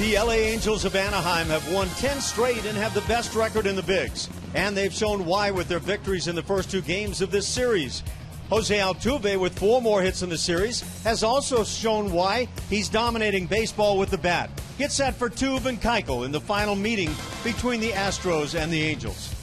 The LA Angels of Anaheim have won 10 straight and have the best record in the Bigs. And they've shown why with their victories in the first two games of this series. Jose Altuve, with 4 more hits in the series, has also shown why he's dominating baseball with the bat. Get set for Tuve and Keuchel in the final meeting between the Astros and the Angels.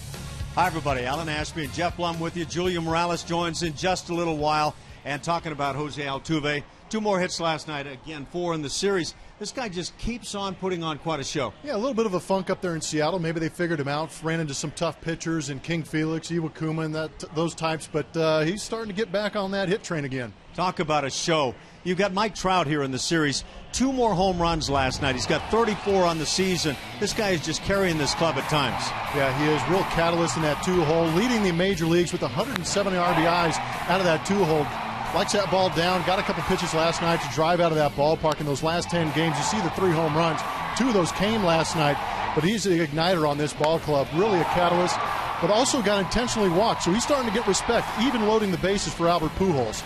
Hi, everybody. Alan Ashby and Jeff Blum with you. Julia Morales joins in just a little while. And talking about Jose Altuve, 2 more hits last night, again 4 in the series. This guy just keeps on putting on quite a show. Yeah, a little bit of a funk up there in Seattle. Maybe they figured him out, ran into some tough pitchers in King Felix, Iwakuma, and those types, but he's starting to get back on that hit train again. Talk about a show. You've got Mike Trout here in the series. 2 more home runs last night. He's got 34 on the season. This guy is just carrying this club at times. Yeah, he is real catalyst in that 2-hole, leading the major leagues with 170 RBIs out of that 2-hole. Likes that ball down, got a couple pitches last night to drive out of that ballpark in those last 10 games. You see the 3 home runs. 2 of those came last night, but he's the igniter on this ball club. Really a catalyst, but also got intentionally walked. So he's starting to get respect, even loading the bases for Albert Pujols.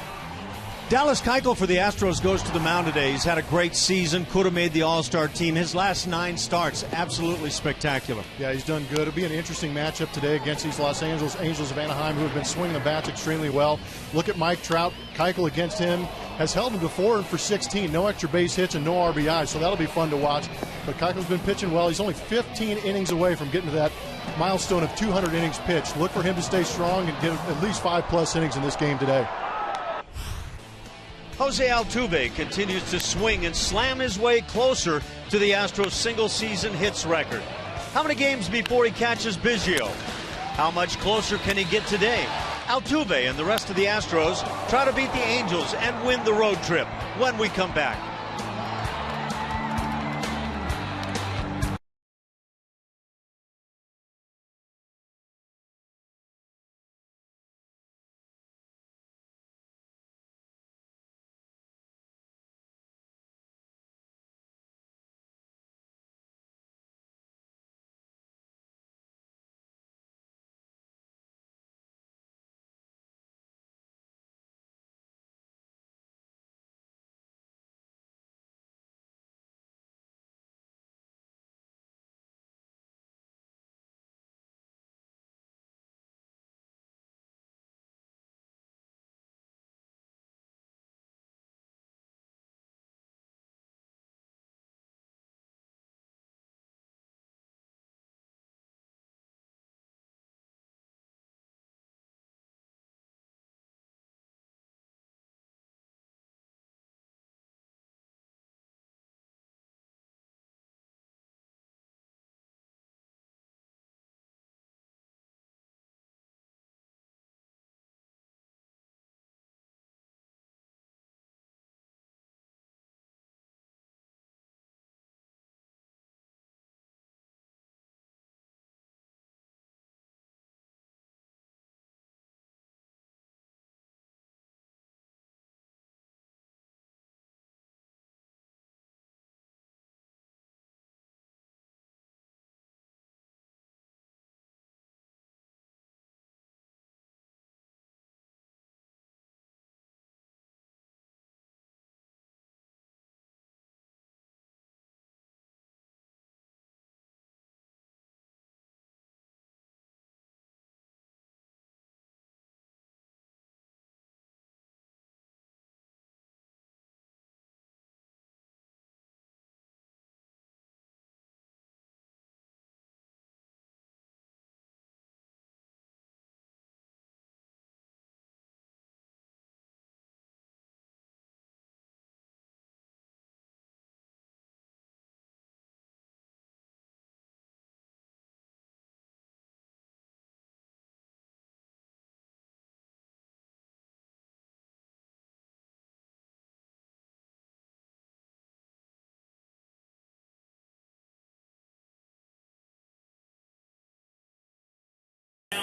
Dallas Keuchel for the Astros goes to the mound today. He's had a great season, could have made the All-Star team. His last 9 starts, absolutely spectacular. Yeah, he's done good. It'll be an interesting matchup today against these Los Angeles Angels of Anaheim, who have been swinging the bats extremely well. Look at Mike Trout. Keuchel against him has held him to 4 for 16. No extra base hits and no RBIs, so that'll be fun to watch. But Keuchel's been pitching well. He's only 15 innings away from getting to that milestone of 200 innings pitched. Look for him to stay strong and get at least 5+ innings in this game today. Jose Altuve continues to swing and slam his way closer to the Astros single-season hits record. How many games before he catches Biggio? How much closer can he get today? Altuve and the rest of the Astros try to beat the Angels and win the road trip when we come back.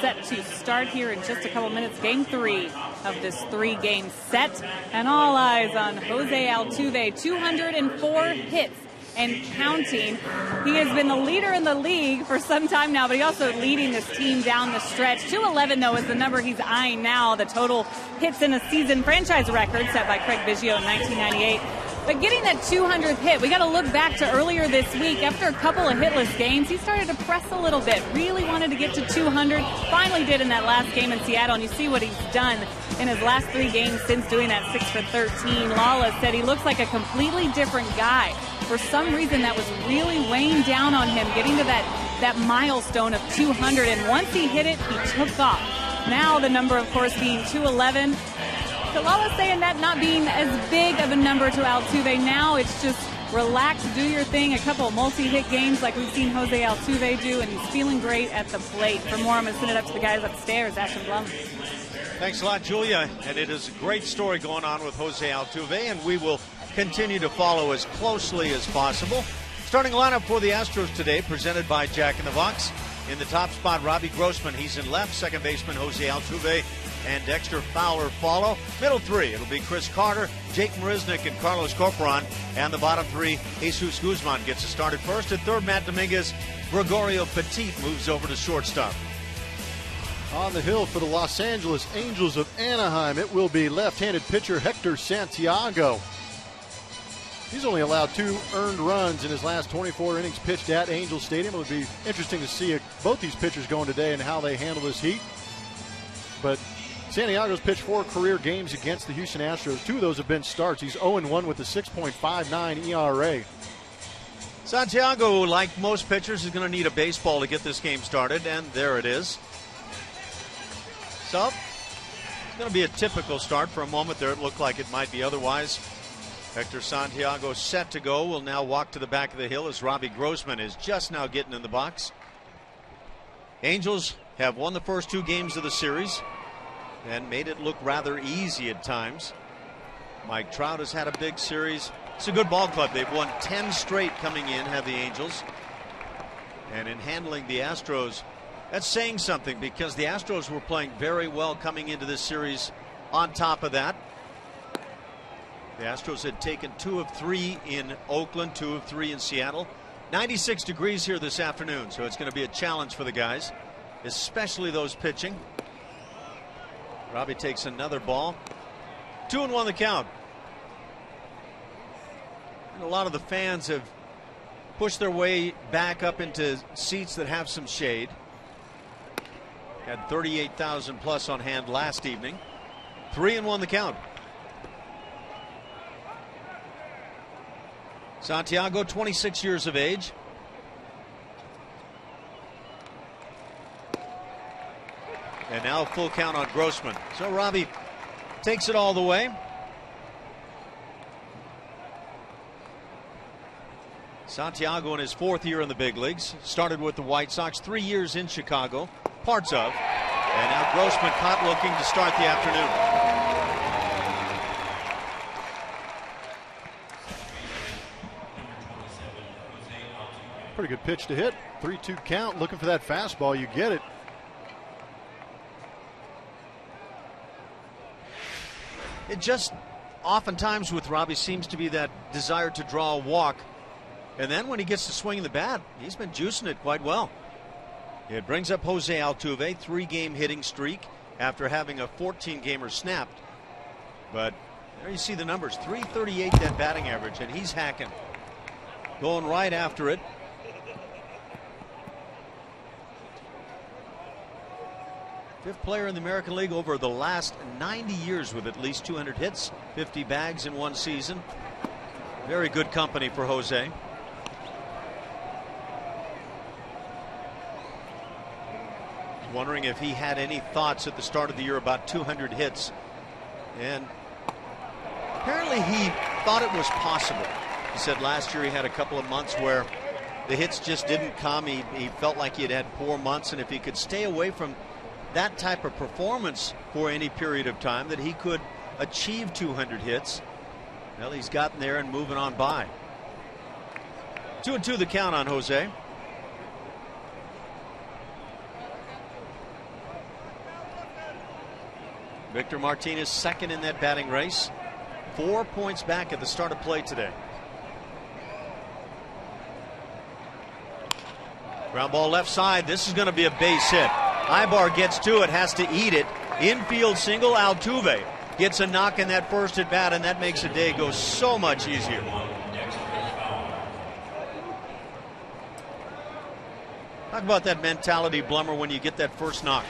Set to start here in just a couple minutes. Game 3 of this 3-game set. And all eyes on Jose Altuve. 204 hits and counting. He has been the leader in the league for some time now, but he's also leading this team down the stretch. 211, though, is the number he's eyeing now. The total hits in a season franchise record set by Craig Biggio in 1998. But getting that 200th hit, we got to look back to earlier this week. After a couple of hitless games, he started to press a little bit. Really wanted to get to 200. Finally did in that last game in Seattle, and you see what he's done in his last 3 games since doing that 6 for 13. Lala said he looks like a completely different guy. For some reason, that was really weighing down on him, getting to that milestone of 200. And once he hit it, he took off. Now the number, of course, being 211. So Lala's saying that not being as big of a number to Altuve. Now it's just relax, do your thing. A couple of multi-hit games like we've seen Jose Altuve do, and he's feeling great at the plate. For more, I'm going to send it up to the guys upstairs, Ashton Blum. Thanks a lot, Julia. And it is a great story going on with Jose Altuve, and we will continue to follow as closely as possible. Starting lineup for the Astros today, presented by Jack in the Box. In the top spot, Robbie Grossman. He's in left. Second baseman, Jose Altuve and Dexter Fowler follow. Middle 3, it'll be Chris Carter, Jake Marisnick, and Carlos Corporon. And the bottom 3, Jesus Guzman gets it started first. At third, Matt Dominguez. Gregorio Petit moves over to shortstop. On the hill for the Los Angeles Angels of Anaheim, it will be left-handed pitcher Hector Santiago. He's only allowed 2 earned runs in his last 24 innings pitched at Angel Stadium. It would be interesting to see both these pitchers going today and how they handle this heat. But Santiago's pitched 4 career games against the Houston Astros. 2 of those have been starts. He's 0-1 with a 6.59 ERA. Santiago, like most pitchers, is going to need a baseball to get this game started, and there it is. So, it's going to be a typical start. For a moment there, it looked like it might be otherwise. Hector Santiago set to go. Will now walk to the back of the hill as Robbie Grossman is just now getting in the box. Angels have won the first 2 games of the series and made it look rather easy at times. Mike Trout has had a big series. It's a good ball club. They've won 10 straight coming in, have the Angels. And in handling the Astros, that's saying something, because the Astros were playing very well coming into this series. On top of that, the Astros had taken 2 of 3 in Oakland, 2 of 3 in Seattle. 96 degrees here this afternoon, so it's going to be a challenge for the guys, especially those pitching. Robbie takes another ball. 2-1 the count. And a lot of the fans have pushed their way back up into seats that have some shade. Had 38,000 plus on hand last evening. 3-1 the count. Santiago, 26 years of age. And now full count on Grossman. So Robbie takes it all the way. Santiago in his 4th year in the big leagues. Started with the White Sox, 3 years in Chicago, parts of. And now Grossman caught looking to start the afternoon. Pretty good pitch to hit. 3-2 count. Looking for that fastball. You get it. It just oftentimes with Robbie seems to be that desire to draw a walk. And then when he gets to swing the bat, he's been juicing it quite well. It brings up Jose Altuve, 3-game hitting streak after having a 14-gamer snapped. But there you see the numbers, 338 that batting average, and he's hacking. Going right after it. Fifth player in the American League over the last 90 years with at least 200 hits, 50 bags in one season. Very good company for Jose. Wondering if he had any thoughts at the start of the year about 200 hits. And apparently he thought it was possible. He said last year he had a couple of months where the hits just didn't come. He felt like he had had poor months, and if he could stay away from that type of performance for any period of time, that he could achieve 200 hits. Well, he's gotten there and moving on by. 2-2 the count on Jose. Victor Martinez second in that batting race. 4 points back at the start of play today. Ground ball left side. This is going to be a base hit. Ibar gets to it, has to eat it. Infield single, Altuve. gets a knock in that first at bat, and that makes the day go so much easier. Talk about that mentality, Blummer, when you get that first knock.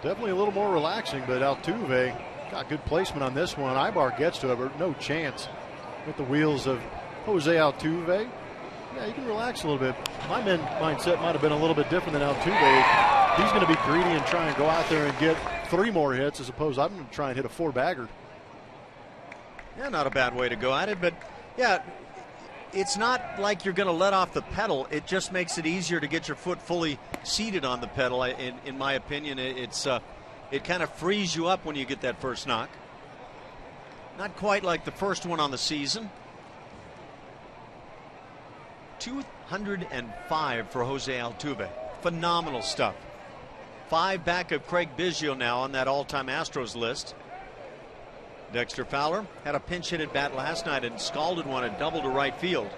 Definitely a little more relaxing, but Altuve got good placement on this one. Ibar gets to it, but no chance with the wheels of Jose Altuve. Yeah, you can relax a little bit. My mindset might have been a little bit different than Altuve. He's going to be greedy and try and go out there and get 3 more hits, as opposed I'm going to try and hit a 4-bagger. Yeah, not a bad way to go at it, but yeah, it's not like you're going to let off the pedal. It just makes it easier to get your foot fully seated on the pedal. In my opinion, it kind of frees you up when you get that first knock. Not quite like the first one on the season. 205 for Jose Altuve. Phenomenal stuff. 5 back of Craig Biggio now on that all-time Astros list. Dexter Fowler had a pinch hit at bat last night and scalded one and double to right field.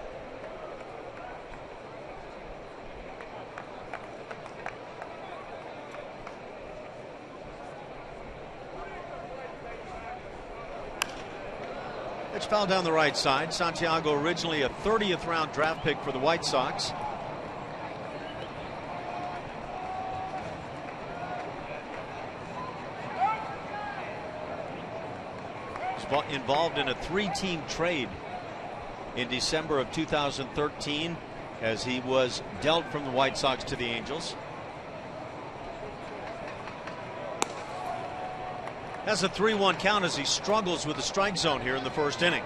Pitch foul down the right side. Santiago, originally a 30th round draft pick for the White Sox. Involved in a 3-team trade in December of 2013 as he was dealt from the White Sox to the Angels. Has a 3-1 count as he struggles with the strike zone here in the first inning.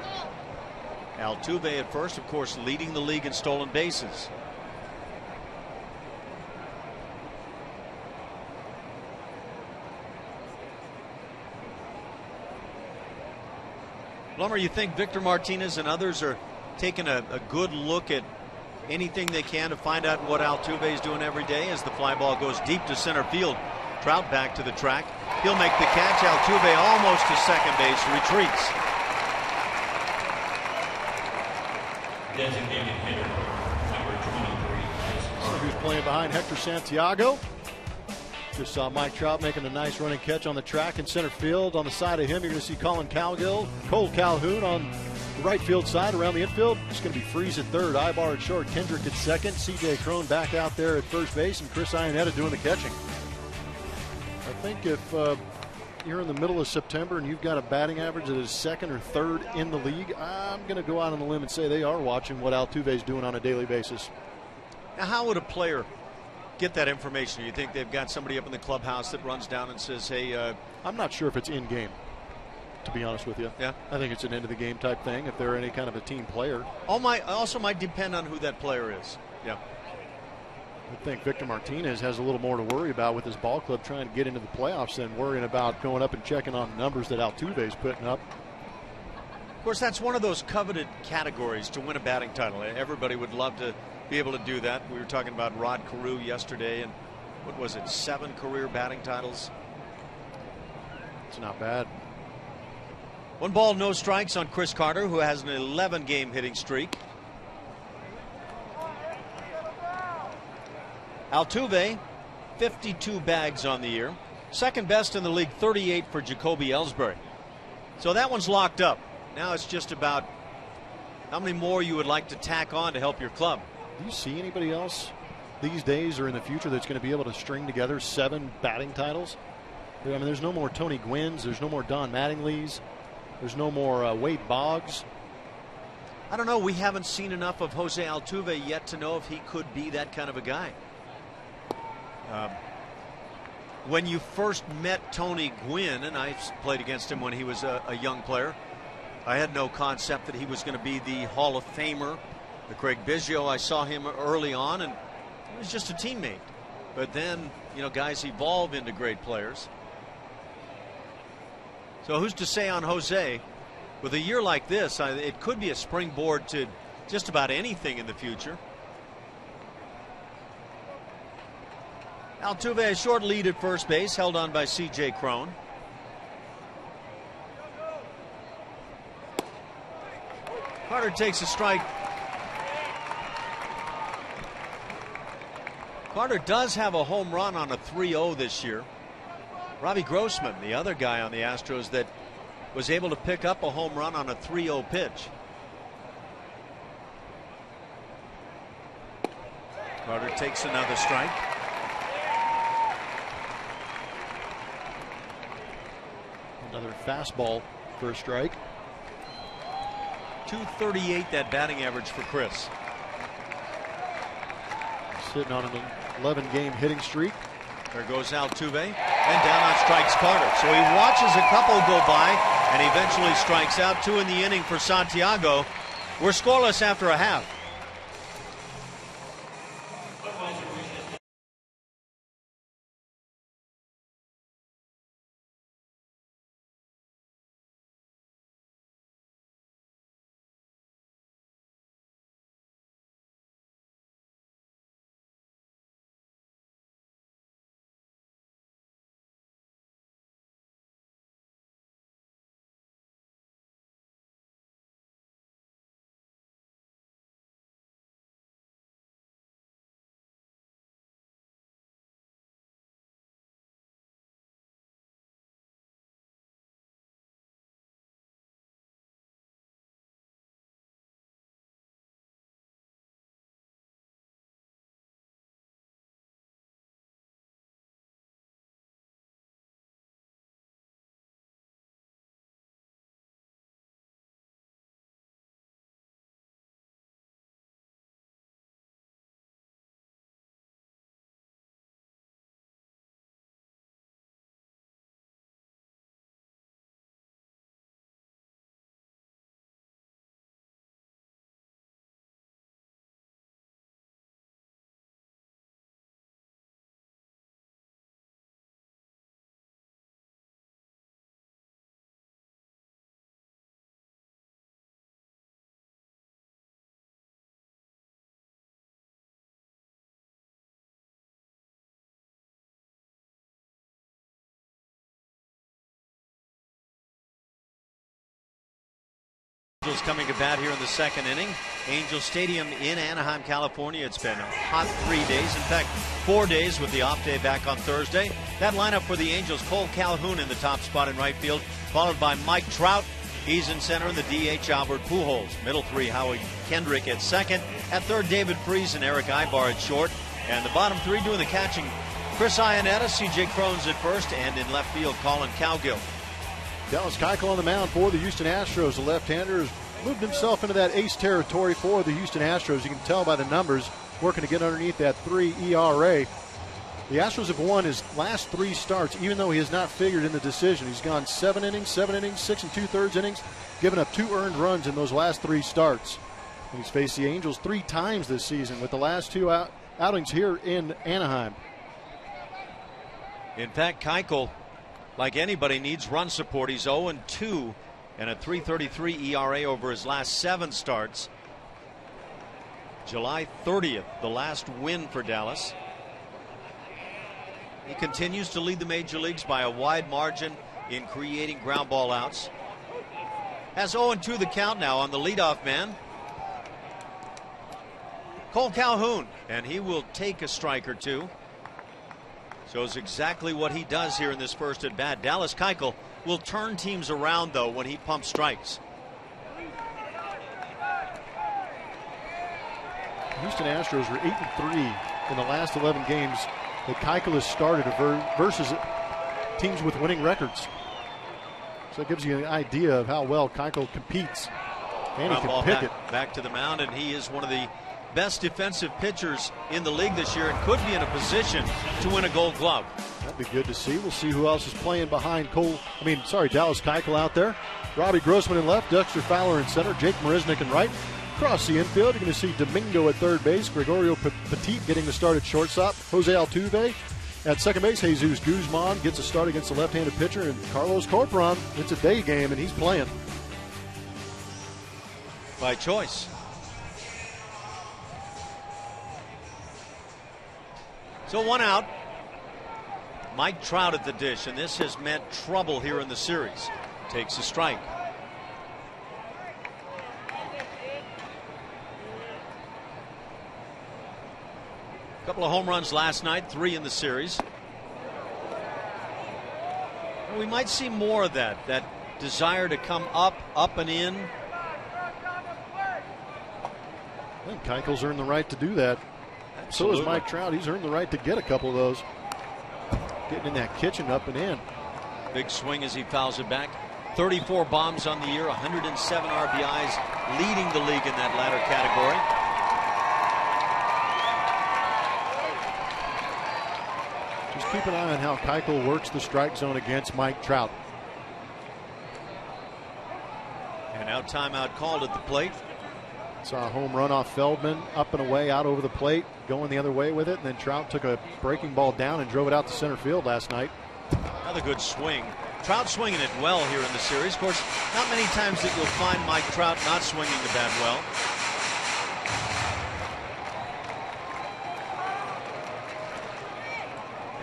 Altuve at first, of course, leading the league in stolen bases. Blummer, you think Victor Martinez and others are taking a good look at anything they can to find out what Altuve is doing every day as the fly ball goes deep to center field? Trout back to the track. He'll make the catch. Altuve almost to second base, retreats. Designated hitter, number 23. So who's playing behind Hector Santiago? Just saw Mike Trout making a nice running catch on the track in center field. On the side of him, you're going to see Cole Calhoun on the right field side around the infield. It's going to be Freeze at third, Ibar at short, Kendrick at second, C.J. Cron back out there at first base, and Chris Iannetta doing the catching. I think if you're in the middle of September and you've got a batting average that is second or third in the league, I'm going to go out on the limb and say they are watching what Altuve's doing on a daily basis. Now, how would a player get that information? You think they've got somebody up in the clubhouse that runs down and says, hey, I'm not sure if it's in game, to be honest with you. Yeah, I think it's an end of the game type thing if they're any kind of a team player. Also might depend on who that player is. Yeah, I think Victor Martinez has a little more to worry about with his ball club trying to get into the playoffs than worrying about going up and checking on the numbers that Altuve's putting up. Of course, that's one of those coveted categories to win a batting title. Everybody would love to be able to do that. We were talking about Rod Carew yesterday, and what was it, 7 career batting titles? It's not bad. 1 ball, no strikes on Chris Carter, who has an 11-game hitting streak. Altuve, 52 bags on the year. Second best in the league, 38 for Jacoby Ellsbury. So that one's locked up. Now it's just about how many more you would like to tack on to help your club. Do you see anybody else these days or in the future that's going to be able to string together 7 batting titles? I mean, there's no more Tony Gwynns. There's no more Don Mattingly's. There's no more Wade Boggs. I don't know. We haven't seen enough of Jose Altuve yet to know if he could be that kind of a guy. When you first met Tony Gwynn, and I played against him when he was a young player, I had no concept that he was going to be the Hall of Famer. The Craig Biggio, I saw him early on, and he was just a teammate. But then, you know, guys evolve into great players. So who's to say on Jose? With a year like this, it could be a springboard to just about anything in the future. Altuve, a short lead at first base, held on by C.J. Cron. Carter takes a strike. Carter does have a home run on a 3-0 this year. Robbie Grossman, the other guy on the Astros that was able to pick up a home run on a 3-0 pitch. Carter takes another strike. Another fastball for a strike. .238 that batting average for Chris. Sitting on an 11-game hitting streak. There goes Altuve, and down on strikes Carter. So he watches a couple go by and eventually strikes out. 2 in the inning for Santiago. We're scoreless after a half. Angels coming to bat here in the second inning. Angel Stadium in Anaheim, California. It's been a hot 3 days. In fact, 4 days with the off day back on Thursday. That lineup for the Angels: Cole Calhoun in the top spot in right field, followed by Mike Trout. He's in center, and the DH Albert Pujols. Middle three, Howie Kendrick at second. At third, David Freese and Eric Ibar at short. And the bottom three doing the catching: Chris Iannetta, C.J. Cron's at first, and in left field, Colin Cowgill. Dallas Keuchel on the mound for the Houston Astros. The left-hander has moved himself into that ace territory for the Houston Astros. You can tell by the numbers, working to get underneath that 3 ERA. The Astros have won his last 3 starts, even though he has not figured in the decision. He's gone 7 innings, 6 2/3 innings, given up 2 earned runs in those last 3 starts. And he's faced the Angels 3 times this season, with the last 2 outings here in Anaheim. In fact, Keuchel, like anybody, needs run support. He's 0-2 and a .333 ERA over his last 7 starts. July 30th, the last win for Dallas. He continues to lead the major leagues by a wide margin in creating ground ball outs. Has 0-2 the count now on the leadoff man, Cole Calhoun, and he will take a strike or 2. Shows exactly what he does here in this first at bat. Dallas Keuchel will turn teams around, though, when he pumps strikes. Houston Astros were 8-3 in the last 11 games that Keuchel has started versus teams with winning records. So it gives you an idea of how well Keuchel competes. And he can pick it back to the mound, and he is one of the best defensive pitchers in the league this year and could be in a position to win a Gold Glove. That'd be good to see. We'll see who else is playing behind Dallas Keuchel out there. Robbie Grossman in left, Dexter Fowler in center, Jake Marisnick in right. Across the infield, you're going to see Domingo at third base, Gregorio Petit getting the start at shortstop, Jose Altuve at second base, Jesus Guzman gets a start against the left-handed pitcher, and Carlos Corporon, it's a day game and he's playing. By choice. So 1 out. Mike Trout at the dish, and this has meant trouble here in the series. Takes a strike. A couple of home runs last night, 3 in the series. We might see more of that desire to come up and in. Well, Keuchel's earned the right to do that. Absolutely. So has Mike Trout. He's earned the right to get a couple of those. Getting in that kitchen up and in. Big swing as he fouls it back. 34 bombs on the year, 107 RBIs, leading the league in that latter category. Just keep an eye on how Keuchel works the strike zone against Mike Trout. And now timeout called at the plate. Saw a home run off Feldman, up and away, out over the plate, going the other way with it, and then Trout took a breaking ball down and drove it out to center field last night. Another good swing. Trout swinging it well here in the series. Of course, not many times that you'll find Mike Trout not swinging the bat well.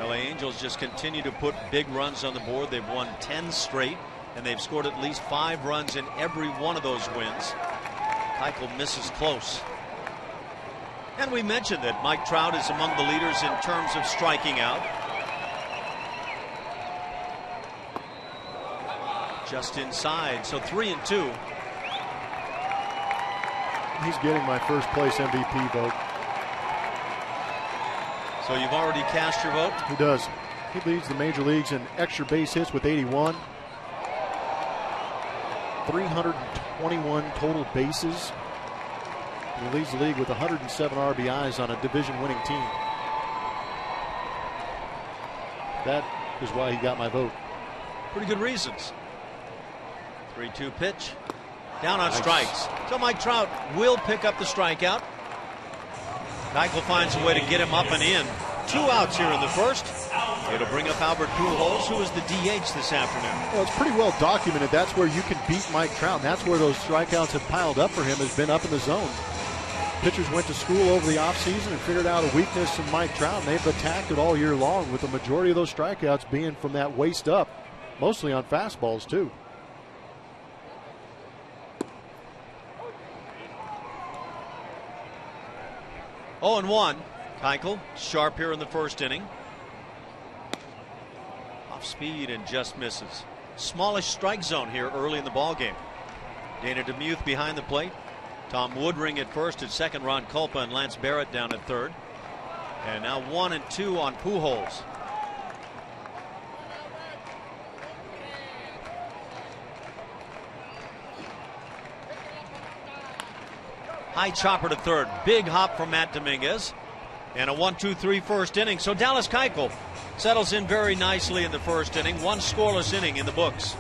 LA Angels just continue to put big runs on the board. They've won 10 straight, and they've scored at least 5 runs in every one of those wins. Keuchel misses close. And we mentioned that Mike Trout is among the leaders in terms of striking out. Just inside, so 3-2. He's getting my first place MVP vote. So you've already cast your vote? He does. He leads the major leagues in extra base hits with 81. 321 total bases. And he leads the league with 107 RBIs on a division-winning team. That is why he got my vote. Pretty good reasons. 3-2 pitch. Down on strikes. So Mike Trout will pick up the strikeout. Keuchel finds a way to get him up and in. 2 outs here in the first. It'll bring up Albert Pujols, who is the DH this afternoon. Well, it's pretty well documented. That's where you can beat Mike Trout. And that's where those strikeouts have piled up for him, has been up in the zone. Pitchers went to school over the offseason and figured out a weakness in Mike Trout, and they've attacked it all year long, with the majority of those strikeouts being from that waist up, mostly on fastballs, too. Oh, and 1. Keuchel sharp here in the first inning. Off speed and just misses. Smallish strike zone here early in the ball game. Dana DeMuth behind the plate. Tom Woodring at first. At second, Ron Kulpa and Lance Barrett down at third. And now 1 and 2 on Pujols. High chopper to third. Big hop from Matt Dominguez. And a 1-2-3 first inning. So Dallas Keuchel settles in very nicely in the first inning. 1 scoreless inning in the books.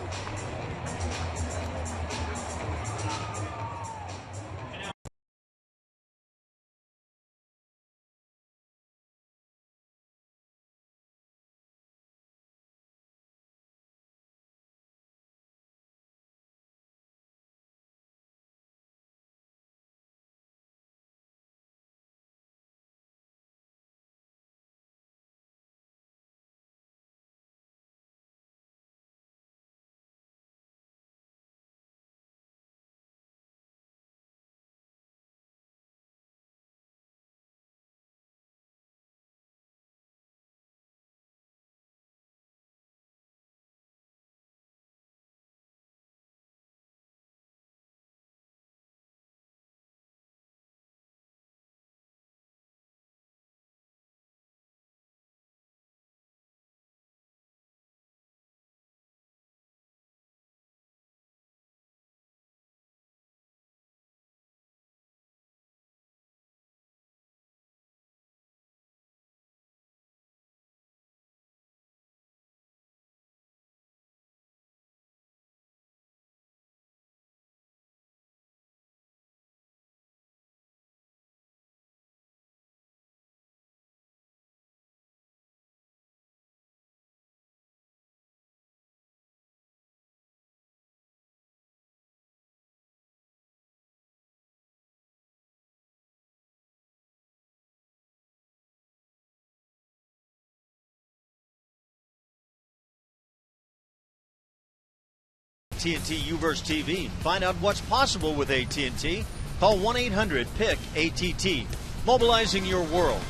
AT&T U-verse TV. Find out what's possible with AT&T. Call 1-800-PIC-ATT. Mobilizing your world.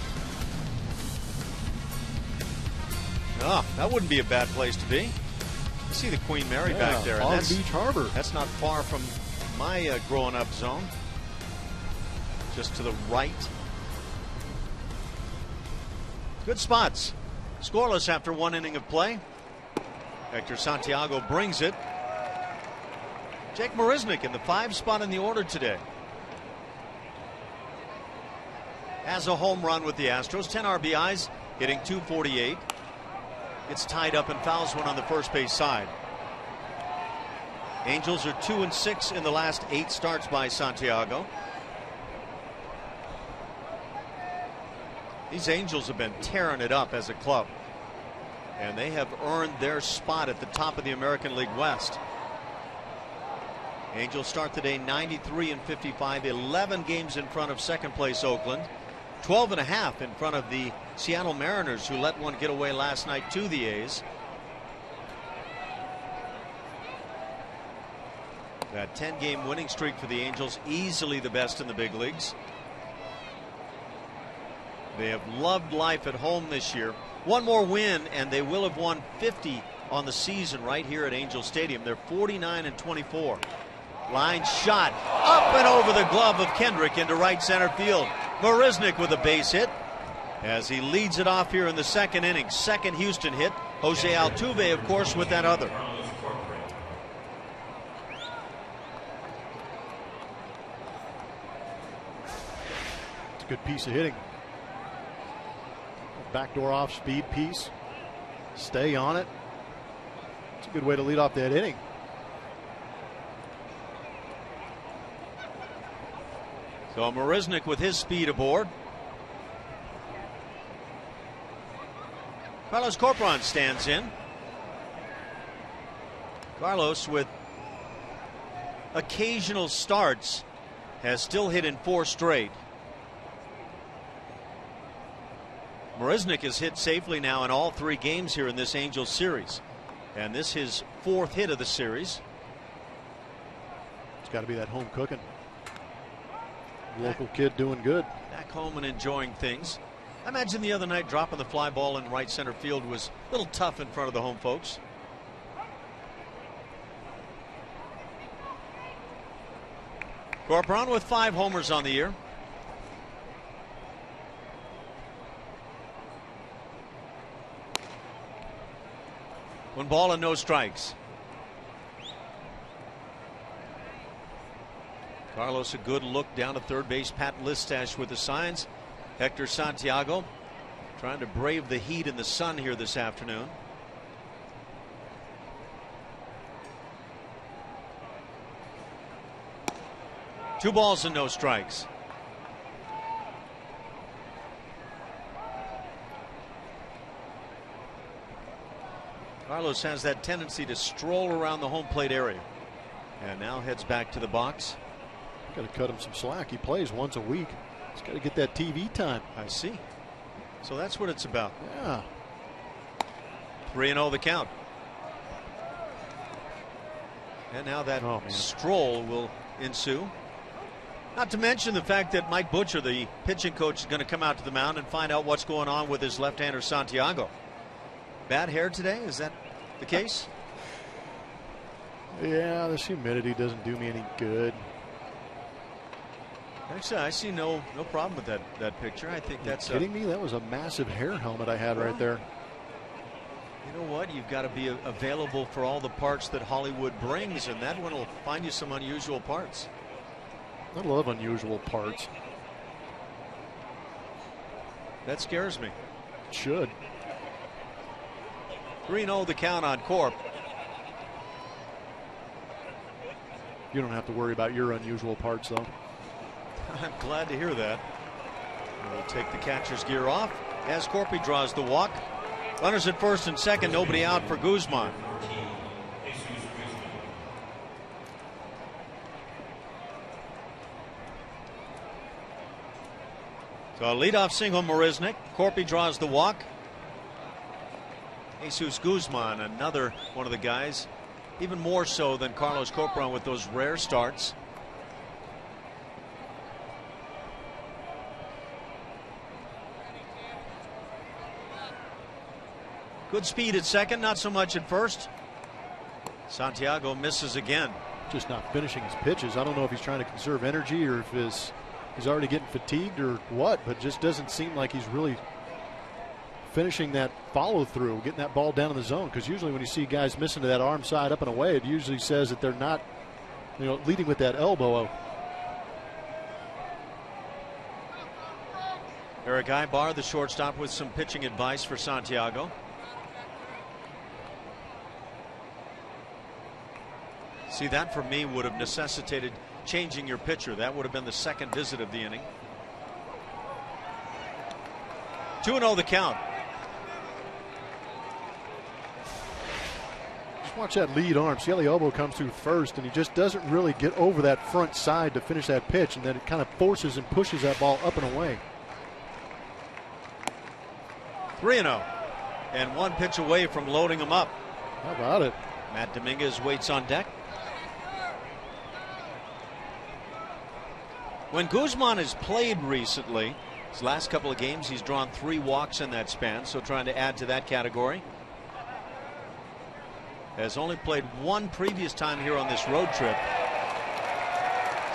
That wouldn't be a bad place to be. You see the Queen Mary back there. Palm Beach Harbor. That's not far from my growing up zone. Just to the right. Good spots. Scoreless after 1 inning of play. Hector Santiago brings it. Jake Marisnick in the 5 spot in the order today. Has a home run with the Astros. 10 RBIs, hitting .248. Gets tied up and fouls one on the first base side. Angels are 2-6 in the last 8 starts by Santiago. These Angels have been tearing it up as a club, and they have earned their spot at the top of the American League West. Angels start the day 93-55, 11 games in front of second place Oakland, 12.5 in front of the Seattle Mariners, who let one get away last night to the A's. That 10-game winning streak for the Angels, easily the best in the big leagues. They have loved life at home this year. One more win and they will have won 50 on the season right here at Angel Stadium. They're 49-24. Line shot up and over the glove of Kendrick into right center field. Marisnick with a base hit as he leads it off here in the 2nd inning. Second Houston hit. Jose Altuve, of course, with that other. It's a good piece of hitting. Backdoor off speed piece. Stay on it. It's a good way to lead off that inning. So Marisnick with his speed aboard. Carlos Corporon stands in. Carlos, with occasional starts, has still hit in 4 straight. Marisnick has hit safely now in all 3 games here in this Angels series, and this his 4th hit of the series. It's got to be that home cooking. Local kid doing good. Back home and enjoying things. I imagine the other night dropping the fly ball in right center field was a little tough in front of the home folks. Corporon with 5 homers on the year. One ball and no strikes. Carlos, a good look down to third base. Pat Listash with the signs. Hector Santiago trying to brave the heat and the sun here this afternoon. Two balls and no strikes. Carlos has that tendency to stroll around the home plate area, and now heads back to the box. Got to cut him some slack. He plays once a week. He's got to get that TV time. I see. So that's what it's about. Yeah. 3-0 the count. And now that stroll will ensue. Not to mention the fact that Mike Butcher, the pitching coach, is going to come out to the mound and find out what's going on with his left-hander Santiago. Bad hair today? Is that the case? Yeah, this humidity doesn't do me any good. Actually, I see no problem with that picture. I think that's kidding me. That was a massive hair helmet I had right there. You know what? You've got to be available for all the parts that Hollywood brings, and that one will find you some unusual parts. I love unusual parts. That scares me. It should. 3-0 the count on Corp. You don't have to worry about your unusual parts, though. I'm glad to hear that. We'll take the catcher's gear off as Corpy draws the walk. Runners at first and second, nobody out for Guzman. So a leadoff single, Marisnick. Corpy draws the walk. Jesus Guzman, another one of the guys, even more so than Carlos Corporon with those rare starts. Good speed at second, not so much at first. Santiago misses again. Just not finishing his pitches. I don't know if he's trying to conserve energy or if he's already getting fatigued or what, but just doesn't seem like he's really finishing that follow through, getting that ball down in the zone. Because usually when you see guys missing to that arm side up and away, it usually says that they're not, leading with that elbow. Eric Ibar, the shortstop, with some pitching advice for Santiago. See, that for me would have necessitated changing your pitcher. That would have been the second visit of the inning. 2-0 the count. Just watch that lead arm. See how the elbow comes through first, and he just doesn't really get over that front side to finish that pitch, and then it kind of forces and pushes that ball up and away. 3-0. And one pitch away from loading him up. How about it? Matt Dominguez waits on deck. When Guzman has played recently, his last couple of games, he's drawn 3 walks in that span, so trying to add to that category. Has only played 1 previous time here on this road trip.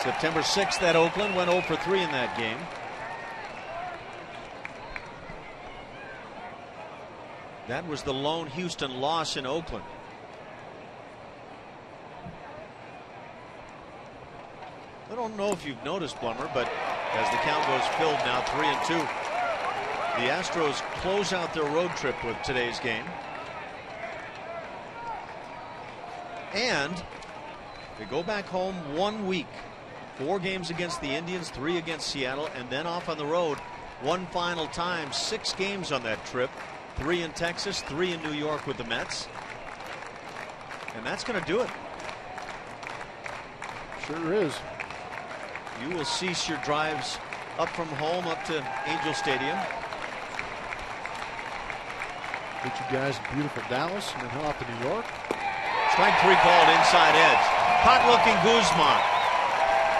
September 6th at Oakland, went 0 for 3 in that game. That was the lone Houston loss in Oakland. I don't know if you've noticed, Plummer, but as the count goes filled now, 3-2. The Astros close out their road trip with today's game. And they go back home 1 week. 4 games against the Indians, 3 against Seattle, and then off on the road one final time. 6 games on that trip. 3 in Texas, 3 in New York with the Mets. And that's going to do it. Sure is. You will cease your drives up from home up to Angel Stadium. Get you guys in beautiful Dallas and then head off to New York. Strike 3 called, inside edge. Hot looking Guzman.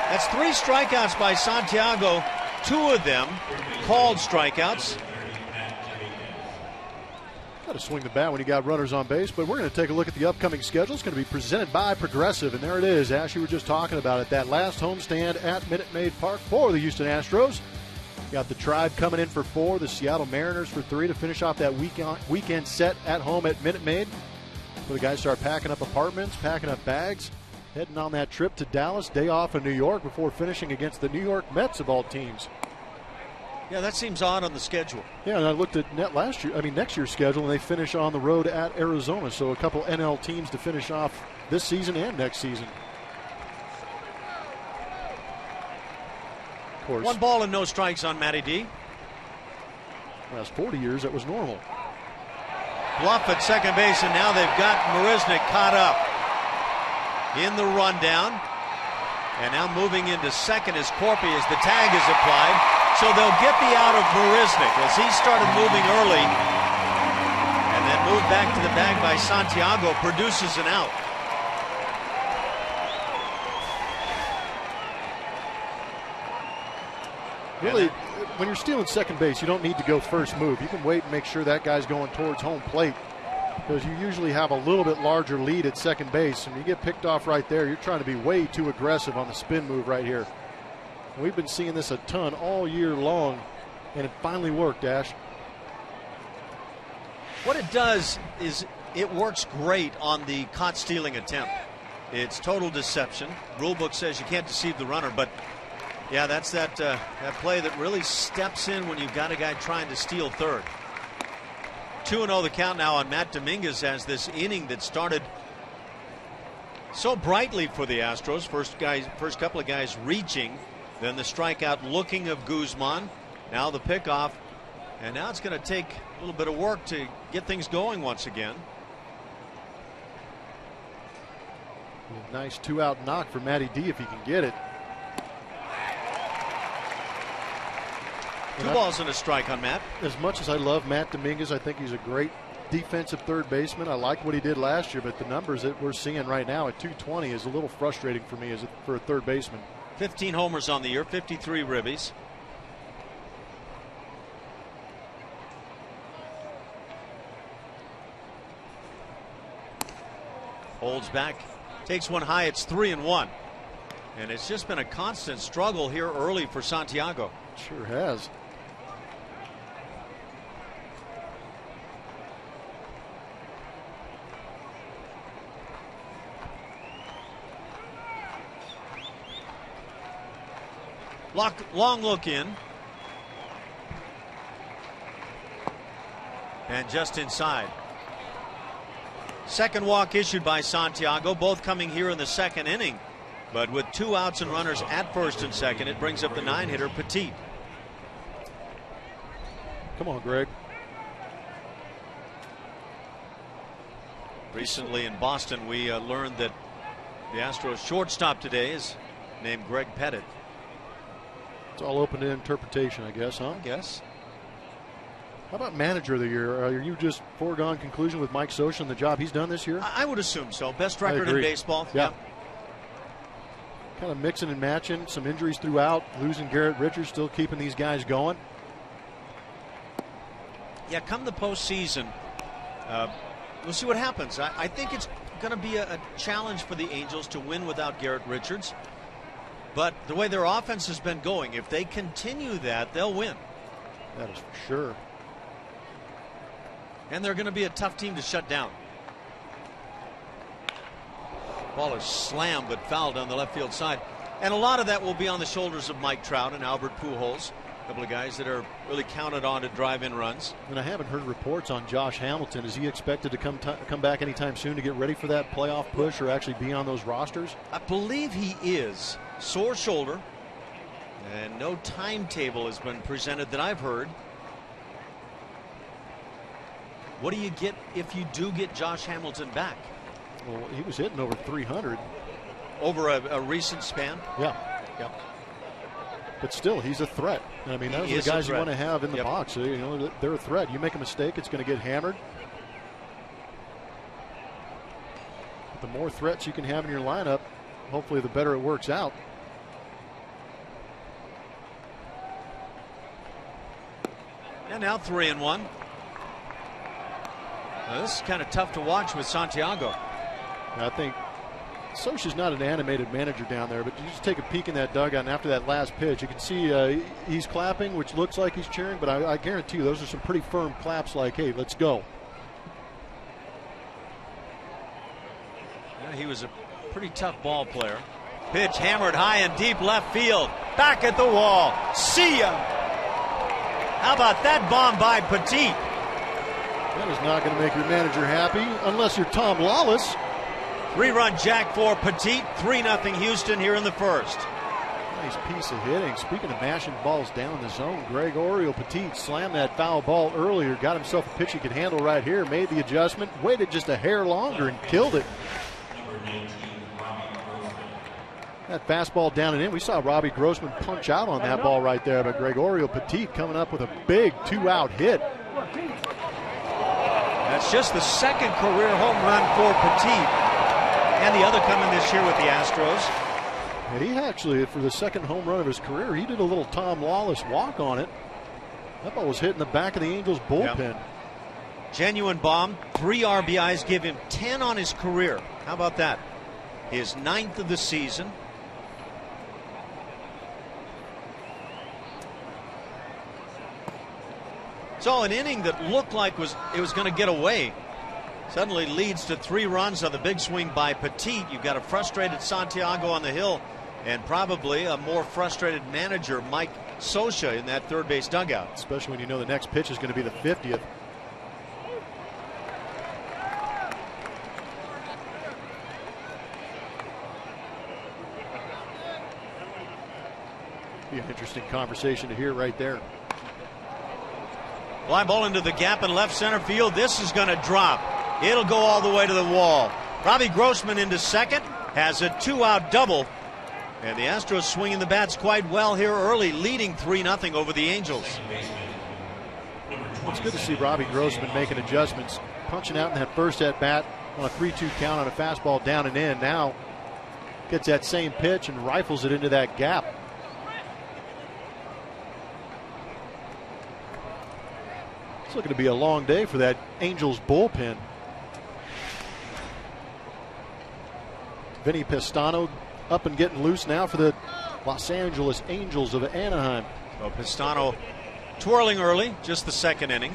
That's 3 strikeouts by Santiago. 2 of them called strikeouts. Got to swing the bat when you got runners on base, but we're going to take a look at the upcoming schedule. It's going to be presented by Progressive, and there it is. Ash, you were just talking about it. That last homestand at Minute Maid Park for the Houston Astros. Got the Tribe coming in for 4, the Seattle Mariners for 3 to finish off that weekend set at home at Minute Maid. So the guys start packing up apartments, packing up bags, heading on that trip to Dallas, day off in New York before finishing against the New York Mets of all teams. Yeah, that seems odd on the schedule. Yeah, and I looked at next year's schedule, and they finish on the road at Arizona. So a couple NL teams to finish off this season and next season. Of course, 1 ball and no strikes on Matty D. Last 40 years, that was normal. Bluff at second base, and now they've got Marisnick caught up in the rundown. And now moving into second is Corpy as the tag is applied. So they'll get the out of Marisnick as he started moving early and then moved back to the bag by Santiago, produces an out. Really, when you're stealing second base, you don't need to go first move. You can wait and make sure that guy's going towards home plate, because you usually have a little bit larger lead at second base. And you get picked off right there, you're trying to be way too aggressive on the spin move right here. We've been seeing this a ton all year long, and it finally worked, Ash. What it does is it works great on the caught stealing attempt. It's total deception. Rule book says you can't deceive the runner, but yeah, that's that play that really steps in when you've got a guy trying to steal third. 2-0 the count now on Matt Dominguez as this inning that started so brightly for the Astros. First couple of guys reaching. Then the strikeout looking of Guzman. Now the pickoff. And now it's going to take a little bit of work to get things going once again. Nice 2-out knock for Matty D if he can get it. 2 balls and a strike on Matt. As much as I love Matt Dominguez, I think he's a great defensive third baseman. I like what he did last year, but the numbers that we're seeing right now at 220 is a little frustrating for me for a third baseman. 15 homers on the year, 53 ribbies. Holds back, takes one high. It's 3-1. And it's just been a constant struggle here early for Santiago. Sure has. Long look in. And just inside. Second walk issued by Santiago, both coming here in the second inning. But with 2 outs and runners at first and second, it brings up the 9-hitter Petit. Come on, Greg. Recently in Boston, we learned that the Astros shortstop today is named Greg Pettit. It's all open to interpretation, I guess, huh? I guess. How about manager of the year? Are you just foregone conclusion with Mike Scioscia and the job he's done this year? I would assume so. Best record in baseball. Yeah. Kind of mixing and matching. Some injuries throughout. Losing Garrett Richards, still keeping these guys going. Yeah, come the postseason, we'll see what happens. I think it's going to be a challenge for the Angels to win without Garrett Richards. But the way their offense has been going, if they continue that, they'll win. That is for sure. And they're going to be a tough team to shut down. Ball is slammed but fouled on the left field side. And a lot of that will be on the shoulders of Mike Trout and Albert Pujols. A couple of guys that are really counted on to drive in runs. And I haven't heard reports on Josh Hamilton. Is he expected to come back anytime soon to get ready for that playoff push or actually be on those rosters? I believe he is. Sore shoulder. And no timetable has been presented that I've heard. What do you get if you do get Josh Hamilton back? Well, he was hitting over 300. Over a recent span? Yeah. Yep. But still, he's a threat. I mean, those are the guys you want to have in the box. You know, they're a threat. You make a mistake, it's going to get hammered. But the more threats you can have in your lineup, hopefully the better it works out. And now 3-1. Now, this is kind of tough to watch with Santiago. I think Scioscia's not an animated manager down there, but you just take a peek in that dugout, and after that last pitch, you can see he's clapping, which looks like he's cheering, but I guarantee you those are some pretty firm claps like, hey, let's go. Yeah, he was a pretty tough ball player. Pitch hammered high and deep left field. Back at the wall. See ya. How about that bomb by Petit? That is not going to make your manager happy unless you're Tom Lawless. 3-run jack for Petit. 3-0 Houston here in the first. Nice piece of hitting. Speaking of mashing balls down the zone, Gregorio Petit slammed that foul ball earlier, got himself a pitch he could handle right here, made the adjustment, waited just a hair longer and killed it. That fastball down and in. We saw Robbie Grossman punch out on that ball right there, but Gregorio Petit coming up with a big 2-out hit. That's just the second career home run for Petit. And the other coming this year with the Astros. And he actually, for the second home run of his career, he did a little Tom Lawless walk on it. That ball was hitting the back of the Angels bullpen. Yep. Genuine bomb. 3 RBIs give him 10 on his career. How about that? His 9th of the season. So an inning that looked like it was going to get away suddenly leads to 3 runs on the big swing by Petit. You've got a frustrated Santiago on the hill and probably a more frustrated manager, Mike Scioscia, in that third base dugout. Especially when you know the next pitch is going to be the 50th. Be an interesting conversation to hear right there. Fly ball into the gap in left center field. This is going to drop. It'll go all the way to the wall. Robbie Grossman into second, has a 2-out double. And the Astros swinging the bats quite well here early, leading 3-0 over the Angels. It's good to see Robbie Grossman making adjustments, punching out in that first at bat on a 3-2 count on a fastball down and in. Now gets that same pitch and rifles it into that gap. It's looking to be a long day for that Angels bullpen. Vinny Pistano up and getting loose now for the Los Angeles Angels of Anaheim. So Pistano twirling early, just the second inning.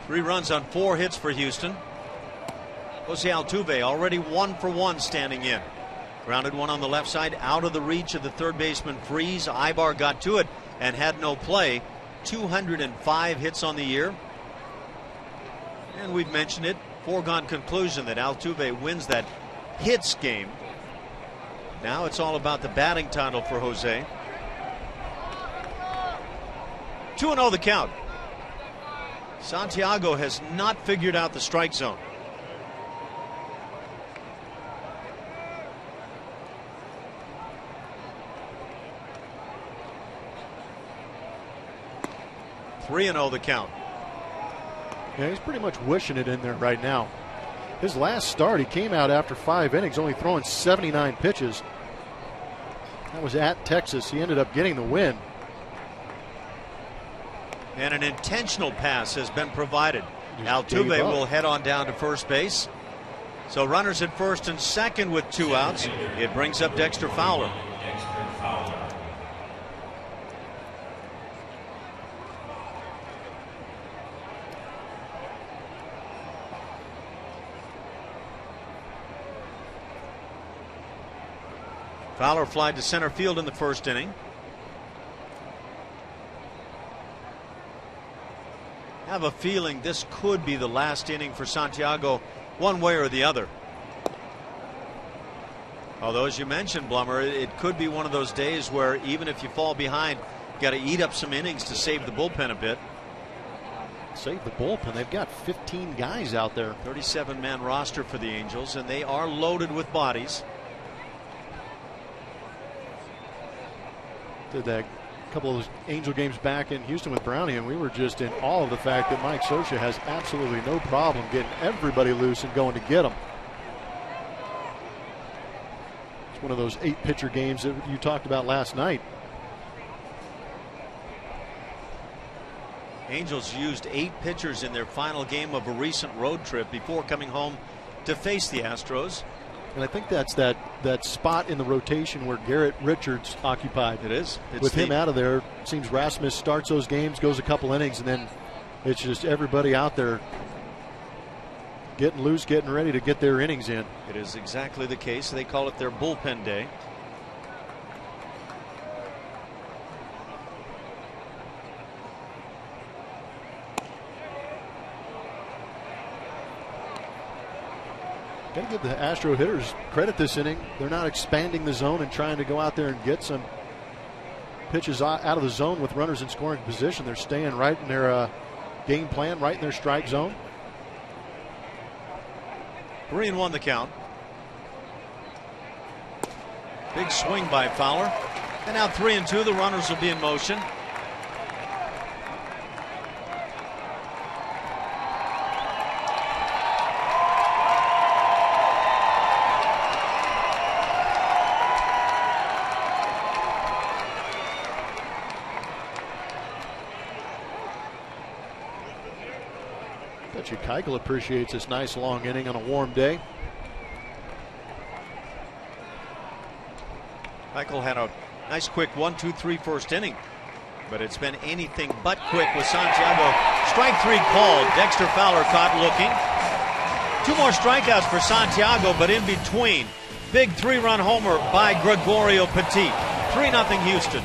Three runs on 4 hits for Houston. Jose Altuve already 1 for 1 standing in. Grounded one on the left side, out of the reach of the third baseman Freese. Ibar got to it and had no play. 205 hits on the year. And we've mentioned it, foregone conclusion that Altuve wins that hits game. Now it's all about the batting title for Jose. 2-0 the count. Santiago has not figured out the strike zone. Three and 0 the count. Yeah, he's pretty much wishing it in there right now. His last start, he came out after 5 innings, only throwing 79 pitches. That was at Texas. He ended up getting the win. And an intentional pass has been provided. Altuve will head on down to first base. So runners at first and second with 2 outs. It brings up Dexter Fowler. Fowler flied to center field in the first inning. I have a feeling this could be the last inning for Santiago, one way or the other. Although, as you mentioned, Blummer, it could be one of those days where even if you fall behind, you got to eat up some innings to save the bullpen a bit. Save the bullpen. They've got 15 guys out there. 37-man roster for the Angels, and they are loaded with bodies. Did that couple of those Angel games back in Houston with Brownie, and we were just in awe of the fact that Mike Scioscia has absolutely no problem getting everybody loose and going to get them. It's one of those 8-pitcher games that you talked about last night. Angels used 8 pitchers in their final game of a recent road trip before coming home to face the Astros. And I think that's that spot in the rotation where Garrett Richards occupied. It is. With him out of there, it seems Rasmus starts those games, goes a couple innings, and then it's just everybody out there getting loose, getting ready to get their innings in. It is exactly the case. They call it their bullpen day. Got to give the Astro hitters credit this inning. They're not expanding the zone and trying to go out there and get some pitches out of the zone with runners in scoring position. They're staying right in their game plan, right in their strike zone. 3-1 the count. Big swing by Fowler. And now 3-2. The runners will be in motion. Keuchel appreciates this nice long inning on a warm day. Keuchel had a nice quick 1-2-3 first inning, but it's been anything but quick with Santiago. Strike 3 called. Dexter Fowler caught looking. 2 more strikeouts for Santiago, but in between, big 3-run homer by Gregorio Petit. 3-0 Houston.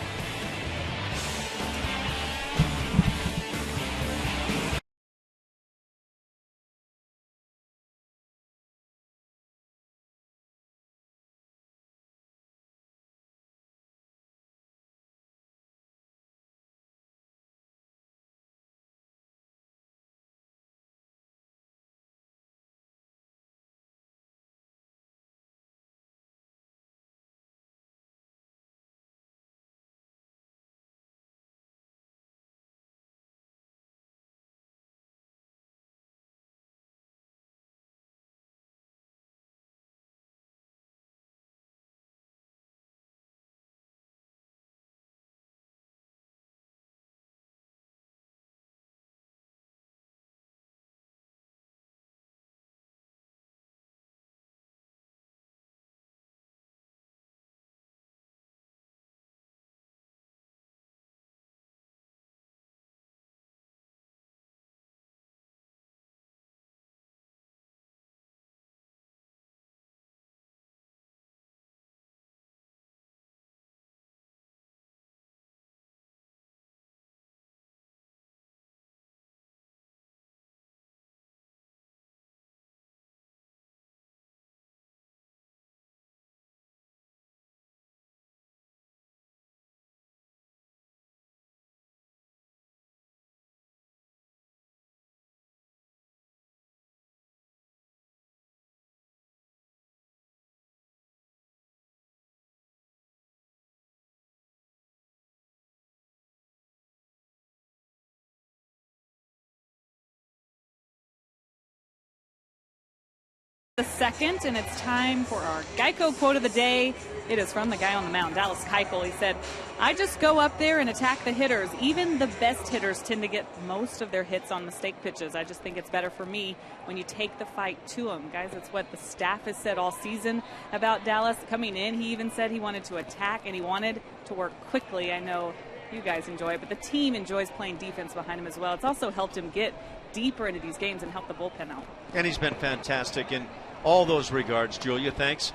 The second, and it's time for our Geico quote of the day. It is from the guy on the mound, Dallas Keuchel. He said, "I just go up there and attack the hitters. Even the best hitters tend to get most of their hits on mistake pitches. I just think it's better for me when you take the fight to them." Guys, that's what the staff has said all season about Dallas. Coming in, he even said he wanted to attack and he wanted to work quickly. I know you guys enjoy it, but the team enjoys playing defense behind him as well. It's also helped him get deeper into these games and help the bullpen out. And he's been fantastic in all those regards, Julia. Thanks.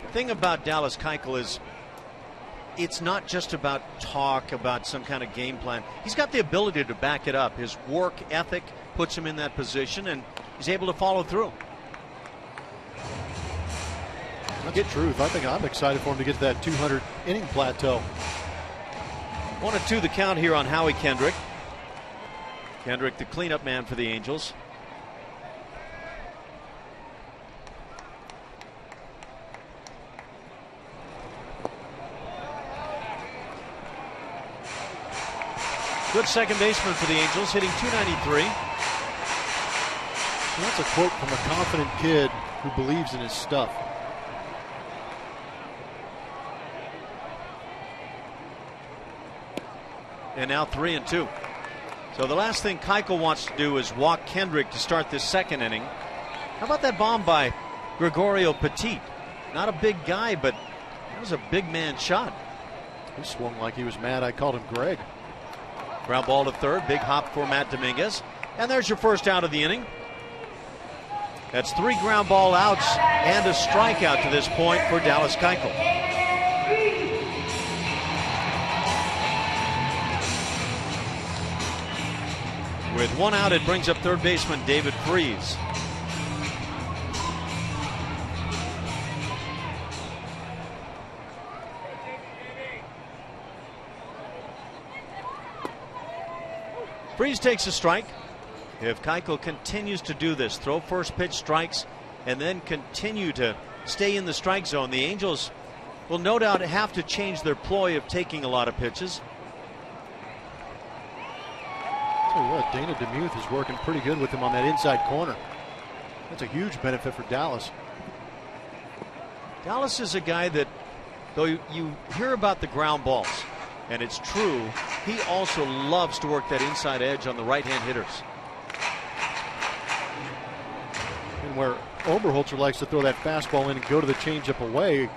The thing about Dallas Keuchel is it's not just about talk, about some kind of game plan. He's got the ability to back it up. His work ethic puts him in that position, and he's able to follow through. That's the truth. I think I'm excited for him to get to that 200 inning plateau. 1-2 the count here on Howie Kendrick. Kendrick, the cleanup man for the Angels. Good second baseman for the Angels, hitting .293. And that's a quote from a confident kid who believes in his stuff. And now 3-2. So the last thing Keuchel wants to do is walk Kendrick to start this second inning. How about that bomb by Gregorio Petit? Not a big guy, but that was a big man shot. He swung like he was mad I called him Greg. Ground ball to third. Big hop for Matt Dominguez. And there's your first out of the inning. That's 3 ground ball outs and a strikeout to this point for Dallas Keuchel. With 1 out, it brings up third baseman David Freese. Freese takes a strike. If Keuchel continues to do this, throw first pitch strikes, and then continue to stay in the strike zone, the Angels will no doubt have to change their ploy of taking a lot of pitches. Tell you what, Dana DeMuth is working pretty good with him on that inside corner. That's a huge benefit for Dallas. Dallas is a guy that, though you hear about the ground balls, and it's true, he also loves to work that inside edge on the right-hand hitters. And where Oberholzer likes to throw that fastball in and go to the changeup away,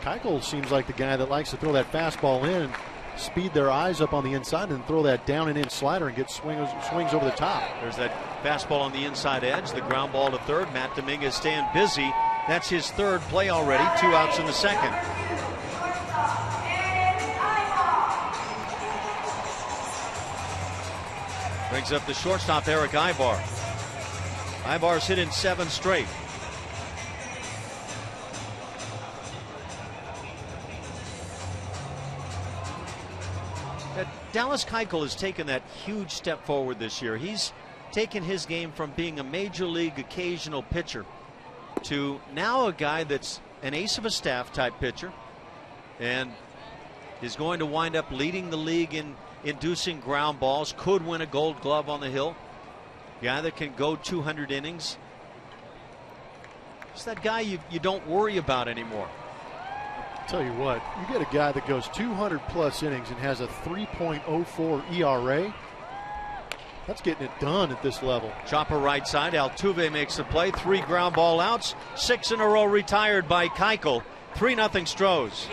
Keuchel seems like the guy that likes to throw that fastball in, speed their eyes up on the inside, and throw that down and in slider and get swings over the top. There's that fastball on the inside edge, the ground ball to third. Matt Dominguez staying busy. That's his third play already. 2 outs in the second. Brings up the shortstop, Eric Ibar. Ibar's hit in 7 straight. Dallas Keuchel has taken that huge step forward this year. He's taken his game from being a major league occasional pitcher to now a guy that's an ace of a staff type pitcher, and is going to wind up leading the league in inducing ground balls. Could win a Gold Glove on the Hill. Guy that can go 200 innings. It's that guy you don't worry about anymore. Tell you what, you get a guy that goes 200 plus innings and has a 3.04 ERA. That's getting it done at this level. Chopper right side. Altuve makes the play. 3 ground ball outs. 6 in a row retired by Keuchel. 3-0 Stros.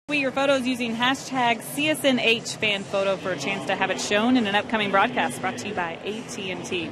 Tweet your photos using hashtag CSNH fan photo for a chance to have it shown in an upcoming broadcast brought to you by AT&T.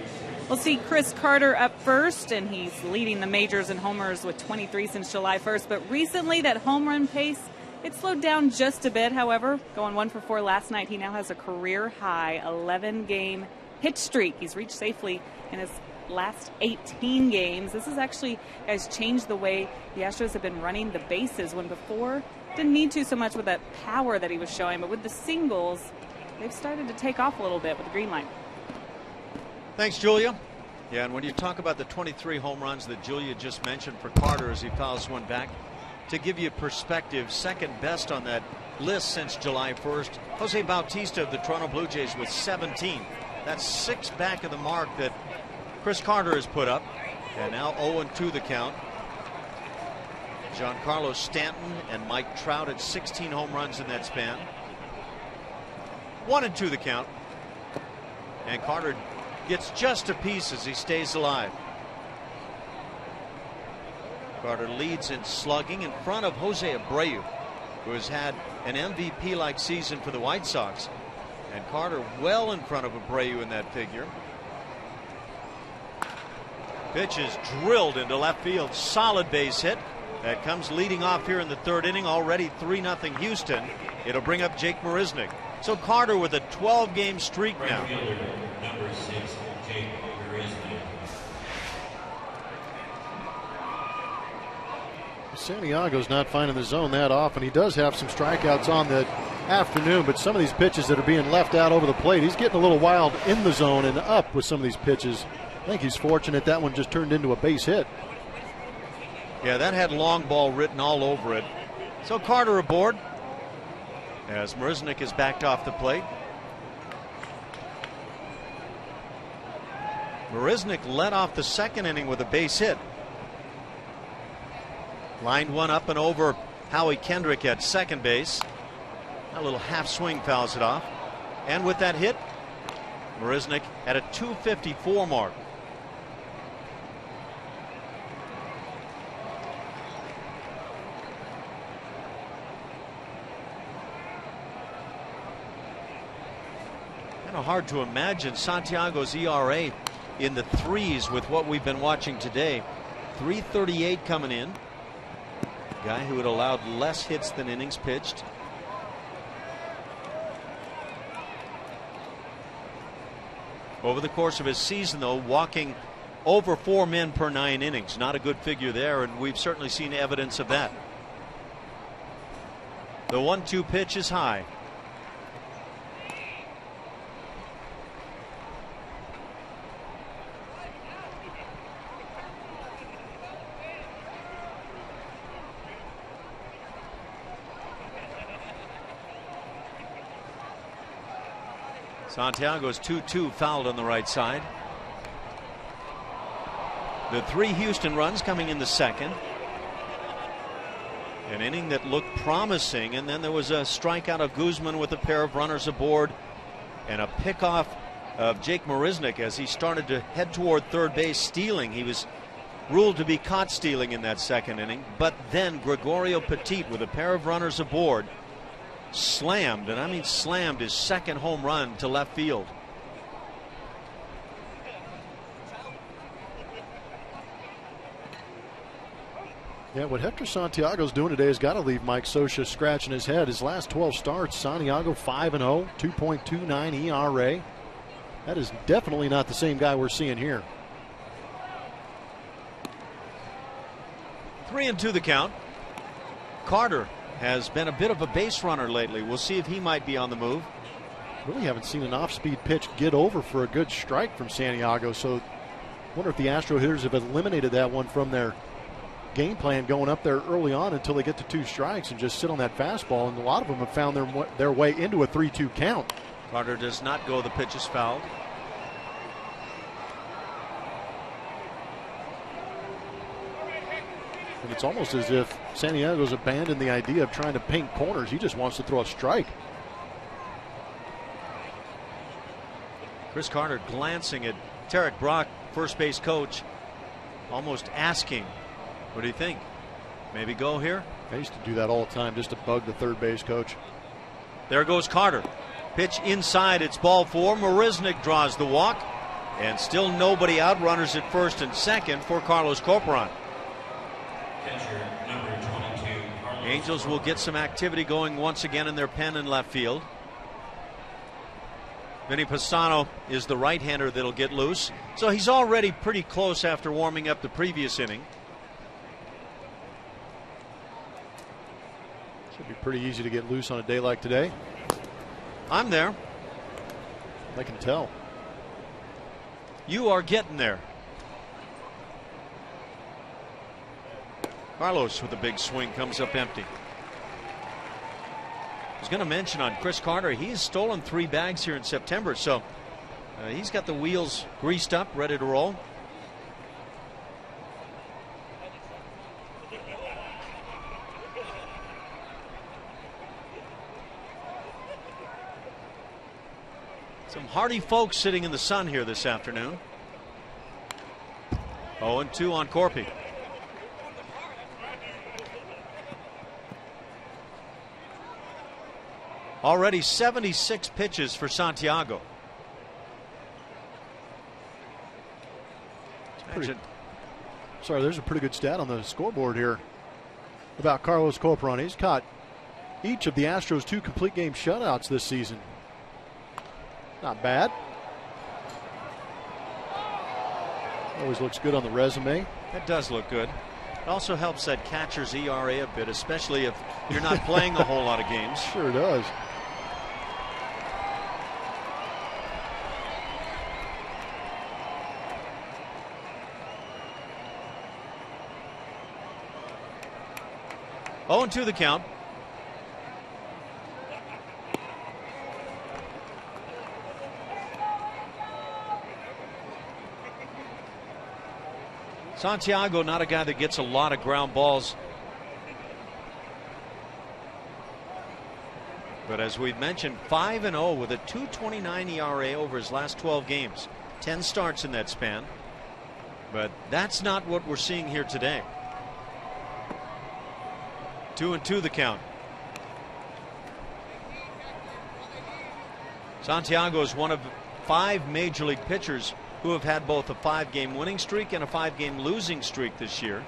We'll see Chris Carter up first, and he's leading the majors in homers with 23 since July 1st. But recently, that home run pace, it slowed down just a bit. However, going 1 for 4 last night, he now has a career-high 11-game hit streak. He's reached safely in his last 18 games. This has actually, guys, changed the way the Astros have been running the bases, when before didn't need to so much with that power that he was showing, but with the singles, they've started to take off a little bit with the green light. Thanks, Julia. Yeah, and when you talk about the 23 home runs that Julia just mentioned for Carter as he fouls one back, to give you perspective, second best on that list since July 1st, Jose Bautista of the Toronto Blue Jays with 17. That's 6 back of the mark that Chris Carter has put up, and now 0-2 the count. Giancarlo Stanton and Mike Trout at 16 home runs in that span. 1-2 the count. And Carter gets just a piece as he stays alive. Carter leads in slugging in front of Jose Abreu, who has had an MVP-like season for the White Sox. And Carter well in front of Abreu in that figure. Pitch is drilled into left field. Solid base hit. That comes leading off here in the 3rd inning. Already 3-0 Houston. It'll bring up Jake Marisnick. So Carter with a 12-game streak now. Number 6, Jake Marisnick. Santiago's not finding the zone that often. He does have some strikeouts on the afternoon, but some of these pitches that are being left out over the plate, he's getting a little wild in the zone and up with some of these pitches. I think he's fortunate that one just turned into a base hit. Yeah, that had long ball written all over it. So Carter aboard as Marisnick is backed off the plate. Marisnick led off the 2nd inning with a base hit. Lined one up and over Howie Kendrick at second base. A little half swing fouls it off. And with that hit, Marisnick at a 254 mark. Kind of hard to imagine Santiago's ERA in the 3s with what we've been watching today. 338 coming in. Guy who had allowed less hits than innings pitched. Over the course of his season, though, walking over 4 men per 9 innings. Not a good figure there, and we've certainly seen evidence of that. The 1-2 pitch is high. Santiago's 2-2 fouled on the right side. The 3 Houston runs coming in the 2nd. An inning that looked promising, and then there was a strikeout of Guzman with a pair of runners aboard, and a pickoff of Jake Marisnick as he started to head toward third base stealing. He was ruled to be caught stealing in that 2nd inning, but then Gregorio Petit with a pair of runners aboard slammed, and I mean slammed, his 2nd home run to left field. Yeah, what Hector Santiago's doing today has got to leave Mike Scioscia scratching his head. His last 12 starts, Santiago 5-0, 2.29 ERA. That is definitely not the same guy we're seeing here. 3-2 the count. Carter has been a bit of a base runner lately. We'll see if he might be on the move. Really haven't seen an off-speed pitch get over for a good strike from Santiago, so I wonder if the Astro hitters have eliminated that one from their game plan going up there early on until they get to 2 strikes and just sit on that fastball, and a lot of them have found their way into a 3-2 count. Carter does not go. The pitch is fouled. And it's almost as if Santiago's abandoned the idea of trying to paint corners. He just wants to throw a strike. Chris Carter glancing at Tarek Brock, first base coach, almost asking, what do you think? Maybe go here. I used to do that all the time just to bug the third base coach. There goes Carter. Pitch inside. It's ball 4. Marisnick draws the walk. And still nobody out. Runners at first and second for Carlos Corporon. Catcher number 22, Carlos Angels will get some activity going once again in their pen in left field. Vinny Pastano is the right-hander that'll get loose. So he's already pretty close after warming up the previous inning. Should be pretty easy to get loose on a day like today. I'm there. I can tell. You are getting there. Carlos with a big swing comes up empty. I was going to mention on Chris Carter, he's stolen 3 bags here in September, so he's got the wheels greased up, ready to roll. Some hardy folks sitting in the sun here this afternoon. 0-2 on Corpy. Already 76 pitches for Santiago. Sorry, there's a pretty good stat on the scoreboard here about Carlos Corporon. He's caught each of the Astros 2 complete game shutouts this season. Not bad. Always looks good on the resume. That does look good. It also helps that catcher's ERA a bit, especially if you're not playing a whole lot of games. Sure does. Oh, 0-2 the count. Santiago, not a guy that gets a lot of ground balls. But as we've mentioned, 5-0 with a 2.29 ERA over his last 12 games. 10 starts in that span. But that's not what we're seeing here today. 2-2 the count. Santiago is one of 5 major league pitchers who have had both a 5-game winning streak and a 5-game losing streak this year.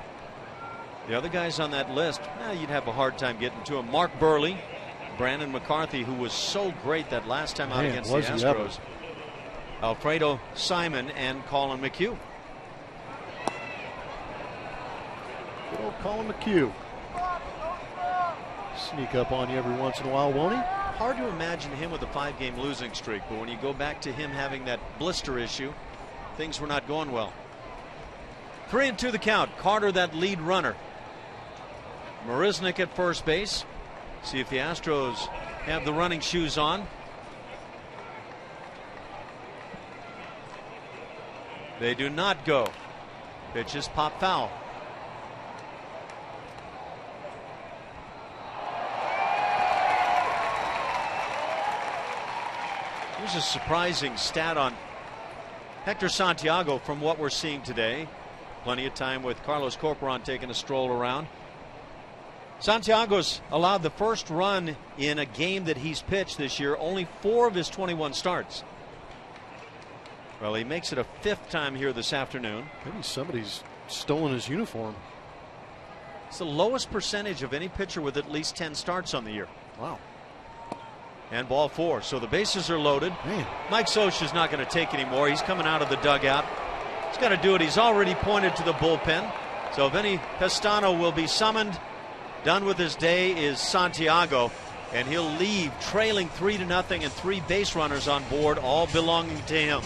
The other guys on that list, you'd have a hard time getting to him. Mark Burley, Brandon McCarthy, who was so great that last time out against the Astros. Alfredo Simon and Colin McHugh. Good old Colin McHugh. Sneak up on you every once in a while, won't he? Hard to imagine him with a 5-game losing streak, but when you go back to him having that blister issue, things were not going well. 3-2 the count. Carter, that lead runner. Marisnick at first base. See if the Astros have the running shoes on. They do not go. Pitches pop foul. Here's a surprising stat on Hector Santiago from what we're seeing today. Plenty of time with Carlos Corporon taking a stroll around. Santiago's allowed the first run in a game that he's pitched this year, only 4 of his 21 starts. Well, he makes it a 5th time here this afternoon. Maybe somebody's stolen his uniform. It's the lowest percentage of any pitcher with at least 10 starts on the year. Wow. And ball 4. So the bases are loaded. Man. Mike Scioscia's not going to take anymore. He's coming out of the dugout. He's got to do it. He's already pointed to the bullpen. So Vinny Pastano will be summoned. Done with his day is Santiago. And he'll leave trailing 3-0 and 3 base runners on board, all belonging to him.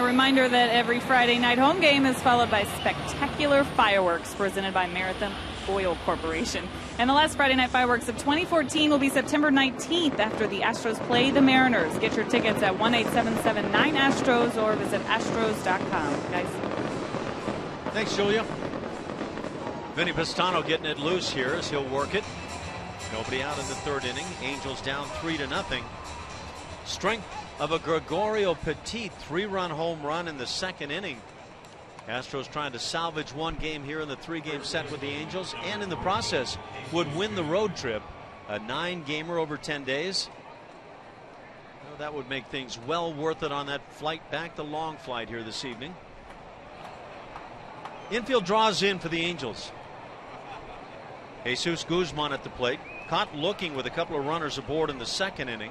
A reminder that every Friday night home game is followed by spectacular fireworks presented by Marathon Oil Corporation. And the last Friday night fireworks of 2014 will be September 19th after the Astros play the Mariners. Get your tickets at 1-877-9-ASTROS or visit astros.com. Guys. Thanks, Julia. Vinny Pistano getting it loose here as he'll work it. Nobody out in the third inning. Angels down 3-0. Strength of a Gregorio Petit 3-run home run in the second inning. Astros trying to salvage one game here in the 3-game set with the Angels, and in the process would win the road trip, a 9-gamer over 10 days. Well, that would make things well worth it on that flight back, the long flight here this evening. Infield draws in for the Angels. Jesus Guzman at the plate, caught looking with a couple of runners aboard in the second inning.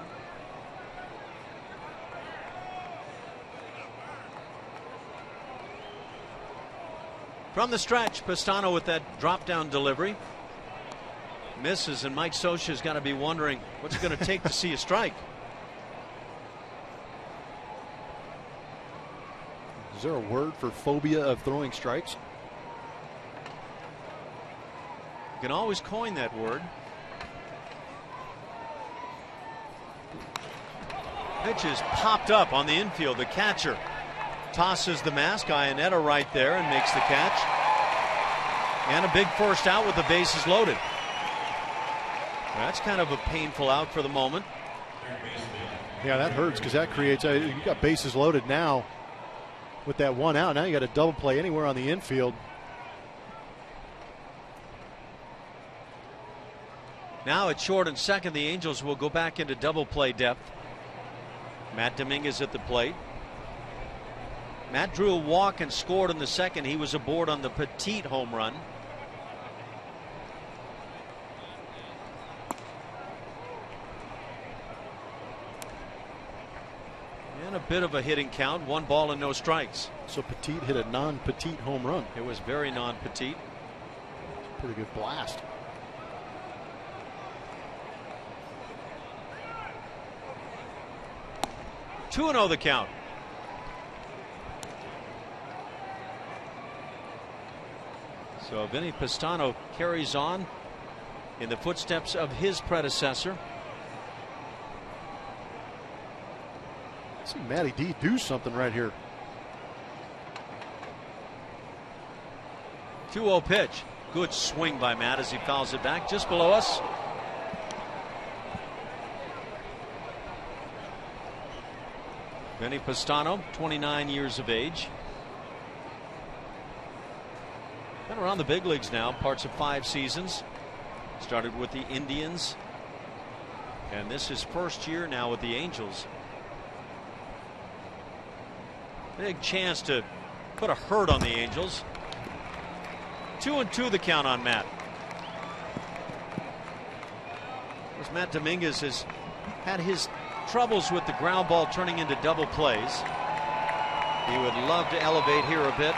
From the stretch, Pistano with that drop down delivery. Misses, and Mike Scioscia's got to be wondering what's it going to take to see a strike. Is there a word for phobia of throwing strikes? You can always coin that word. Pitch is popped up on the infield. The catcher tosses the mask. Iannetta right there and makes the catch. And a big first out with the bases loaded. That's kind of a painful out for the moment. Yeah, that hurts because that creates you got bases loaded now with that one out. Now you got a double play anywhere on the infield. Now at short and second, the Angels will go back into double play depth. Matt Dominguez at the plate. Matt drew a walk and scored in the second. He was aboard on the Petit home run. And a bit of a hitting count. 1 ball and no strikes. So Petit hit a non-Petit home run. It was very non-Petit. Pretty good blast. Two 2-0 the count. So Vinny Pistano carries on in the footsteps of his predecessor. See Matty D do something right here. 2-0 pitch. Good swing by Matt as he fouls it back just below us. Vinny Pistano, 29 years of age. Been around the big leagues now, parts of 5 seasons. Started with the Indians. And this is first year now with the Angels. Big chance to put a hurt on the Angels. 2-2 the count on Matt. As Matt Dominguez has had his troubles with the ground ball turning into double plays. He would love to elevate here a bit.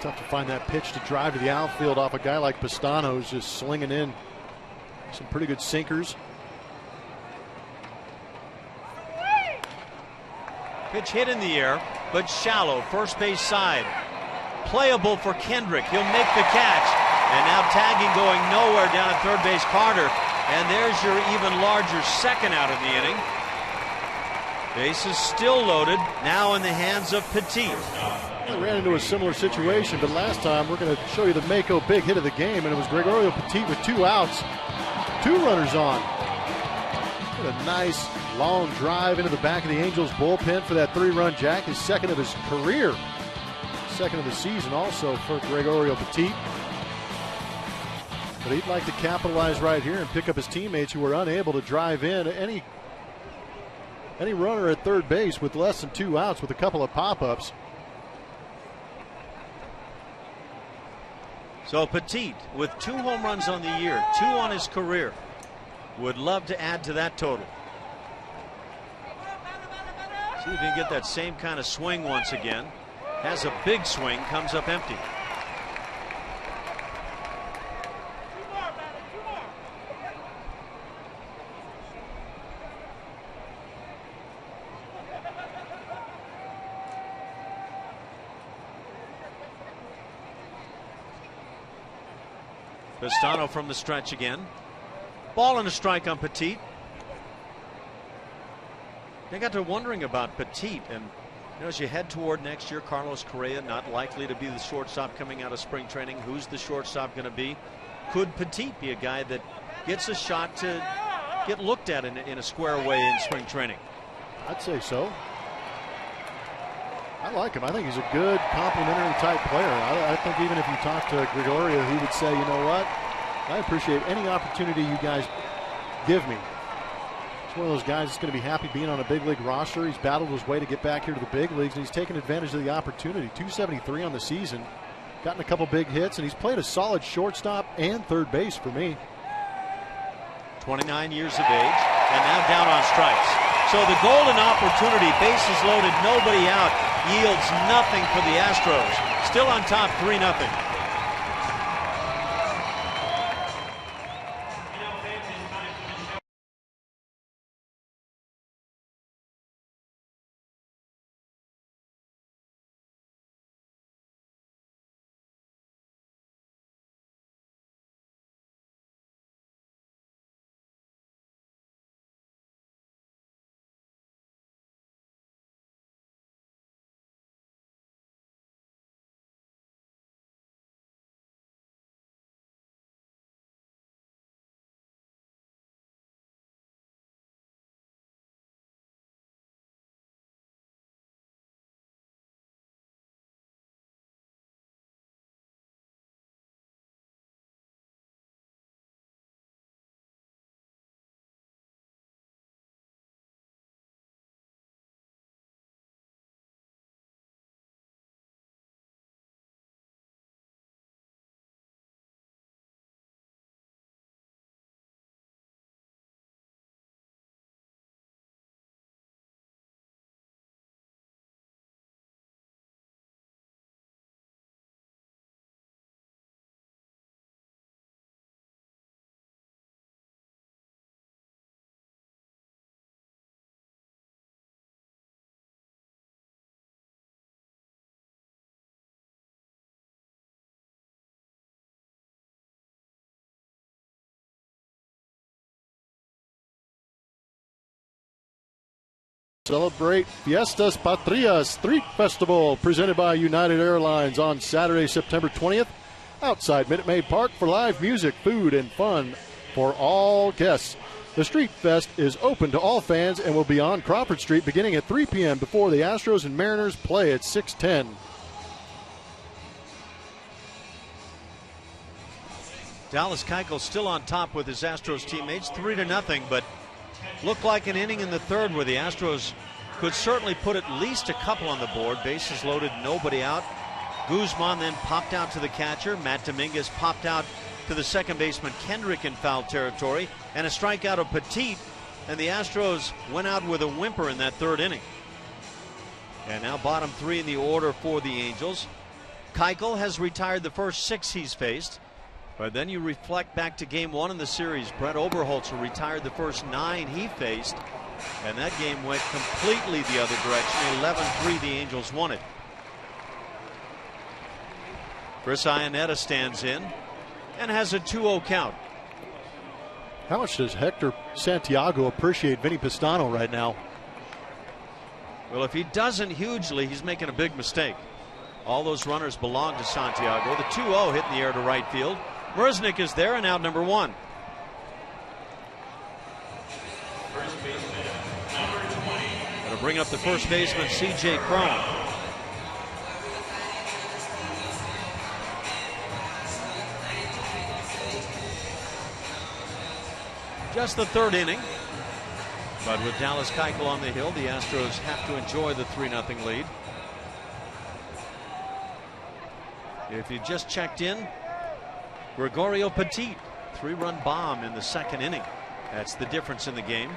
Tough to find that pitch to drive to the outfield off a guy like Pistano, who's just slinging in some pretty good sinkers. Pitch hit in the air, but shallow, first base side. Playable for Kendrick. He'll make the catch. And now tagging going nowhere down at third base, Carter. And there's your even larger second out of the inning. Bases still loaded, now in the hands of Petit. They ran into a similar situation, but last time we're going to show you the Mako big hit of the game, and it was Gregorio Petit with 2 outs, 2 runners on. What a nice long drive into the back of the Angels bullpen for that 3-run jack, his second of his career, second of the season also for Gregorio Petit. But he'd like to capitalize right here and pick up his teammates who were unable to drive in any runner at third base with less than 2 outs with a couple of pop-ups. So Petit with 2 home runs on the year, 2 on his career. Would love to add to that total. See if he can get that same kind of swing once again. Has a big swing, comes up empty. Pistano from the stretch again. Ball and a strike on Petit. I got to wondering about Petit, and as you head toward next year, Carlos Correa not likely to be the shortstop coming out of spring training. Who's the shortstop going to be? Could Petit be a guy that gets a shot to get looked at in a square way in spring training? I'd say so. I like him. I think he's a good complementary type player. I think even if you talk to Gregorio, he would say, you know what, I appreciate any opportunity you guys give me. He's one of those guys that's going to be happy being on a big league roster. He's battled his way to get back here to the big leagues, and he's taken advantage of the opportunity. 273 on the season, gotten a couple big hits, and he's played a solid shortstop and third base for me. 29 years of age, and now down on strikes. So the golden opportunity, bases loaded, nobody out, yields nothing for the Astros. Still on top, 3-0. Celebrate Fiestas Patrias Street Festival presented by United Airlines on Saturday, September 20th outside Minute Maid Park for live music, food, and fun for all guests. The Street Fest is open to all fans and will be on Crawford Street beginning at 3 p.m. before the Astros and Mariners play at 6:10. Dallas Keuchel still on top with his Astros teammates, 3-0, but looked like an inning in the third where the Astros could certainly put at least a couple on the board. Bases loaded, nobody out. Guzman then popped out to the catcher. Matt Dominguez popped out to the second baseman Kendrick in foul territory, and a strikeout of Petit, and the Astros went out with a whimper in that third inning. And now bottom three in the order for the Angels. Keuchel has retired the first 6 he's faced. But then you reflect back to game 1 in the series. Brett Oberholzer retired the first 9 he faced, and that game went completely the other direction. 11-3, the Angels won it. Chris Iannetta stands in and has a 2-0 count. How much does Hector Santiago appreciate Vinny Pistano right now? Well, if he doesn't hugely, he's making a big mistake. All those runners belong to Santiago. The 2-0 hit in the air to right field. Merznick is there and out number 1. First baseman, number 20. That'll bring up the first baseman, C.J. Cron. Just the third inning. But with Dallas Keuchel on the hill, the Astros have to enjoy the 3-0 lead. If you just checked in, Gregorio Petit, 3-run bomb in the second inning. That's the difference in the game.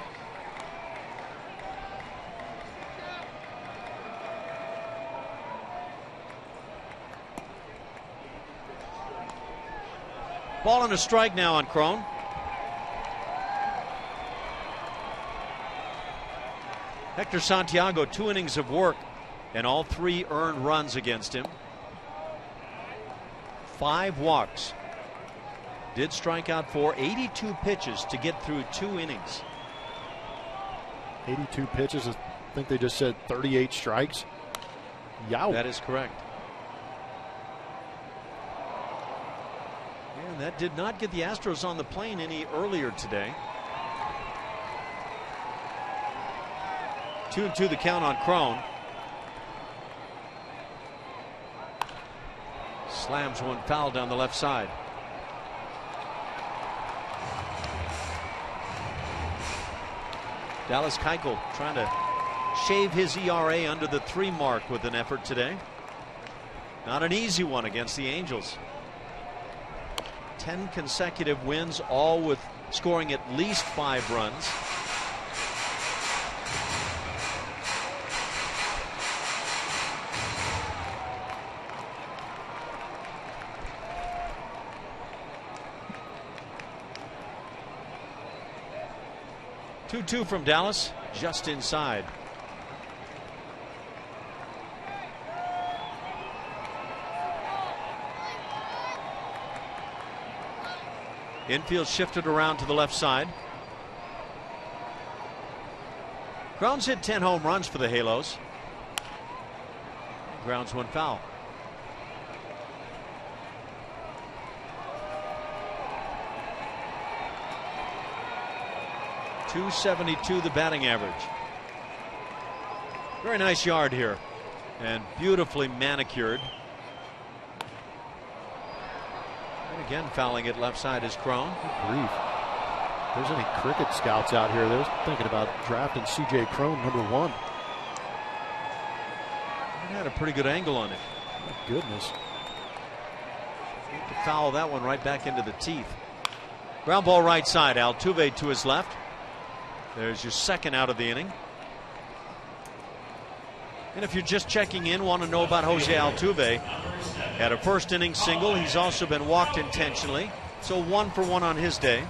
Ball and a strike now on Cron. Hector Santiago, 2 innings of work and all 3 earned runs against him. 5 walks. Did strike out 82 pitches to get through 2 innings. 82 pitches. I think they just said 38 strikes. Yow. That is correct. And that did not get the Astros on the plane any earlier today. 2-2 the count on Crone. Slams one foul down the left side. Dallas Keuchel trying to shave his ERA under the 3 mark with an effort today. Not an easy one against the Angels. 10 consecutive wins, all with scoring at least 5 runs. Two from Dallas, just inside. Infield shifted around to the left side. Grounds hit 10 home runs for the Halos. Grounds one foul. .272 the batting average. Very nice yard here, and beautifully manicured. And again, fouling it left side is Crone. Good grief. If there's any cricket scouts out here, they're thinking about drafting C.J. Crone #1. He had a pretty good angle on it. My goodness. To foul that one right back into the teeth. Ground ball right side. Altuve to his left. There's your second out of the inning. And if you're just checking in, want to know about Jose Altuve, had a first inning single. He's also been walked intentionally, so 1 for 1 on his day.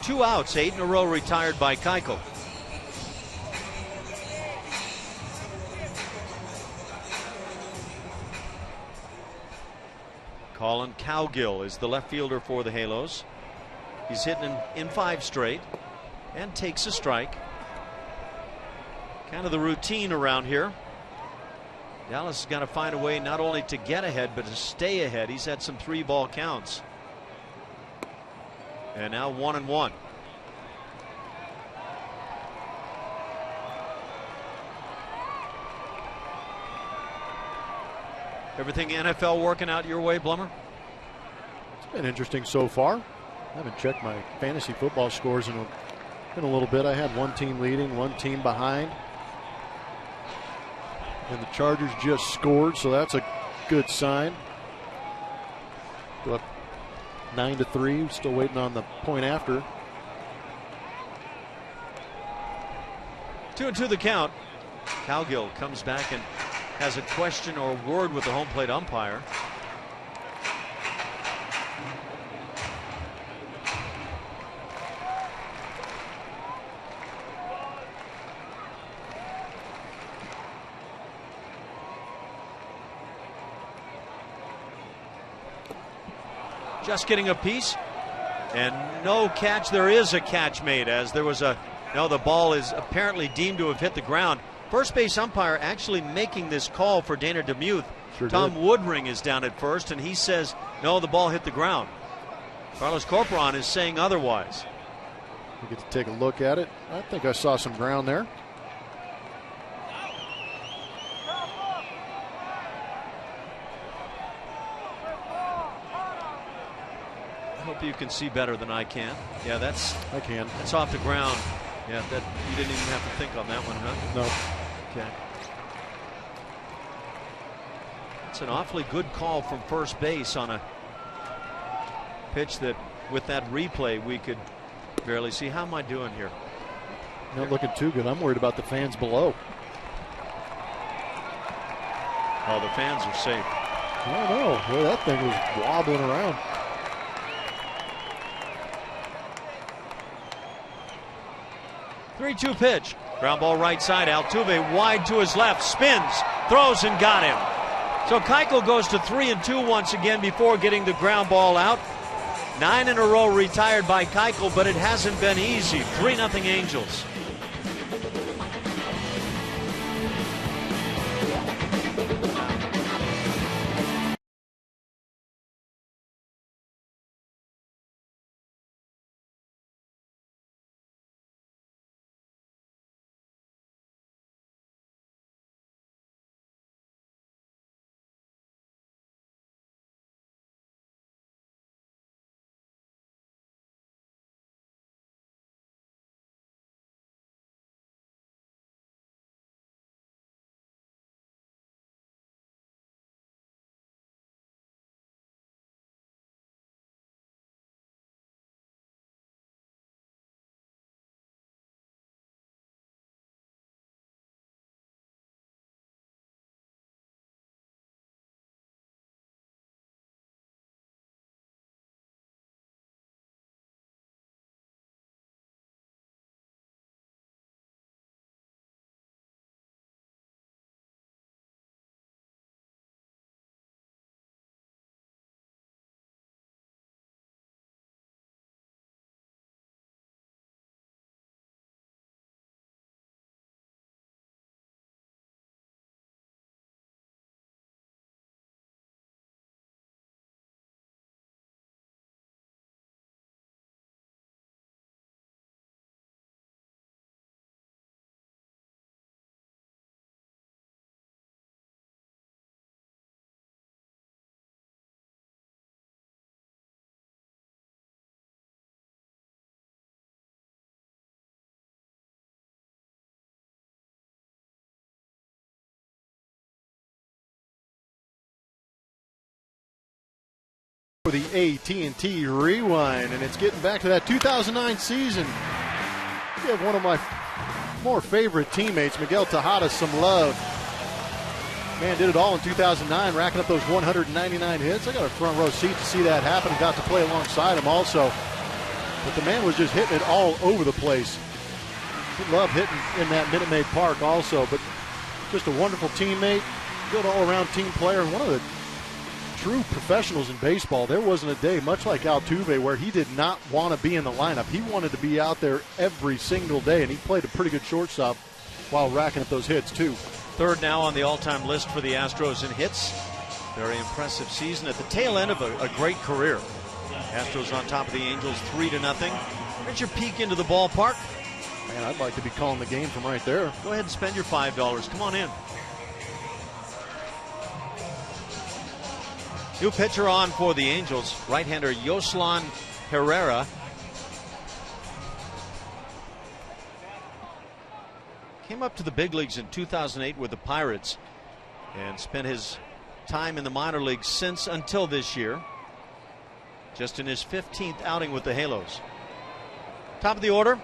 Two outs, 8 in a row retired by Keuchel. Colin Cowgill is the left fielder for the Halos. He's hitting in 5 straight and takes a strike. Kind of the routine around here. Dallas has got to find a way not only to get ahead but to stay ahead. He's had some 3-ball counts. And now 1-1. Everything NFL working out your way, Blummer? It's been interesting so far. I haven't checked my fantasy football scores in a little bit. I had one team leading, one team behind. And the Chargers just scored, so that's a good sign. Go up 9-3. Still waiting on the point after. 2-2 the count. Cowgill comes back and has a question or word with the home plate umpire. Just getting a piece, and no catch. There is a catch made, as there was a no. The ball is apparently deemed to have hit the ground. First base umpire actually making this call for Dana DeMuth. Sure Tom did. Woodring is down at first, and he says no, the ball hit the ground. Carlos Corporon is saying otherwise. We get to take a look at it. I think I saw some ground there. I hope you can see better than I can. Yeah, I can. that's off the ground. Yeah, that you didn't even have to think on that one, huh? No. Okay. It's an awfully good call from first base on a pitch that, with that replay, we could barely see. How am I doing here? Not looking too good. I'm worried about the fans below. Oh, the fans are safe. I don't know. Boy, that thing was wobbling around. 3-2 pitch. Ground ball right side. Altuve wide to his left. Spins. Throws and got him. So Keuchel goes to 3-2 once again before getting the ground ball out. 9 in a row retired by Keuchel, but it hasn't been easy. 3-0 Angels. For the AT&T Rewind, and it's getting back to that 2009 season. Give one of my more favorite teammates, Miguel Tejada, some love. Man, did it all in 2009, racking up those 199 hits. I got a front row seat to see that happen and got to play alongside him also. But the man was just hitting it all over the place. He loved hitting in that Minute Maid Park also, but just a wonderful teammate, good all-around team player, and one of the true professionals in baseball. There wasn't a day, much like Altuve, where he did not want to be in the lineup. He wanted to be out there every single day, and he played a pretty good shortstop while racking up those hits, too. Third now on the all-time list for the Astros in hits. Very impressive season at the tail end of a great career. Astros on top of the Angels 3-0. Here's your peek into the ballpark. Man, I'd like to be calling the game from right there. Go ahead and spend your $5. Come on in. New pitcher on for the Angels, right-hander Yoslán Herrera. Came up to the big leagues in 2008 with the Pirates and spent his time in the minor leagues since until this year. Just in his 15th outing with the Halos. Top of the order,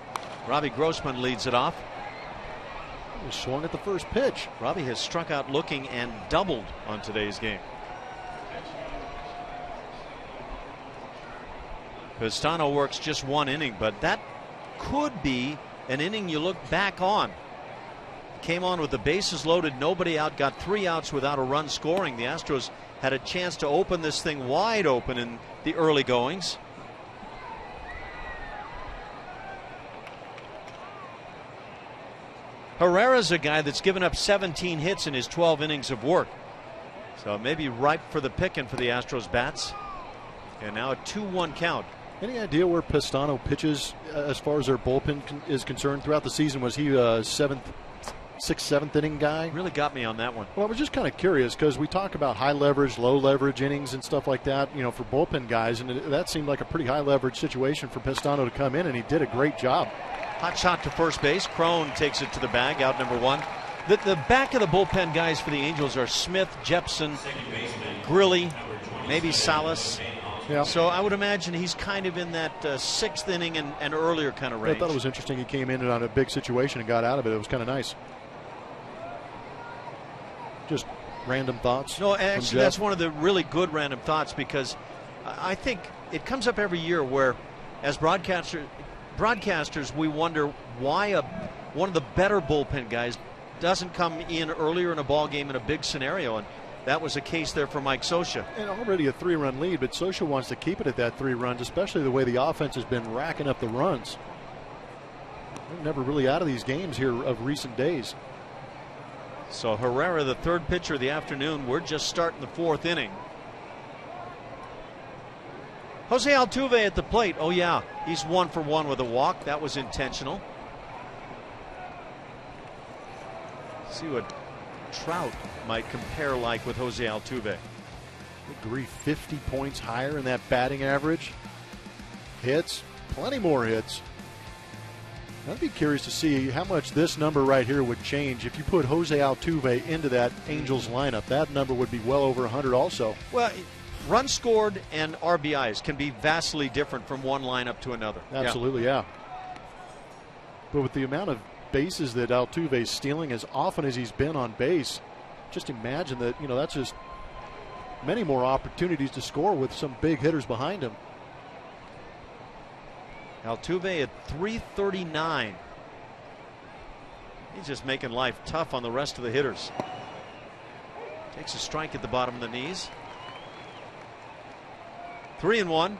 Robbie Grossman leads it off. He swung at the first pitch. Robbie has struck out looking and doubled on today's game. Pistano works just one inning, but that could be an inning you look back on. Came on with the bases loaded, nobody out, got 3 outs without a run scoring. The Astros had a chance to open this thing wide open in the early goings. Herrera's a guy that's given up 17 hits in his 12 innings of work. So maybe ripe for the picking for the Astros bats. And now a 2-1 count. Any idea where Pistano pitches as far as their bullpen is concerned throughout the season? Was he a 6th, 7th inning guy? Really got me on that one. Well, I was just kind of curious because we talk about high leverage, low leverage innings and stuff like that, you know, for bullpen guys, and that seemed like a pretty high leverage situation for Pistano to come in, and he did a great job. Hot shot to first base. Crone takes it to the bag, out number 1. The back of the bullpen guys for the Angels are Smith, Jepson, Grilly, maybe Salas. Yeah. So I would imagine he's kind of in that 6th inning and earlier kind of range. I thought it was interesting he came in on a big situation and got out of it. It was kind of nice. Just random thoughts. No, actually that's one of the really good random thoughts, because I think it comes up every year where as broadcasters broadcasters, we wonder why one of the better bullpen guys doesn't come in earlier in a ball game in a big scenario, and that was a case there for Mike Scioscia. And already a 3-run lead, but Scioscia wants to keep it at that 3 runs, especially the way the offense has been racking up the runs. They're never really out of these games here of recent days. So Herrera, the third pitcher of the afternoon. We're just starting the 4th inning. Jose Altuve at the plate. Oh yeah, he's 1 for 1 with a walk. That was intentional. See what Trout might compare like with Jose Altuve. Good grief, 50 points higher in that batting average. Hits, plenty more hits. I'd be curious to see how much this number right here would change if you put Jose Altuve into that Angels lineup. That number would be well over 100 also. Well, runs scored and RBIs can be vastly different from one lineup to another. Absolutely, yeah. But with the amount of bases that Altuve's stealing as often as he's been on base, just imagine that, that's just many more opportunities to score with some big hitters behind him. Altuve at 339. He's just making life tough on the rest of the hitters. Takes a strike at the bottom of the knees. 3-1.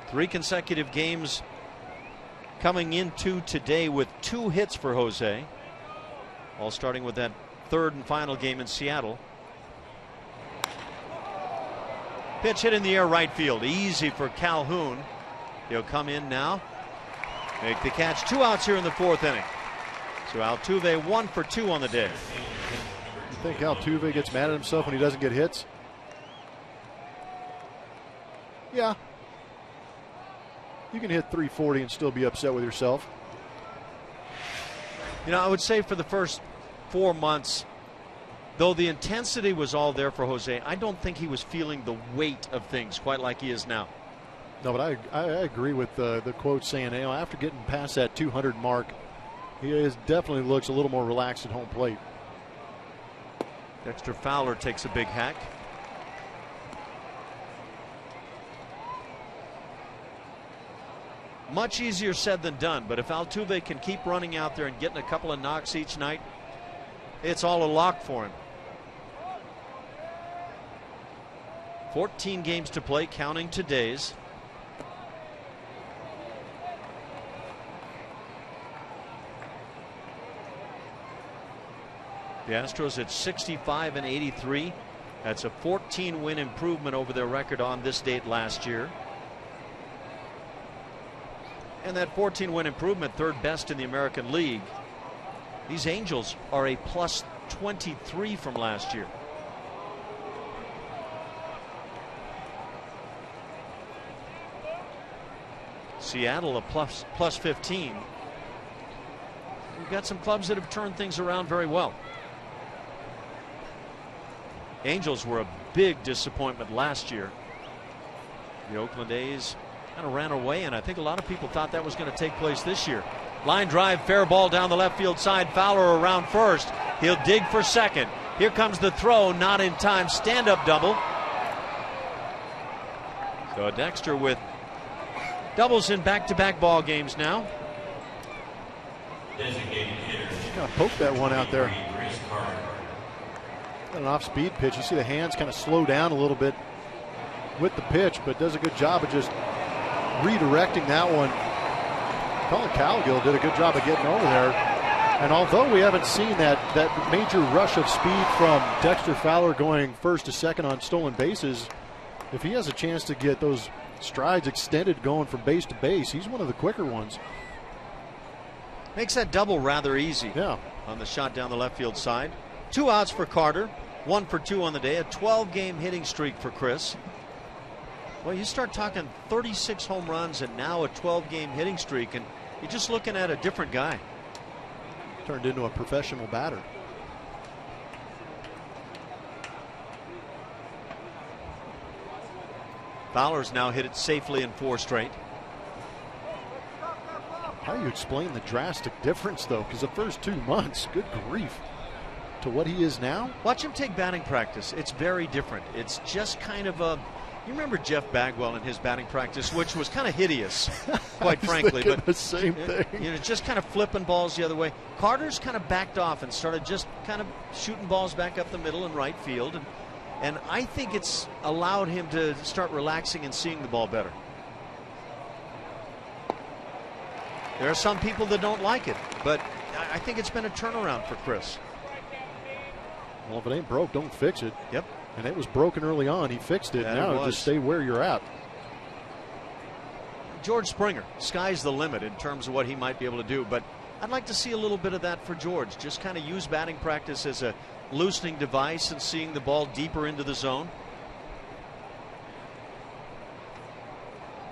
Three consecutive games coming into today with 2 hits for Jose. All starting with that 3rd and final game in Seattle. Pitch hit in the air right field. Easy for Calhoun. He'll come in now. Make the catch. 2 outs here in the 4th inning. So Altuve 1 for 2 on the day. You think Altuve gets mad at himself when he doesn't get hits? Yeah. You can hit 340 and still be upset with yourself. I would say for the first 4 months, though the intensity was all there for Jose, I don't think he was feeling the weight of things quite like he is now. No, but I agree with the quote saying, after getting past that 200 mark, he definitely looks a little more relaxed at home plate. Dexter Fowler takes a big hack. Much easier said than done, but if Altuve can keep running out there and getting a couple of knocks each night, it's all a lock for him. 14 games to play, counting today's. The Astros at 65-83. That's a 14-win improvement over their record on this date last year. And that 14-win improvement, 3rd best in the American League. These Angels are a plus 23 from last year. Seattle a plus 15. We've got some clubs that have turned things around very well. Angels were a big disappointment last year. The Oakland A's kind of ran away, and I think a lot of people thought that was going to take place this year. Line drive, fair ball down the left field side. Fowler around first. He'll dig for second. Here comes the throw, not in time. Stand-up double. So Dexter with doubles in back-to-back ball games now. Kind of poked that one out there. An off-speed pitch. You see the hands kind of slow down a little bit with the pitch, but does a good job of just redirecting that one. Colin Cowgill did a good job of getting over there. And although we haven't seen that major rush of speed from Dexter Fowler going first to second on stolen bases, if he has a chance to get those strides extended going from base to base, he's one of the quicker ones. Makes that double rather easy. Yeah. On the shot down the left field side. 2 outs for Carter. 1 for 2 on the day. A 12-game hitting streak for Chris. Well, you start talking 36 home runs and now a 12-game hitting streak, and you're just looking at a different guy. Turned into a professional batter. Fowler's now hit it safely in 4 straight. How do you explain the drastic difference, though? Because the first 2 months, good grief, to what he is now. Watch him take batting practice. It's very different. It's just kind of a You remember Jeff Bagwell in his batting practice, which was kind of hideous, quite I was frankly. thinking But the same thing. You know, just kind of flipping balls the other way. Carter's kind of backed off and started just kind of shooting balls back up the middle and right field. And I think it's allowed him to start relaxing and seeing the ball better. There are some people that don't like it, but I think it's been a turnaround for Chris. Well, if it ain't broke, don't fix it. Yep. And it was broken early on. He fixed it. That Now it just stay where you're at. George Springer, sky's the limit in terms of what he might be able to do. But I'd like to see a little bit of that for George. Just kind of use batting practice as a loosening device and seeing the ball deeper into the zone.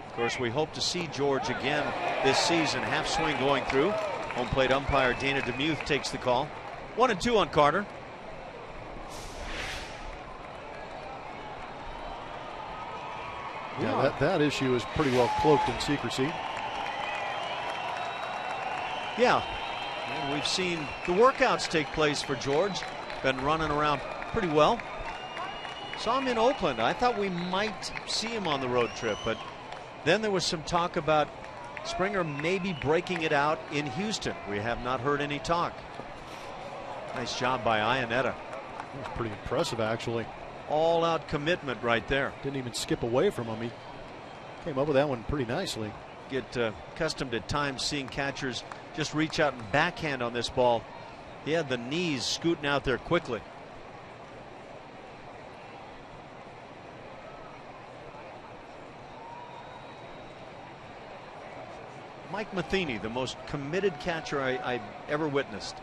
Of course, we hope to see George again this season. Half swing going through. Home plate umpire Dana DeMuth takes the call. 1-2 on Carter. Yeah, that issue is pretty well cloaked in secrecy. Yeah. And we've seen the workouts take place for George. Been running around pretty well. Saw him in Oakland. I thought we might see him on the road trip, but then there was some talk about Springer maybe breaking it out in Houston. We have not heard any talk. Nice job by Iannetta. That was pretty impressive, actually. All-out commitment right there. Didn't even skip away from him. He came up with that one pretty nicely. Get accustomed at times seeing catchers just reach out and backhand on this ball. He had the knees scooting out there quickly. Mike Matheny, the most committed catcher I've ever witnessed.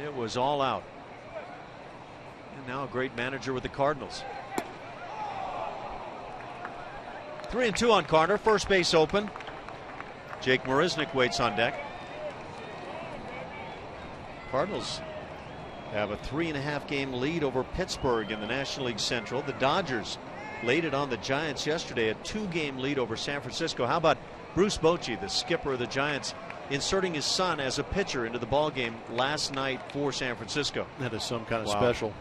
It was all out. And now a great manager with the Cardinals. 3-2 on Carter. First base open. Jake Marisnick waits on deck. Cardinals have a 3.5 game lead over Pittsburgh in the National League Central. The Dodgers laid it on the Giants yesterday, a 2-game lead over San Francisco. How about Bruce Bochy, the skipper of the Giants, inserting his son as a pitcher into the ballgame last night for San Francisco? That is some kind of special.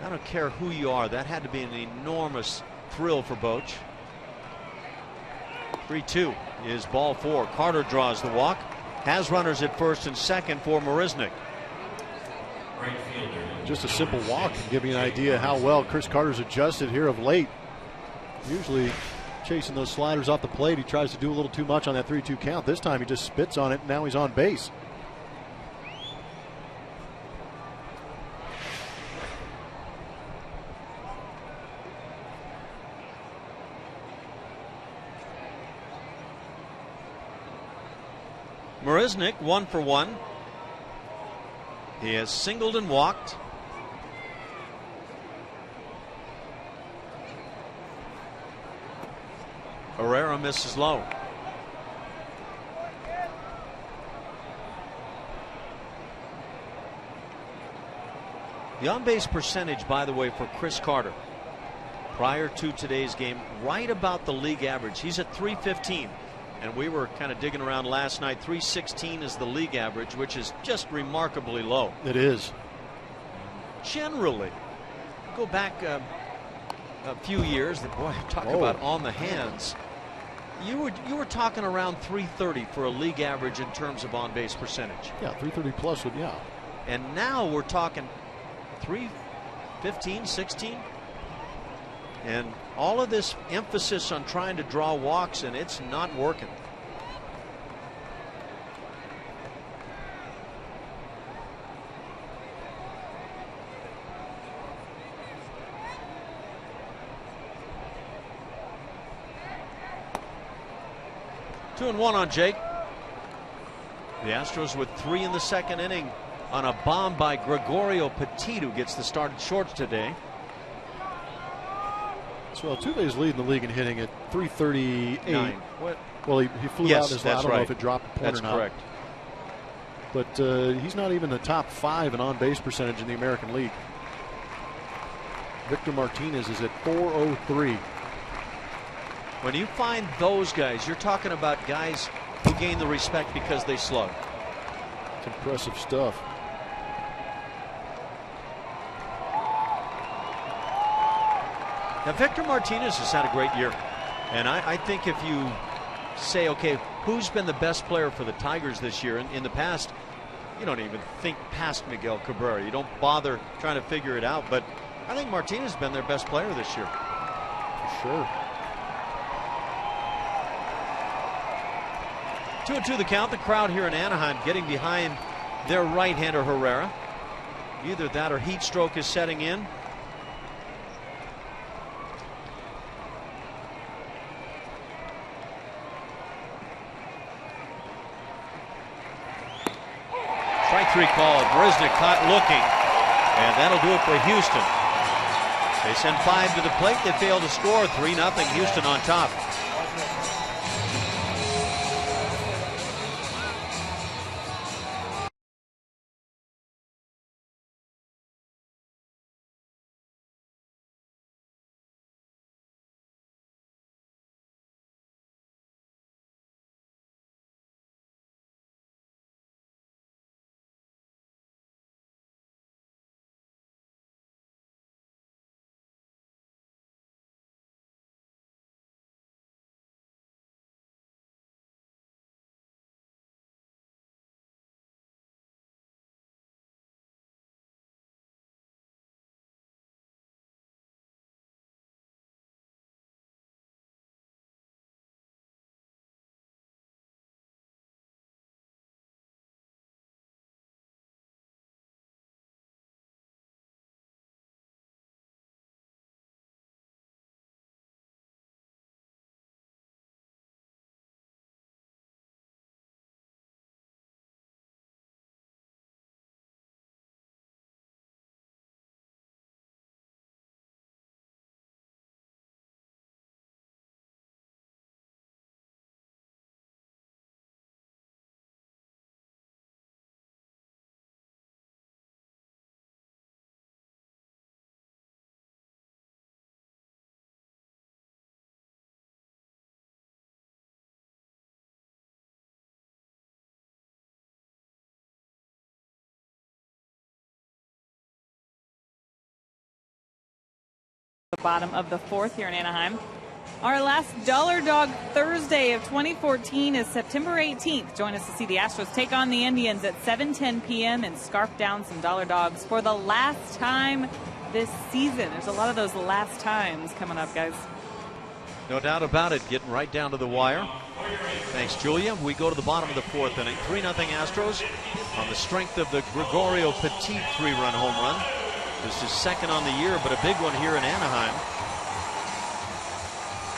I don't care who you are, that had to be an enormous thrill for Boch. 3-2 is ball 4. Carter draws the walk. Has runners at first and second for Marisnick. Just a simple walk can give you an idea how well Chris Carter's adjusted here of late. Usually chasing those sliders off the plate, he tries to do a little too much on that 3-2 count. This time he just spits on it, and now he's on base. Marisnick 1 for 1. He has singled and walked. Herrera misses low. The on-base percentage, by the way, for Chris Carter prior to today's game, right about the league average. He's at .315. And we were kind of digging around last night. .316 is the league average, which is just remarkably low. It is. Generally, go back a few years. Boy, talk about on the hands. You were talking around .330 for a league average in terms of on-base percentage. Yeah, .330 plus would, yeah. And now we're talking .315, 16. And all of this emphasis on trying to draw walks, and it's not working. Two and one on Jake. The Astros with 3 in the second inning on a bomb by Gregorio Petit, who gets the start at short today. So Altuve's leading the league in hitting at .338. What? Well, he flew out in his line. I don't know if it dropped a point That's or not. correct. But he's not even the top 5 in on-base percentage in the American League. Victor Martinez is at .403. When you find those guys, you're talking about guys who gain the respect because they slug. It's impressive stuff. Now, Victor Martinez has had a great year. And I think if you say, okay, who's been the best player for the Tigers this year? In the past, you don't even think past Miguel Cabrera. You don't bother trying to figure it out. But I think Martinez has been their best player this year. For sure. 2-2 the count. The crowd here in Anaheim getting behind their right-hander Herrera. Either that or heat stroke is setting in. Strike 3 called. Marisnick caught looking, and that'll do it for Houston. They send 5 to the plate. They fail to score. 3-0 Houston on top. The bottom of the 4th here in Anaheim. Our last Dollar Dog Thursday of 2014 is September 18th. Join us to see the Astros take on the Indians at 7:10 p.m. and scarf down some Dollar Dogs for the last time this season. There's a lot of those last times coming up, guys. No doubt about it. Getting right down to the wire. Thanks, Julia. We go to the bottom of the 4th inning. 3-0 Astros on the strength of the Gregorio Petit 3-run home run. This is second on the year, but a big one here in Anaheim.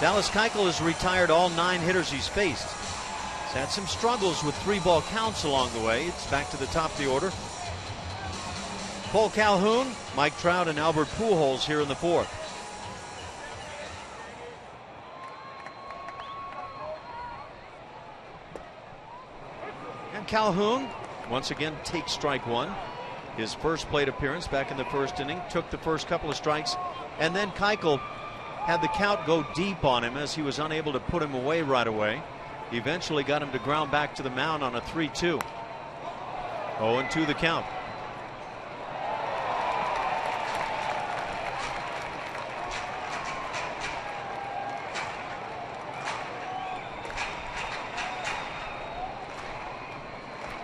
Dallas Keuchel has retired all 9 hitters he's faced. He's had some struggles with 3-ball counts along the way. It's back to the top of the order. Cole Calhoun, Mike Trout, and Albert Pujols here in the 4th. And Calhoun once again takes strike 1. His first plate appearance back in the 1st inning, took the first couple of strikes, and then Keuchel had the count go deep on him as he was unable to put him away right away. He eventually got him to ground back to the mound on a 3-2. 0-2 the count.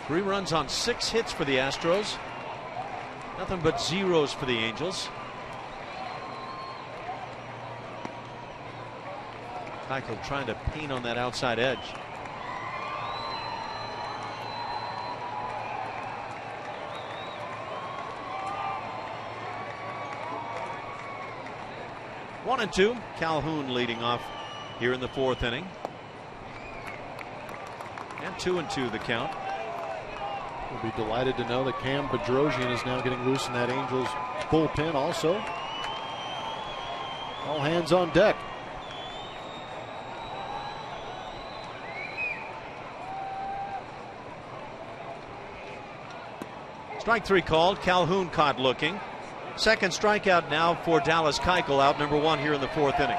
Three runs on 6 hits for the Astros. Nothing but zeros for the Angels. Keuchel trying to paint on that outside edge. One and two. Calhoun leading off here in the 4th inning. And 2-2 the count. We'll be delighted to know that Cam Bedrosian is now getting loose in that Angels bullpen also. All hands on deck. Strike 3 called. Calhoun caught looking. Second strikeout now for Dallas Keuchel, out number 1 here in the 4th inning.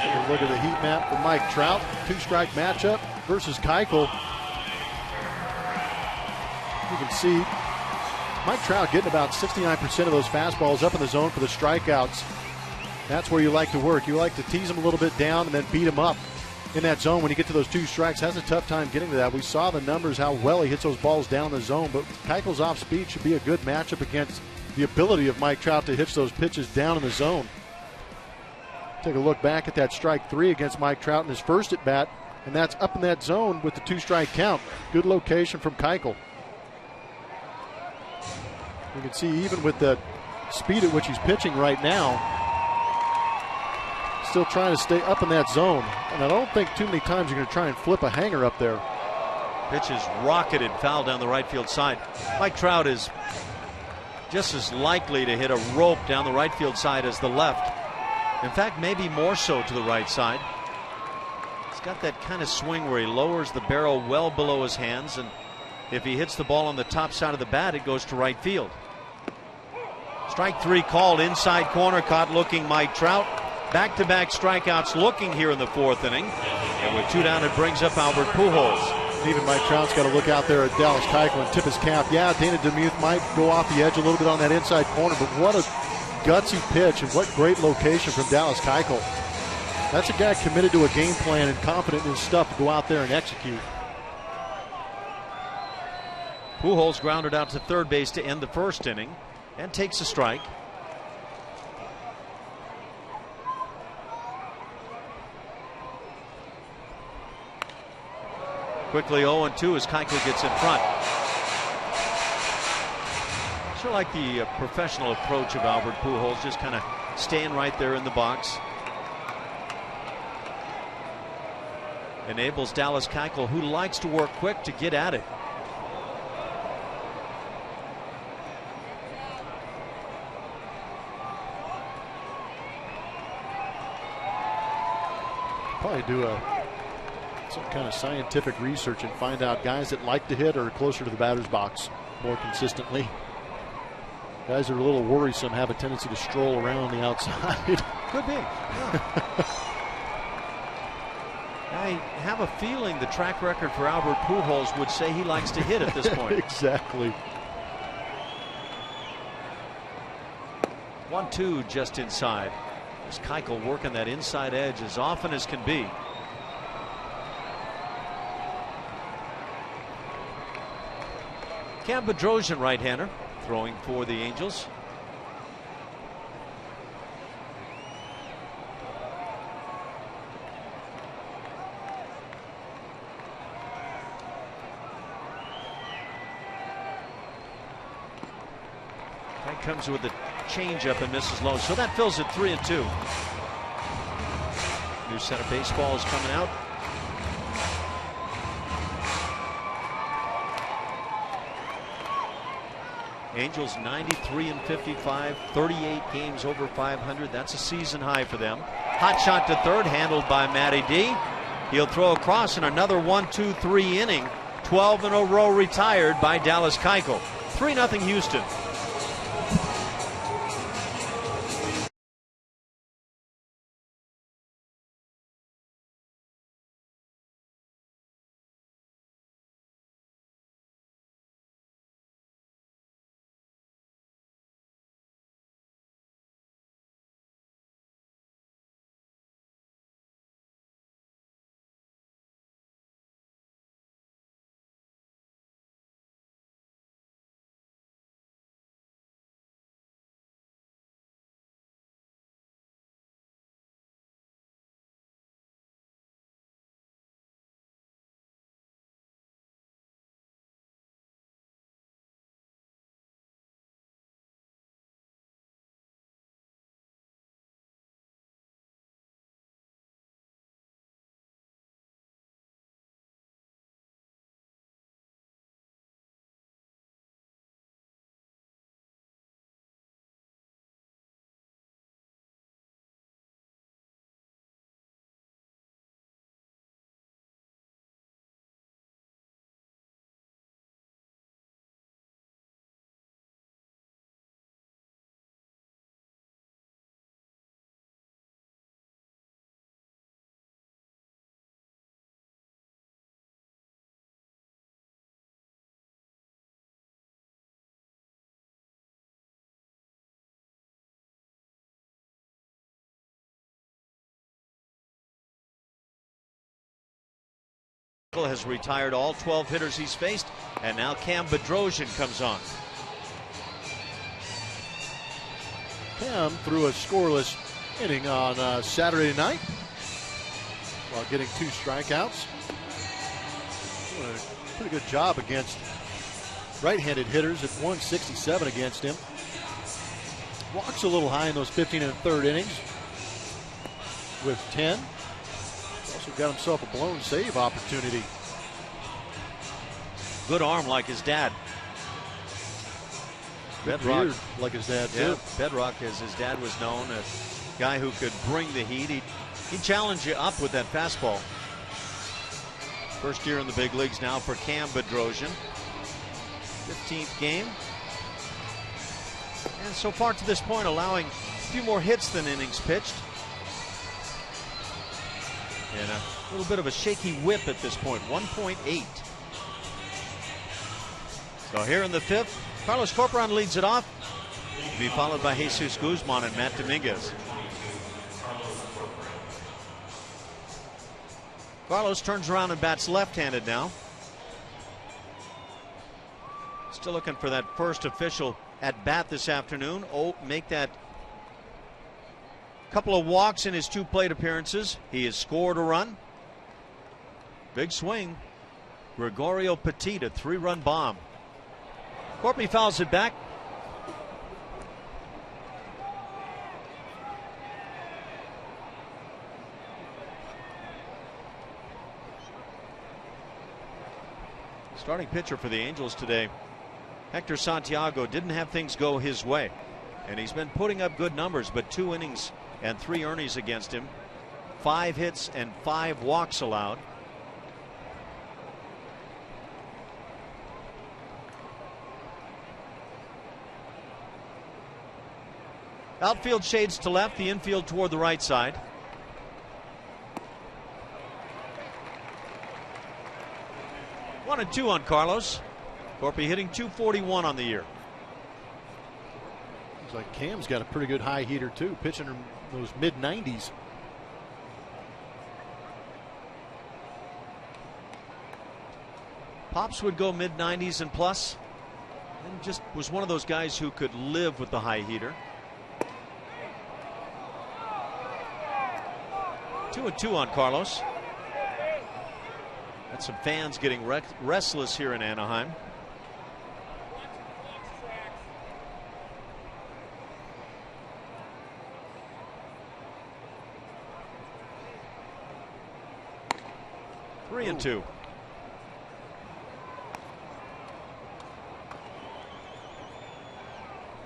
Take a look at the heat map for Mike Trout. 2-strike matchup versus Keuchel. You can see Mike Trout getting about 69% of those fastballs up in the zone for the strikeouts. That's where you like to work. You like to tease him a little bit down and then beat him up in that zone. When you get to those 2 strikes, has a tough time getting to that. We saw the numbers, how well he hits those balls down in the zone, but Keuchel's off speed should be a good matchup against the ability of Mike Trout to hit those pitches down in the zone. Take a look back at that strike 3 against Mike Trout in his first at bat, and that's up in that zone with the 2-strike count. Good location from Keuchel. You can see even with the speed at which he's pitching right now, still trying to stay up in that zone. And I don't think too many times you're going to try and flip a hanger up there. Pitch is rocketed foul down the right field side. Mike Trout is just as likely to hit a rope down the right field side as the left. In fact, maybe more so to the right side. He's got that kind of swing where he lowers the barrel well below his hands, and if he hits the ball on the top side of the bat, it goes to right field. Strike 3 called, inside corner, caught looking Mike Trout. Back-to-back strikeouts looking here in the 4th inning. And with 2 down, it brings up Albert Pujols. Even Mike Trout's got to look out there at Dallas Keuchel and tip his cap. Yeah, Dana DeMuth might go off the edge a little bit on that inside corner, but what a gutsy pitch and what great location from Dallas Keuchel. That's a guy committed to a game plan and confident in his stuff to go out there and execute. Pujols grounded out to third base to end the 1st inning and takes a strike. Quickly 0-2 as Keuchel gets in front. Sure like the professional approach of Albert Pujols, just kind of staying right there in the box. Enables Dallas Keuchel, who likes to work quick, to get at it. Probably do some kind of scientific research and find out guys that like to hit are closer to the batter's box more consistently. Guys that are a little worrisome have a tendency to stroll around the outside. Could be. Yeah. I have a feeling the track record for Albert Pujols would say he likes to hit at this point. Exactly. 1-2 just inside. There's Keuchel working that inside edge as often as can be. Cam Bedrosian, right-hander, throwing for the Angels. That comes with the changeup and misses low, so that fills it 3-2. New set of baseballs coming out. Angels 93-55, 38 games over 500. That's a season high for them. Hot shot to third, handled by Matty D. He'll throw across in another 1-2-3 inning. 12 in a row retired by Dallas Keuchel. 3-0 Houston. has retired all 12 hitters he's faced, and now Cam Bedrosian comes on. Cam threw a scoreless inning on Saturday night while getting 2 strikeouts. Doing a pretty good job against right-handed hitters at 167 against him. Walks a little high in those 15 and 3rd innings with 10. Also got himself a blown save opportunity. Good arm like his dad. Bedrock like his dad too. Yeah, Bedrock, as his dad was known, a guy who could bring the heat. He'd challenge you up with that fastball. First year in the big leagues now for Cam Bedrosian. 15th game. And so far to this point, allowing a few more hits than innings pitched. And a little bit of a shaky whip at this point, 1.8. So here in the 5th, Carlos Corporan leads it off. To be followed by Jesus Guzman and Matt Dominguez. Carlos turns around and bats left-handed now. Still looking for that first official at bat this afternoon. Make that couple of walks in his 2 plate appearances. He has scored a run. Big swing. Gregorio Petit, a 3-run bomb. Corpy fouls it back. Starting pitcher for the Angels today, Hector Santiago, didn't have things go his way, and he's been putting up good numbers, but 2 innings and 3 earnings against him, 5 hits and 5 walks allowed. Outfield shades to left, the infield toward the right side. One and 2 on Carlos. Corpy hitting .241 on the year. Looks like Cam's got a pretty good high heater too, pitching in those mid-90s. Pops would go mid-90s and plus, and just was one of those guys who could live with the high heater. 2 and 2 on Carlos. Got some fans getting restless here in Anaheim. Three and 2.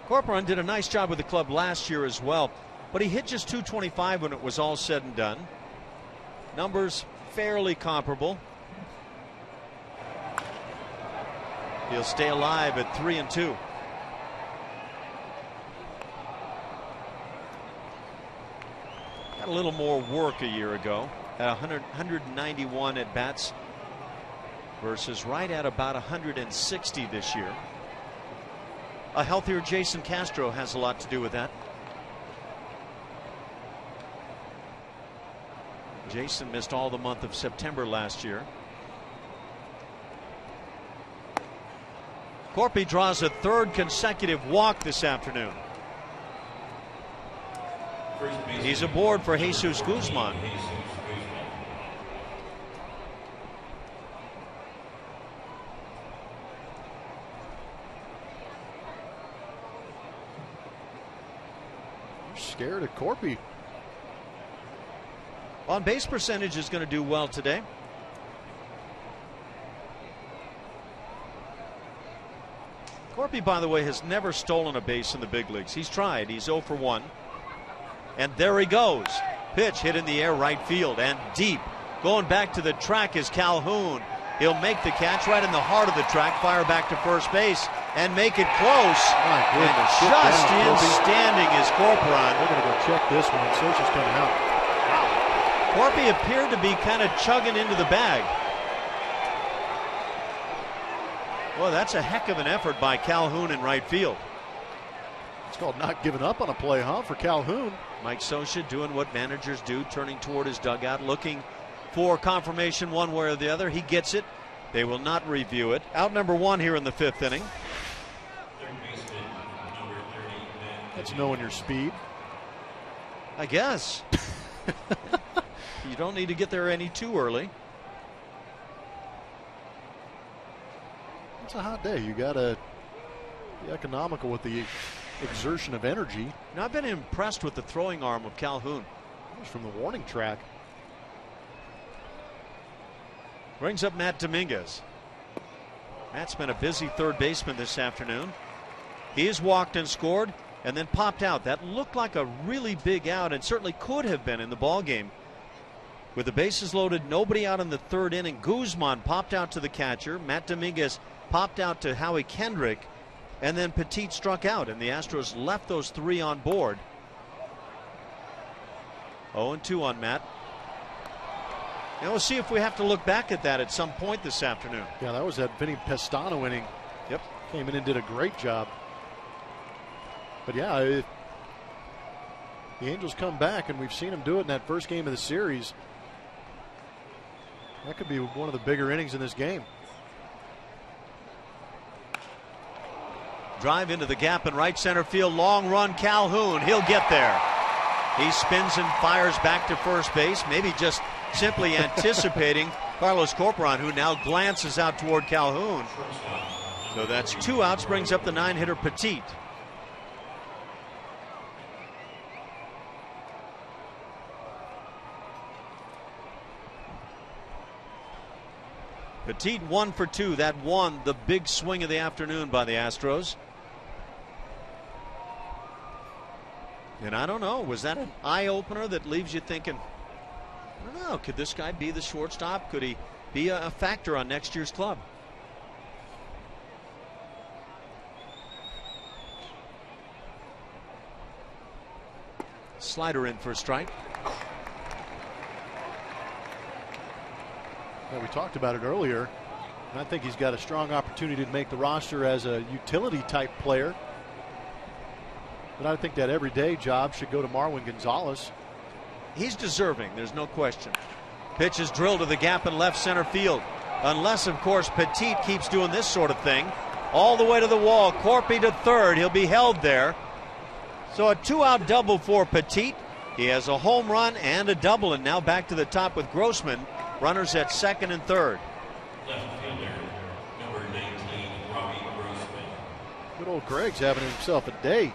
Corporan did a nice job with the club last year as well, but he hit just .225 when it was all said and done. Numbers fairly comparable. He'll stay alive at 3 and 2. Got a little more work a year ago. At 191 at bats versus right at about 160 this year. A healthier Jason Castro has a lot to do with that. Jason missed all the month of September last year. Corpy draws a 3rd consecutive walk this afternoon. He's aboard for Jesus Guzman. Scared of Corpy. On base percentage is going to do well today. Corpy, by the way, has never stolen a base in the big leagues. He's tried. He's 0 for 1. And there he goes. Pitch hit in the air right field and deep. Going back to the track is Calhoun. He'll make the catch right in the heart of the track, fire back to first base, and make it close. My goodness. And just in standing is Corporan. We're going to go check this one. Socha's coming out. Corpy appeared to be kind of chugging into the bag. Well, that's a heck of an effort by Calhoun in right field. It's called not giving up on a play, huh, for Calhoun. Mike Socha doing what managers do, turning toward his dugout, looking for confirmation one way or the other. He gets it. They will not review it. Out number 1 here in the 5th inning. That's knowing your speed, I guess. You don't need to get there any too early. It's a hot day. You got to be economical with the exertion of energy. Now, I've been impressed with the throwing arm of Calhoun. It was from the warning track. Brings up Matt Dominguez. Matt's been a busy third baseman this afternoon. He's walked and scored and then popped out. That looked like a really big out and certainly could have been in the ball game. With the bases loaded, nobody out in the 3rd inning. Guzman popped out to the catcher. Matt Dominguez popped out to Howie Kendrick, and then Petit struck out, and the Astros left those 3 on board. 0-2 on Matt. And we'll see if we have to look back at that at some point this afternoon. Yeah, that was that Vinny Pestano inning. Yep. Came in and did a great job. But yeah, the Angels come back, and we've seen them do it in that first game of the series. That could be one of the bigger innings in this game. Drive into the gap in right center field. Long run, Calhoun. He'll get there. He spins and fires back to first base, maybe just simply anticipating Carlos Corporon, who now glances out toward Calhoun. So that's 2 outs, brings up the 9-hitter Petit. Petit 1 for 2. That won the big swing of the afternoon by the Astros. And I don't know, was that an eye-opener that leaves you thinking, I don't know, could this guy be the shortstop? Could he be a factor on next year's club? Slider in for a strike. Yeah, we talked about it earlier, and I think he's got a strong opportunity to make the roster as a utility type player. But I think that everyday job should go to Marwin Gonzalez. He's deserving, there's no question. Pitch is drilled to the gap in left center field. Unless, of course, Petit keeps doing this sort of thing. All the way to the wall. Corpy to third. He'll be held there. So a 2-out double for Petit. He has a home run and a double, and now back to the top with Grossman. Runners at 2nd and 3rd. Left fielder, number 19, Robbie Grossman. Good old Greg's having himself a day.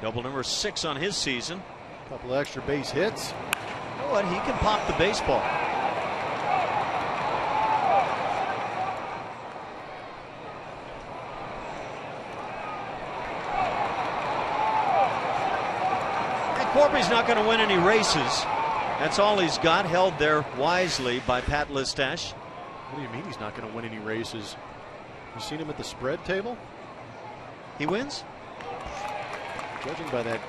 Double number 6 on his season. A couple of extra base hits. You know what? He can pop the baseball. And Corpy's not going to win any races. That's all he's got, held there wisely by Pat Listash. What do you mean he's not going to win any races? You seen him at the spread table? He wins? Judging by that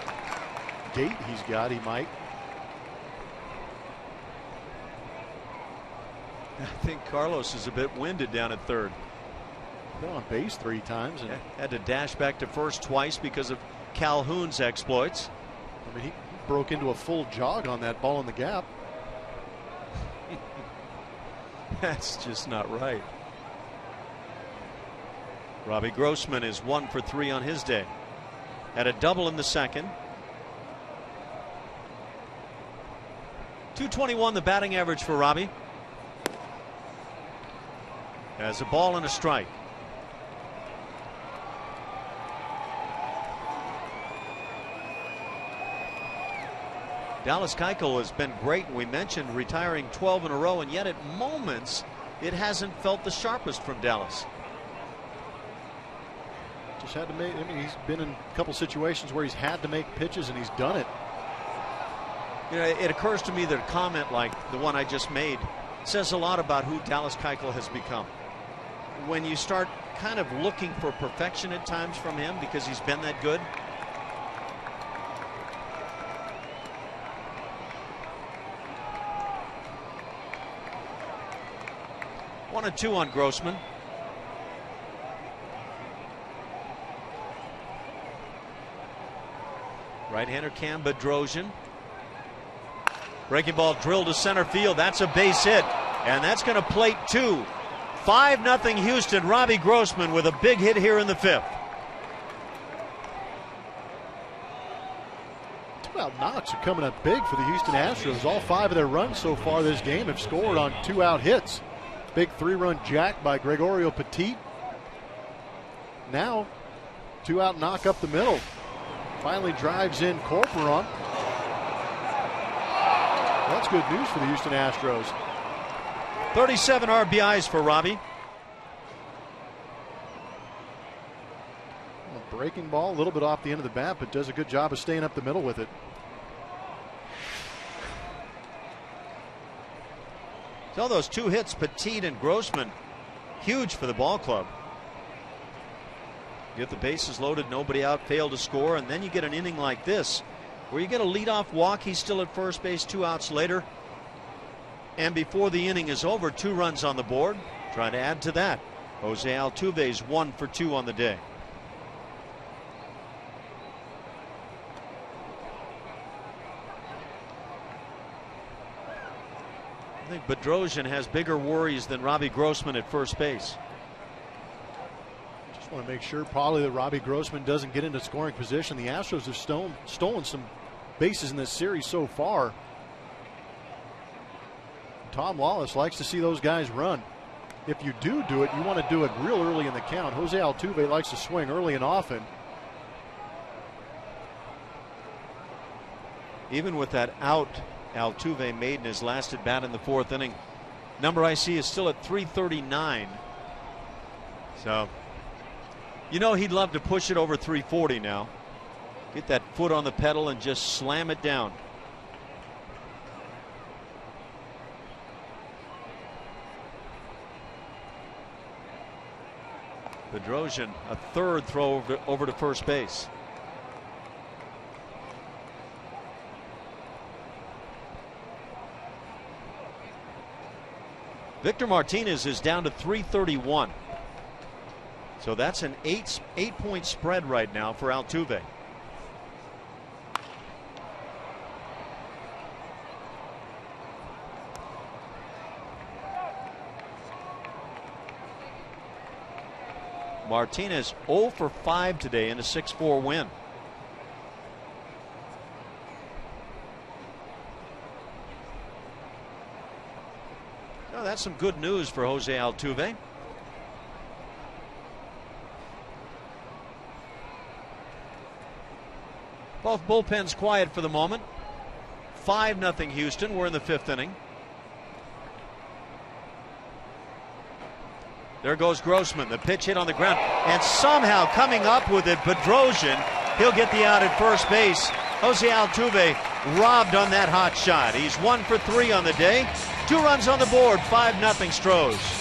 gait he's got, he might. I think Carlos is a bit winded down at 3rd. Been on base 3 times. And had to dash back to first twice because of Calhoun's exploits. I mean, he broke into a full jog on that ball in the gap. That's just not right. Robbie Grossman is 1 for 3 on his day. Had a double in the 2nd. .221 the batting average for Robbie. Has a ball and a strike. Dallas Keuchel has been great. We mentioned retiring 12 in a row, and yet at moments it hasn't felt the sharpest from Dallas. Just had to make. I mean, he's been in a couple situations where he's had to make pitches, and he's done it. You know, it occurs to me that a comment like the one I just made says a lot about who Dallas Keuchel has become. When you start kind of looking for perfection at times from him because he's been that good. One and 2 on Grossman. Right-hander Cam Bedrosian. Breaking ball drilled to center field. That's a base hit. And that's going to plate 2. 5-0 Houston. Robbie Grossman with a big hit here in the 5th. 2-out knocks are coming up big for the Houston Astros. All 5 of their runs so far this game have scored on 2-out hits. Big 3-run jack by Gregorio Petit. Now, 2-out knock up the middle. Finally drives in Corporon. That's good news for the Houston Astros. 37 RBIs for Robbie. A breaking ball, a little bit off the end of the bat, but does a good job of staying up the middle with it. So those 2 hits, Petit and Grossman, huge for the ball club. Get the bases loaded, nobody out, fail to score, and then you get an inning like this where you get a leadoff walk. He's still at first base, 2 outs later. And before the inning is over, 2 runs on the board. Trying to add to that. Jose Altuve's 1 for 2 on the day. I think Bedrosian has bigger worries than Robbie Grossman at first base. Just want to make sure probably that Robbie Grossman doesn't get into scoring position. The Astros have stolen some bases in this series so far. Tom Lawless likes to see those guys run. If you do it, you want to do it real early in the count. Jose Altuve likes to swing early and often. Even with that out Altuve made in his last at bat in the 4th inning, number I see is still at 339. So, you know, he'd love to push it over 340 now. Get that foot on the pedal and just slam it down. Bedrosian, a 3rd throw over to first base. Victor Martinez is down to 331. So that's an 8-point spread right now for Altuve. Martinez 0 for 5 today in a 6-4 win. Well, that's some good news for Jose Altuve. Both bullpens quiet for the moment. 5-0 Houston. We're in the 5th inning. There goes Grossman. The pitch hit on the ground. And somehow coming up with it, Bedrosian. He'll get the out at first base. Jose Altuve robbed on that hot shot. He's 1 for 3 on the day. 2 runs on the board. 5-0 Stros.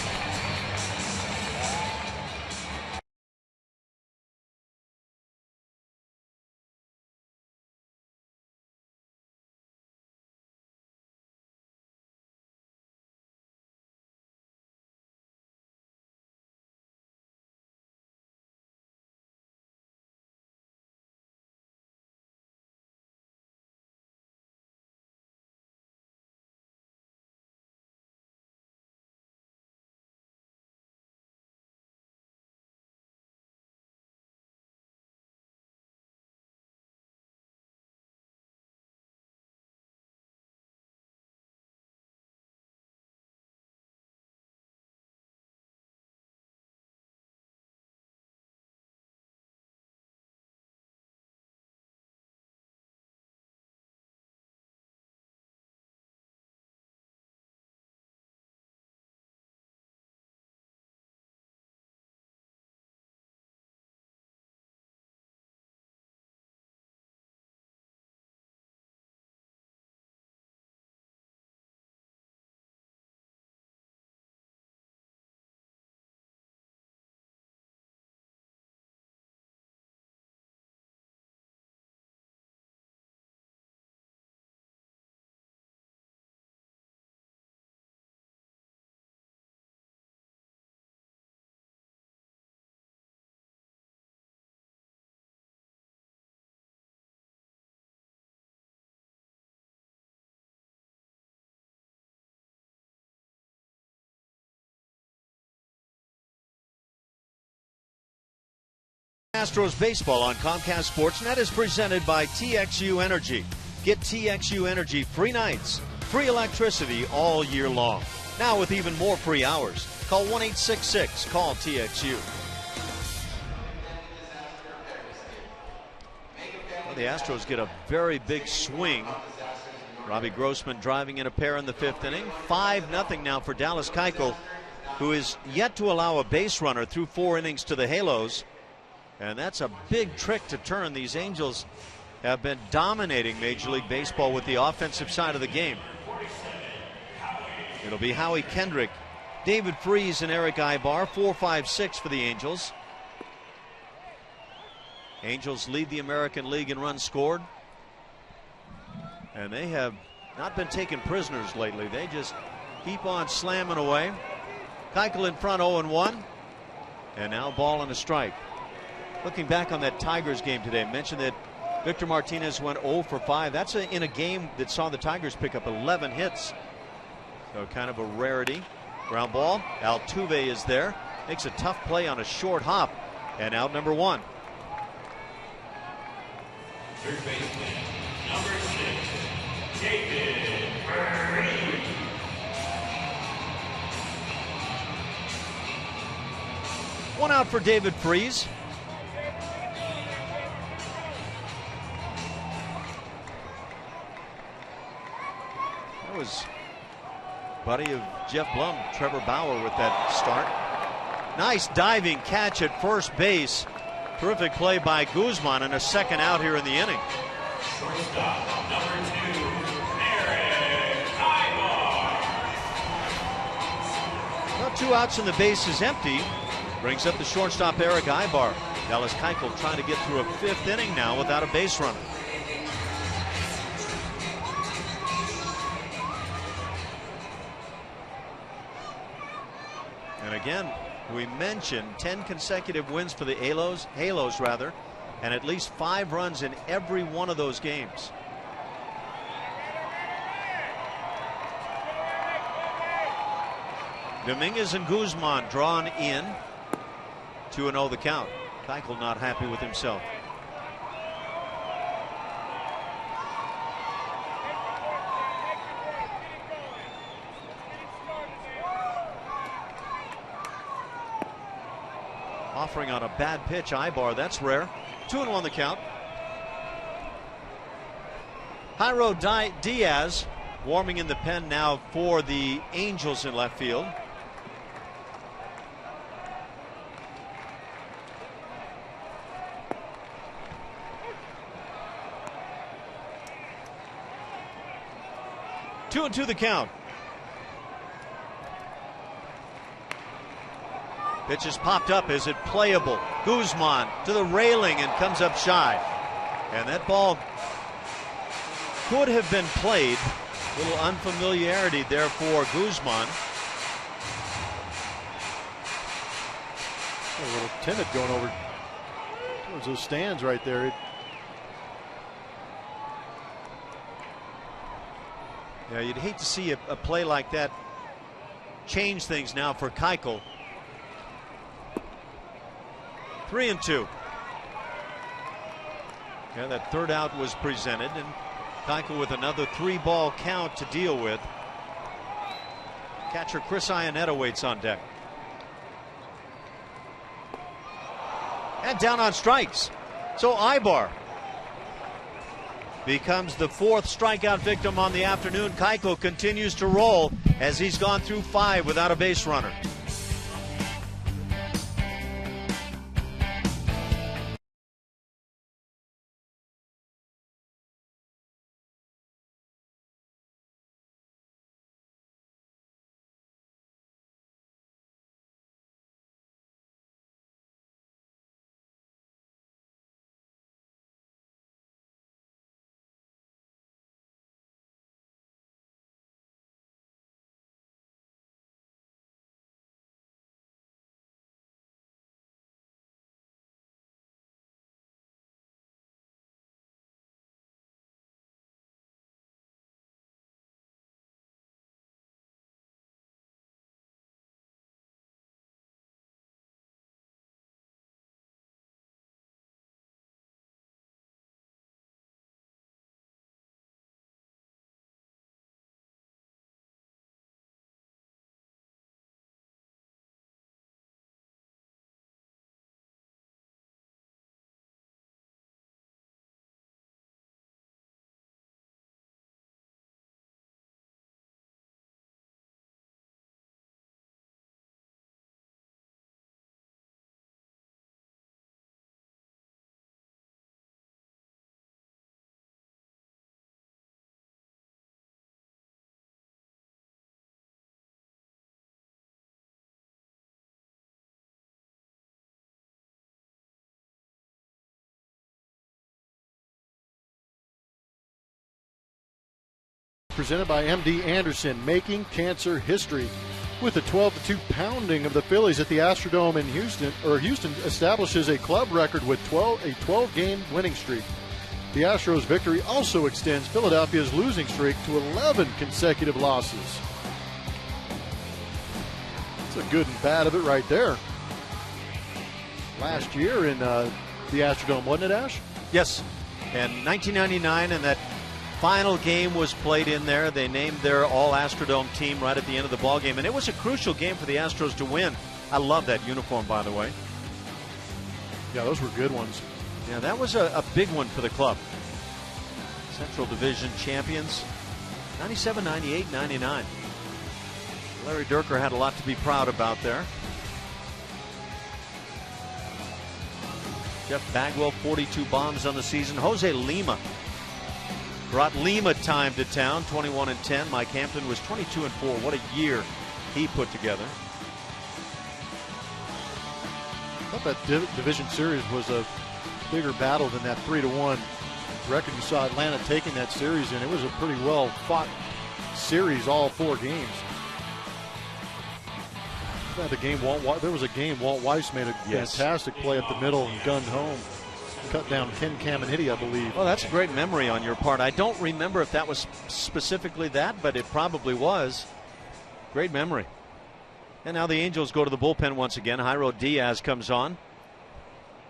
Astros baseball on Comcast Sportsnet is presented by TXU Energy. Get TXU Energy free nights, free electricity all year long. Now with even more free hours. Call 1-866-CALL-TXU. Well, the Astros get a very big swing. Robbie Grossman driving in a pair in the 5th inning. 5-0 now for Dallas Keuchel, who is yet to allow a base runner through 4 innings to the Halos. And that's a big trick to turn. These Angels have been dominating Major League Baseball with the offensive side of the game. It'll be Howie Kendrick, David Freese, and Eric Ibar. 4-5-6 for the Angels. Angels lead the American League in runs scored. And they have not been taken prisoners lately. They just keep on slamming away. Keuchel in front, 0-1. And now ball and a strike. Looking back on that Tigers game today, mentioned that Victor Martinez went 0 for 5. That's in a game that saw the Tigers pick up 11 hits. So kind of a rarity. Ground ball. Altuve is there. Makes a tough play on a short hop. And out number 1. Third baseman, number 6, David Freese. One out for David Freese. That was buddy of Jeff Blum, Trevor Bauer, with that start. Nice diving catch at first base. Terrific play by Guzman, and a second out here in the inning. Shortstop, number 2, Eric Ibar. Well, 2 outs and the base is empty. Brings up the shortstop, Eric Ibar. Dallas Keuchel trying to get through a 5th inning now without a base runner. And again, we mentioned 10 consecutive wins for the Halos, and at least 5 runs in every one of those games. Dominguez and Guzman drawn in. 2-0 the count. Keuchel not happy with himself. Offering on a bad pitch, Ibar. That's rare. 2-1 the count. Jairo Diaz warming in the pen now for the Angels in left field. Two and 2 the count. Pitch is popped up. Is it playable? Guzman to the railing and comes up shy. And that ball could have been played. A little unfamiliarity there for Guzman. A little timid going over towards those stands right there. Yeah, you'd hate to see a play like that change things now for Keuchel. 3-2. Yeah, that third out was presented, and Keuchel with another 3-ball count to deal with. Catcher Chris Iannetta waits on deck. And down on strikes. So Ibar becomes the 4th strikeout victim on the afternoon. Keuchel continues to roll as he's gone through 5 without a base runner. Presented by MD Anderson, making cancer history. With a 12-2 pounding of the Phillies at the Astrodome in Houston, Houston establishes a club record with a 12-game winning streak. The Astros' victory also extends Philadelphia's losing streak to 11 consecutive losses. That's a good and bad of it right there. Last year in the Astrodome, wasn't it, Ash? Yes, and 1999, and that final game was played in there. They named their all-Astrodome team right at the end of the ball game, and it was a crucial game for the Astros to win. I love that uniform, by the way. Yeah, those were good ones. Yeah, that was a big one for the club. Central Division champions, 97, 98, 99. Larry Dierker had a lot to be proud about there. Jeff Bagwell, 42 bombs on the season. Jose Lima brought Lima time to town, 21-10. Mike Hampton was 22-4. What a year he put together. I thought that division series was a bigger battle than that 3-1 record. You saw Atlanta taking that series, and it was a pretty well fought series, all 4 games. The game there was a game Walt Weiss made a fantastic play up the middle and gunned home. Cut down Ken Caminiti, I believe. Well, that's a great memory on your part. I don't remember if that was specifically that, but it probably was. Great memory. And now the Angels go to the bullpen once again. Jairo Diaz comes on.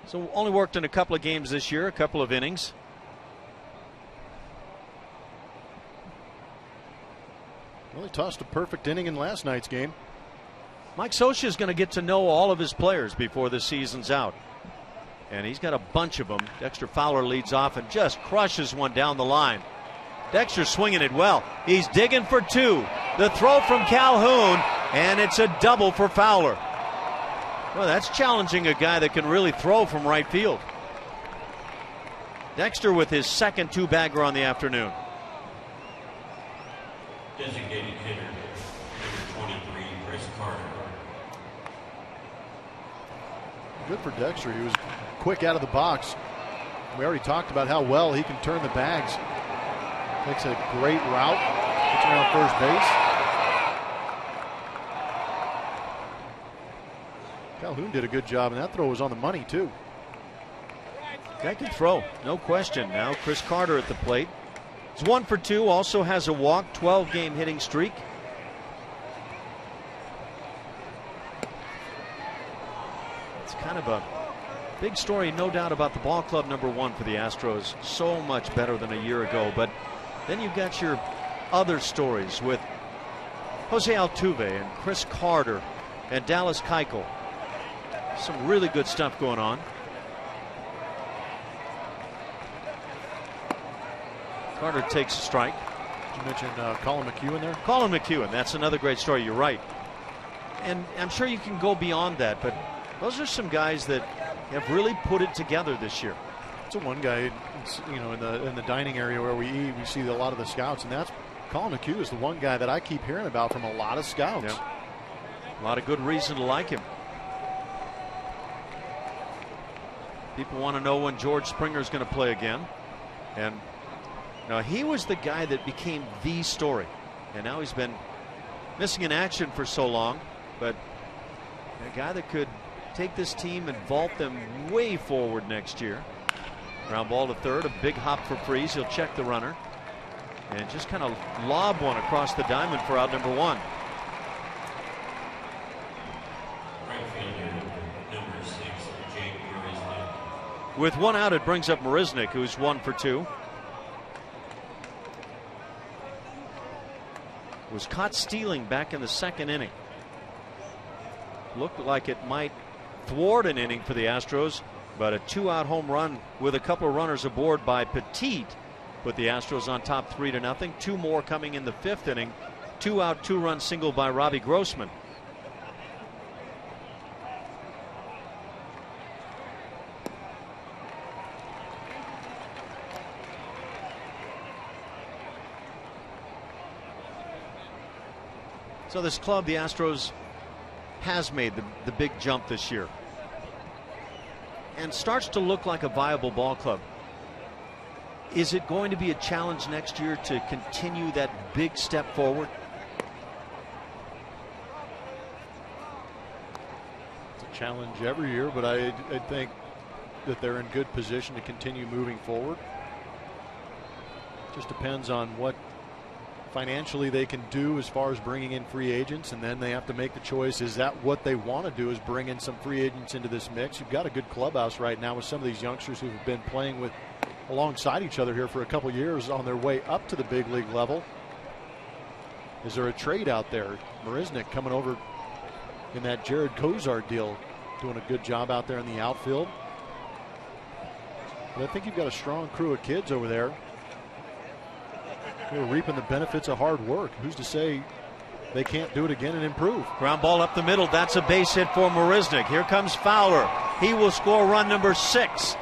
So only worked in a couple of games this year, a couple of innings. Well, he tossed a perfect inning in last night's game. Mike Scioscia is going to get to know all of his players before the season's out. And he's got a bunch of them. Dexter Fowler leads off and just crushes one down the line. Dexter swinging it well. He's digging for 2. The throw from Calhoun, and it's a double for Fowler. Well, that's challenging a guy that can really throw from right field. Dexter with his second 2-bagger on the afternoon. Designated hitter, number 23, Chris Carter. Good for Dexter. He was quick out of the box. We already talked about how well he can turn the bags. Takes a great route. Gets around first base. Calhoun did a good job, and that throw was on the money, too. Guy can throw, no question. Now Chris Carter at the plate. It's 1 for 2, also has a walk, 12-game hitting streak. It's kind of a big story, no doubt, about the ball club number 1 for the Astros. So much better than a year ago. But then you've got your other stories with Jose Altuve and Chris Carter and Dallas Keuchel. Some really good stuff going on. Carter takes a strike. Did you mention Colin McEwen there? Colin McEwen, that's another great story. You're right. And I'm sure you can go beyond that, but those are some guys that have really put it together this year. It's one guy, you know, in the dining area where we eat, we see a lot of the scouts, and that's Colin McEwen is the one guy that I keep hearing about from a lot of scouts. Yeah. A lot of good reason to like him. People want to know when George Springer is going to play again, and now he was the guy that became the story, and now he's been missing in action for so long, but a guy that could take this team and vault them way forward next year. Ground ball to third, a big hop for Freese. He'll check the runner and just kind of lob one across the diamond for out number 1. Right fielder, number 6, Jake Marisnik. With 1 out, it brings up Marisnik, who's 1 for 2. Was caught stealing back in the 2nd inning. Looked like it might thwart an inning for the Astros, but a 2-out home run with a couple of runners aboard by Petit put the Astros on top 3-0. 2 more coming in the 5th inning. 2-out, 2-run single by Robbie Grossman. So this club, the Astros, has made the big jump this year and starts to look like a viable ball club. Is it going to be a challenge next year to continue that big step forward? It's a challenge every year, but I think that they're in good position to continue moving forward. Just depends on what financially they can do as far as bringing in free agents, and then they have to make the choice. Is that what they want to do, is bring in some free agents into this mix? You've got a good clubhouse right now with some of these youngsters who've been playing with alongside each other here for a couple years on their way up to the big league level. Is there a trade out there? Marisnick coming over in that Jared Kozar deal, doing a good job out there in the outfield. But I think you've got a strong crew of kids over there who are reaping the benefits of hard work. Who's to say they can't do it again and improve? Ground ball up the middle. That's a base hit for Marisnick. Here comes Fowler. He will score run number 6.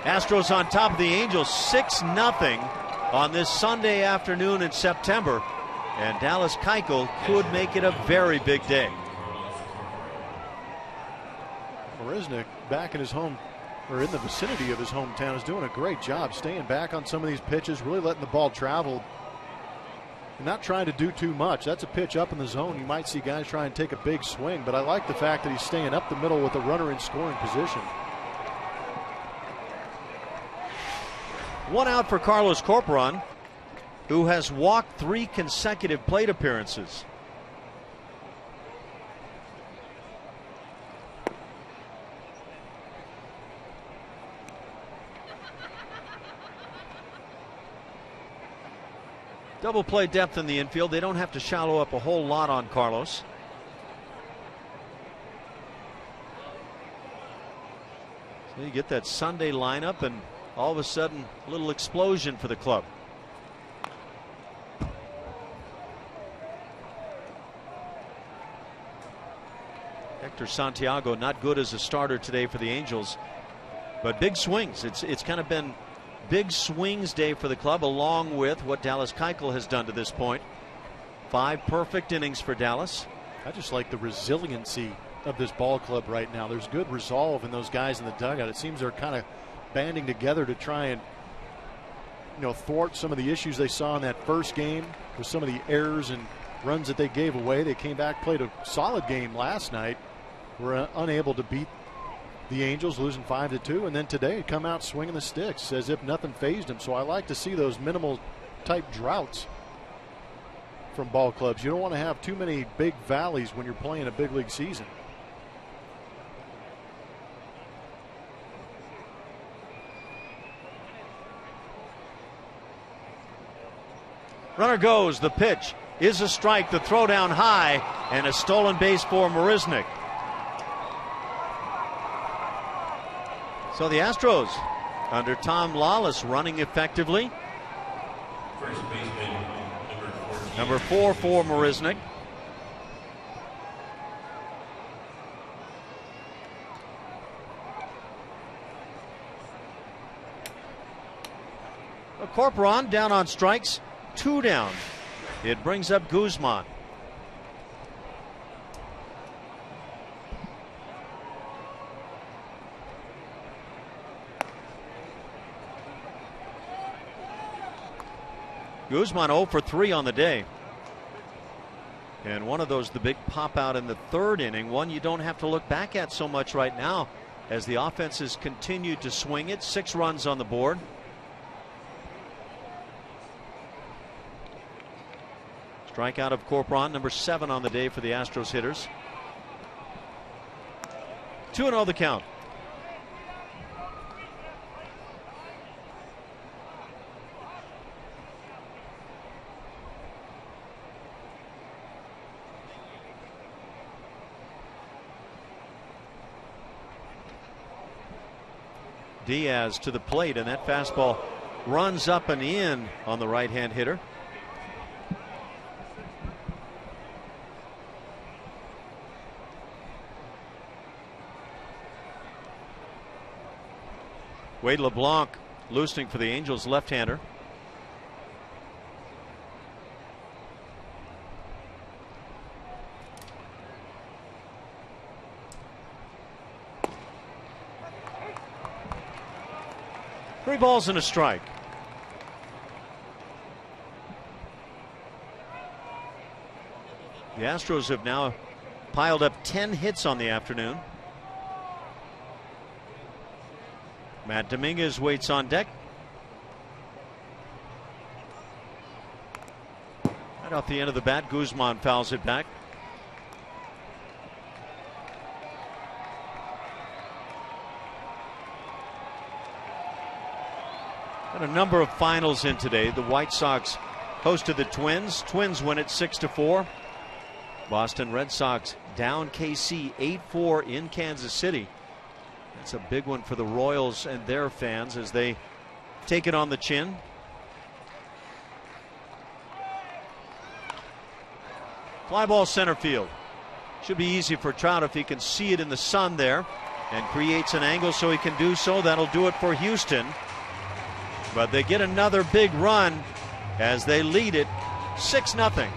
Astros on top of the Angels 6-0 on this Sunday afternoon in September. And Dallas Keuchel could make it a very big day. Marisnick back in his home, or in the vicinity of his hometown, is doing a great job staying back on some of these pitches, really letting the ball travel and not trying to do too much. That's a pitch up in the zone. You might see guys try and take a big swing, but I like the fact that he's staying up the middle with a runner in scoring position. 1 out for Carlos Corporon, who has walked 3 consecutive plate appearances. Double play depth in the infield. They don't have to shallow up a whole lot on Carlos. So you get that Sunday lineup, and all of a sudden a little explosion for the club. Hector Santiago not good as a starter today for the Angels, but big swings. It's kind of been big swings day for the club, along with what Dallas Keuchel has done to this point. 5 perfect innings for Dallas. I just like the resiliency of this ball club right now. There's good resolve in those guys in the dugout. It seems they're kind of banding together to try and, thwart some of the issues they saw in that first game with some of the errors and runs that they gave away. They came back, played a solid game last night, were unable to beat the Angels, losing 5-2, and then today come out swinging the sticks as if nothing fazed them. So I like to see those minimal type droughts from ball clubs. You don't want to have too many big valleys when you're playing a big league season. Runner goes. The pitch is a strike. The throw down high, and a stolen base for Marisnick. So the Astros, under Tom Lawless, running effectively. First baseman, Number 4 for Marisnick. Corporon down on strikes, 2 down. It brings up Guzman. Guzman 0 for 3 on the day. And one of those, the big pop out in the 3rd inning, one you don't have to look back at so much right now as the offense has continued to swing it. 6 runs on the board. Strikeout of Corporon, number 7 on the day for the Astros hitters. 2-0 the count. Diaz to the plate, and that fastball runs up and in on the right-hand hitter. Wade LeBlanc loosening for the Angels, left-hander. Three balls and a strike. The Astros have now piled up 10 hits on the afternoon. Matt Dominguez waits on deck. Right off the end of the bat, Guzman fouls it back. Got a number of finals in today. The White Sox hosted the Twins. Twins win it 6-4. Boston Red Sox down KC 8-4 in Kansas City. That's a big one for the Royals and their fans as they take it on the chin. Fly ball center field. Should be easy for Trout if he can see it in the sun there and creates an angle so he can do so. That'll do it for Houston. But they get another big run as they lead it 6-0.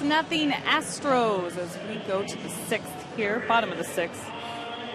Nothing Astros as we go to the 6th here, bottom of the 6th.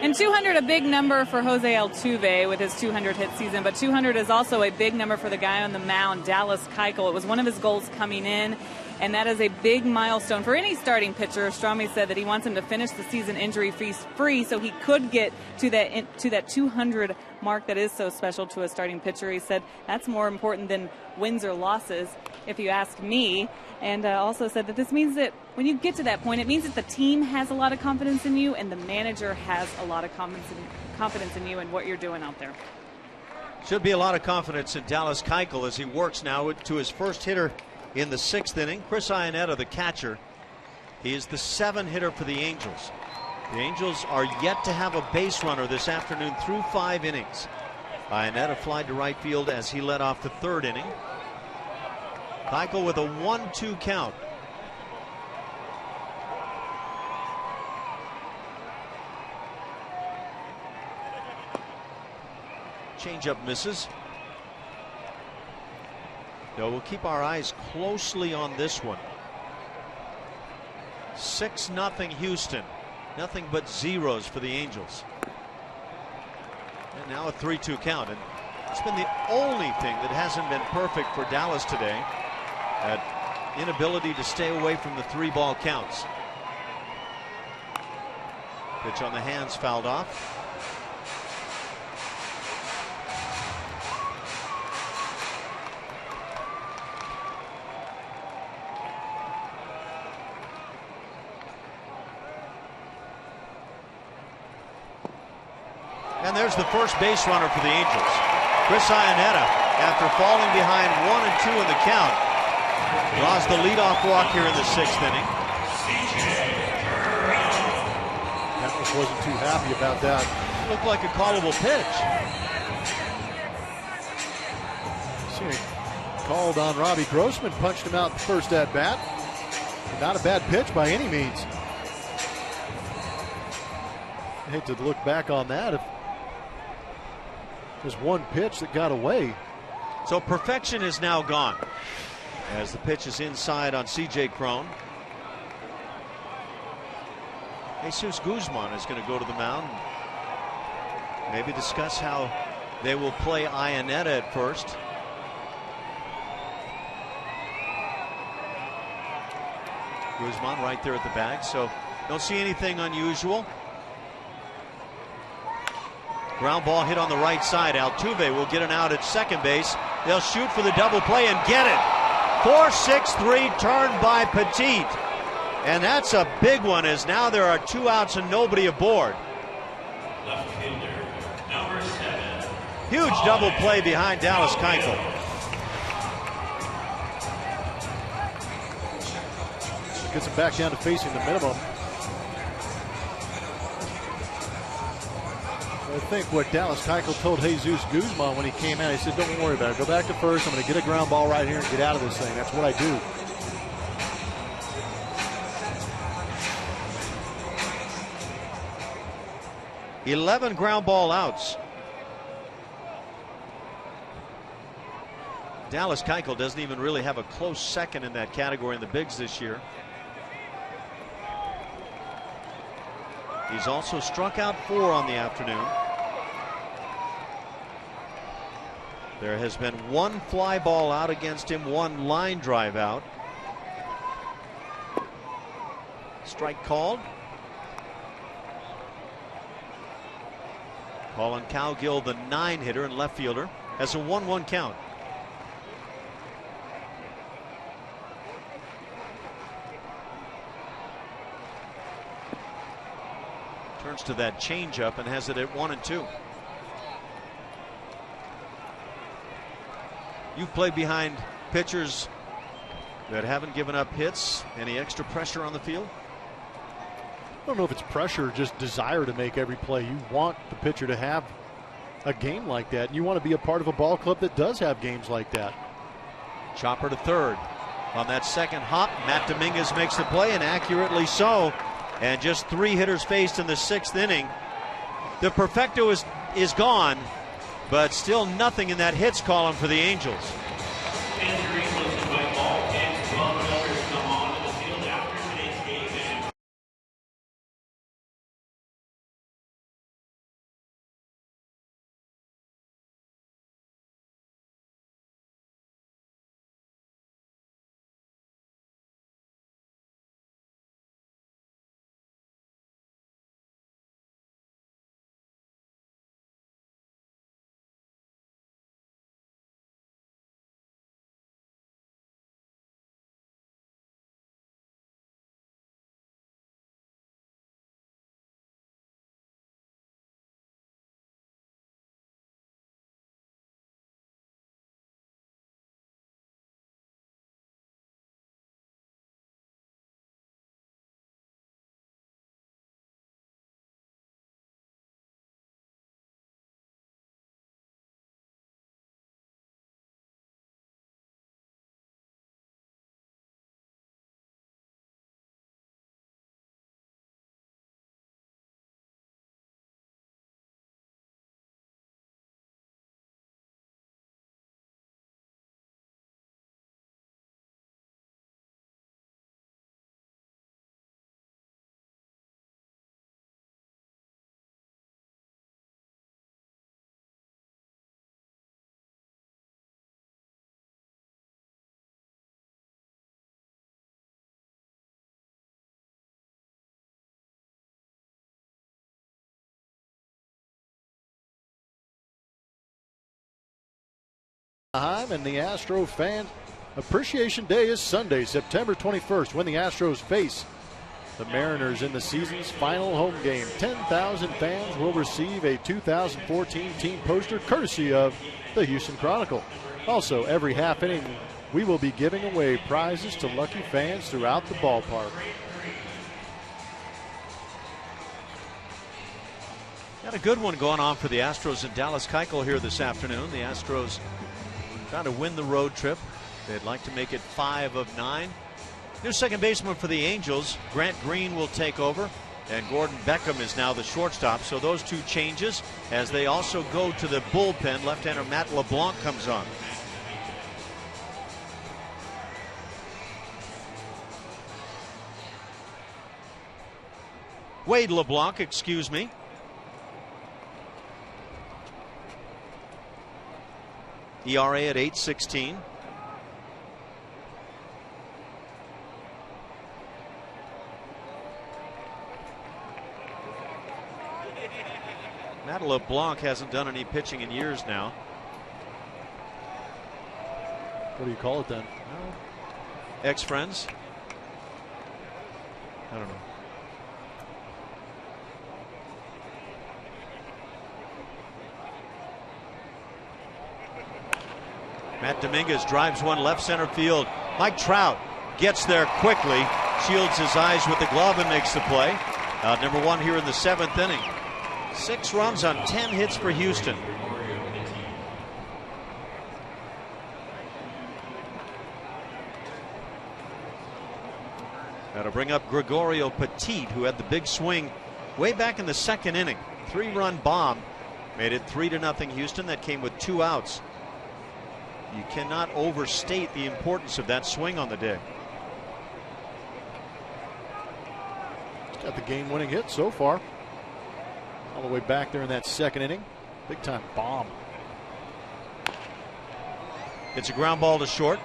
And 200, a big number for Jose Altuve with his 200 hit season, but 200 is also a big number for the guy on the mound, Dallas Keuchel. It was one of his goals coming in, and that is a big milestone for any starting pitcher. Strome said that he wants him to finish the season injury-free so he could get to that 200 mark that is so special to a starting pitcher. He said that's more important than wins or losses, if you ask me. And also said that this means that when you get to that point, it means that the team has a lot of confidence in you and the manager has a lot of confidence in you and what you're doing out there. Should be a lot of confidence in Dallas Keuchel as he works now to his first hitter in the 6th inning. Chris Iannetta, the catcher. He is the 7th hitter for the Angels. The Angels are yet to have a base runner this afternoon through 5 innings. Iannetta flied to right field as he led off the 3rd inning. Keuchel with a 1-2 count. Changeup misses. So we'll keep our eyes closely on this one. 6-0 Houston. Nothing but zeros for the Angels. And now a 3-2 count. And it's been the only thing that hasn't been perfect for Dallas today. That inability to stay away from the 3-ball counts. Pitch on the hands fouled off. And there's the first base runner for the Angels. Chris Iannetta, after falling behind 1-2 in the count, draws the leadoff walk here in the 6th inning. Atlas wasn't too happy about that. Looked like a callable pitch. called on Robbie Grossman, punched him out the first at bat. Not a bad pitch by any means. I hate to look back on that. If there's one pitch that got away. So perfection is now gone as the pitch is inside on C.J. Cron. Jesus Guzman is going to go to the mound. Maybe discuss how they will play Iannetta at first. Guzman right there at the bag, so don't see anything unusual. Ground ball hit on the right side. Altuve will get an out at second base. They'll shoot for the double play and get it. 4-6-3 turned by Petit. And that's a big one, as now there are 2 outs and nobody aboard. Left fielder, number 7. Huge double play behind Dallas Keuchel. Gets him back down to facing the minimum. I think what Dallas Keuchel told Jesus Guzman when he came out, he said, don't worry about it. Go back to first. I'm going to get a ground ball right here and get out of this thing. That's what I do. $11 ground ball outs. Dallas Keuchel doesn't even really have a close second in that category in the bigs this year. He's also struck out 4 on the afternoon. There has been 1 fly ball out against him, 1 line drive out. Strike called. Colin Cowgill, the 9-hitter and left fielder, has a 1-1 count. Turns to that changeup and has it at 1-2. You've played behind pitchers that haven't given up hits. Any extra pressure on the field? I don't know if it's pressure or just desire to make every play. You want the pitcher to have a game like that, and you want to be a part of a ball club that does have games like that. Chopper to third. On that second hop, Matt Dominguez makes the play, and accurately so. And just 3 hitters faced in the 6th inning. The perfecto is gone, but still nothing in that hits column for the Angels. Anaheim, and the Astro fan appreciation day is Sunday, September 21st, when the Astros face the Mariners in the season's final home game. 10,000 fans will receive a 2014 team poster courtesy of the Houston Chronicle. Also, every half inning, we will be giving away prizes to lucky fans throughout the ballpark. Got a good one going on for the Astros and Dallas Keuchel here this afternoon. The Astros trying to win the road trip They'd like to make it 5 of 9. New second baseman for the Angels, Grant Green, will take over, and Gordon Beckham is now the shortstop. So those two changes as they also go to the bullpen. Left-hander Matt LeBlanc comes on. Wade LeBlanc, excuse me. ERA at 8.16. Matt LeBlanc hasn't done any pitching in years now. What do you call it then? Ex-friends? I don't know. Matt Dominguez drives one left center field. Mike Trout gets there quickly, shields his eyes with the glove and makes the play. Number 1 here in the 7th inning. 6 runs on 10 hits for Houston. That'll bring up Gregorio Petit, who had the big swing way back in the 2nd inning. 3-run bomb made it 3-0 Houston. That came with 2 outs. You cannot overstate the importance of that swing on the day. Got the game-winning hit so far. All the way back there in that 2nd inning. Big-time bomb. It's a ground ball to short.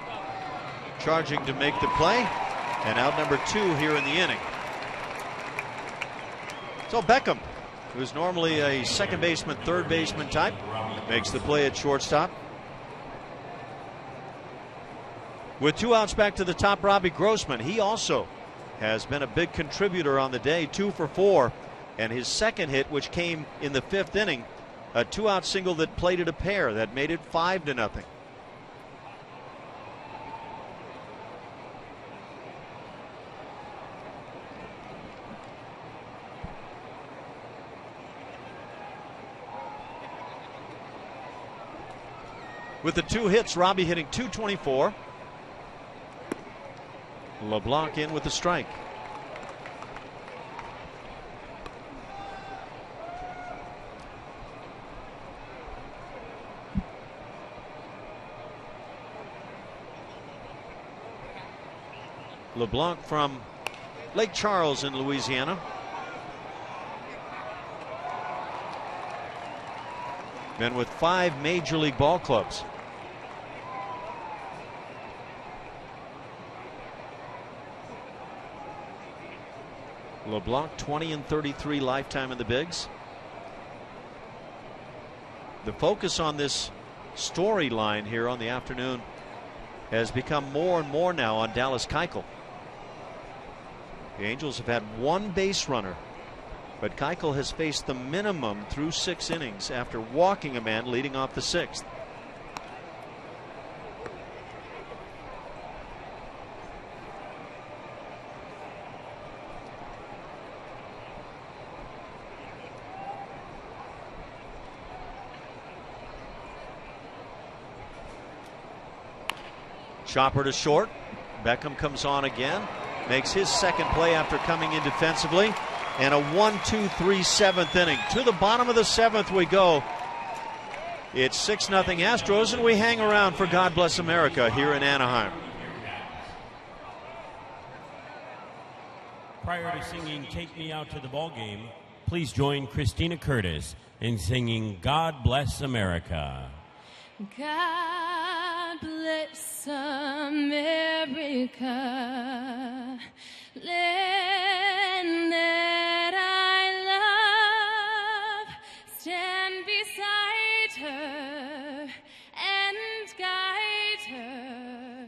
Charging to make the play. And out number 2 here in the inning. So Beckham, who's normally a second baseman, third baseman type, makes the play at shortstop. With 2 outs back to the top, Robbie Grossman. He also has been a big contributor on the day, 2 for 4. And his second hit, which came in the 5th inning, a 2-out single that plated a pair that made it 5-0. With the 2 hits, Robbie hitting .224. LeBlanc in with the strike. LeBlanc from Lake Charles in Louisiana. Been with 5 major league ball clubs. LeBlanc 20-33 lifetime in the bigs. The focus on this storyline here on the afternoon has become more and more now on Dallas Keuchel. The Angels have had 1 base runner, but Keuchel has faced the minimum through 6 innings after walking a man leading off the 6th. Chopper to short. Beckham comes on again. Makes his second play after coming in defensively. And a 1-2-3 7th inning. To the bottom of the 7th we go. It's 6-0 Astros, and we hang around for God Bless America here in Anaheim. Prior to singing Take Me Out to the Ball Game, please join Christina Curtis in singing God Bless America. God bless America, land that I love. Stand beside her and guide her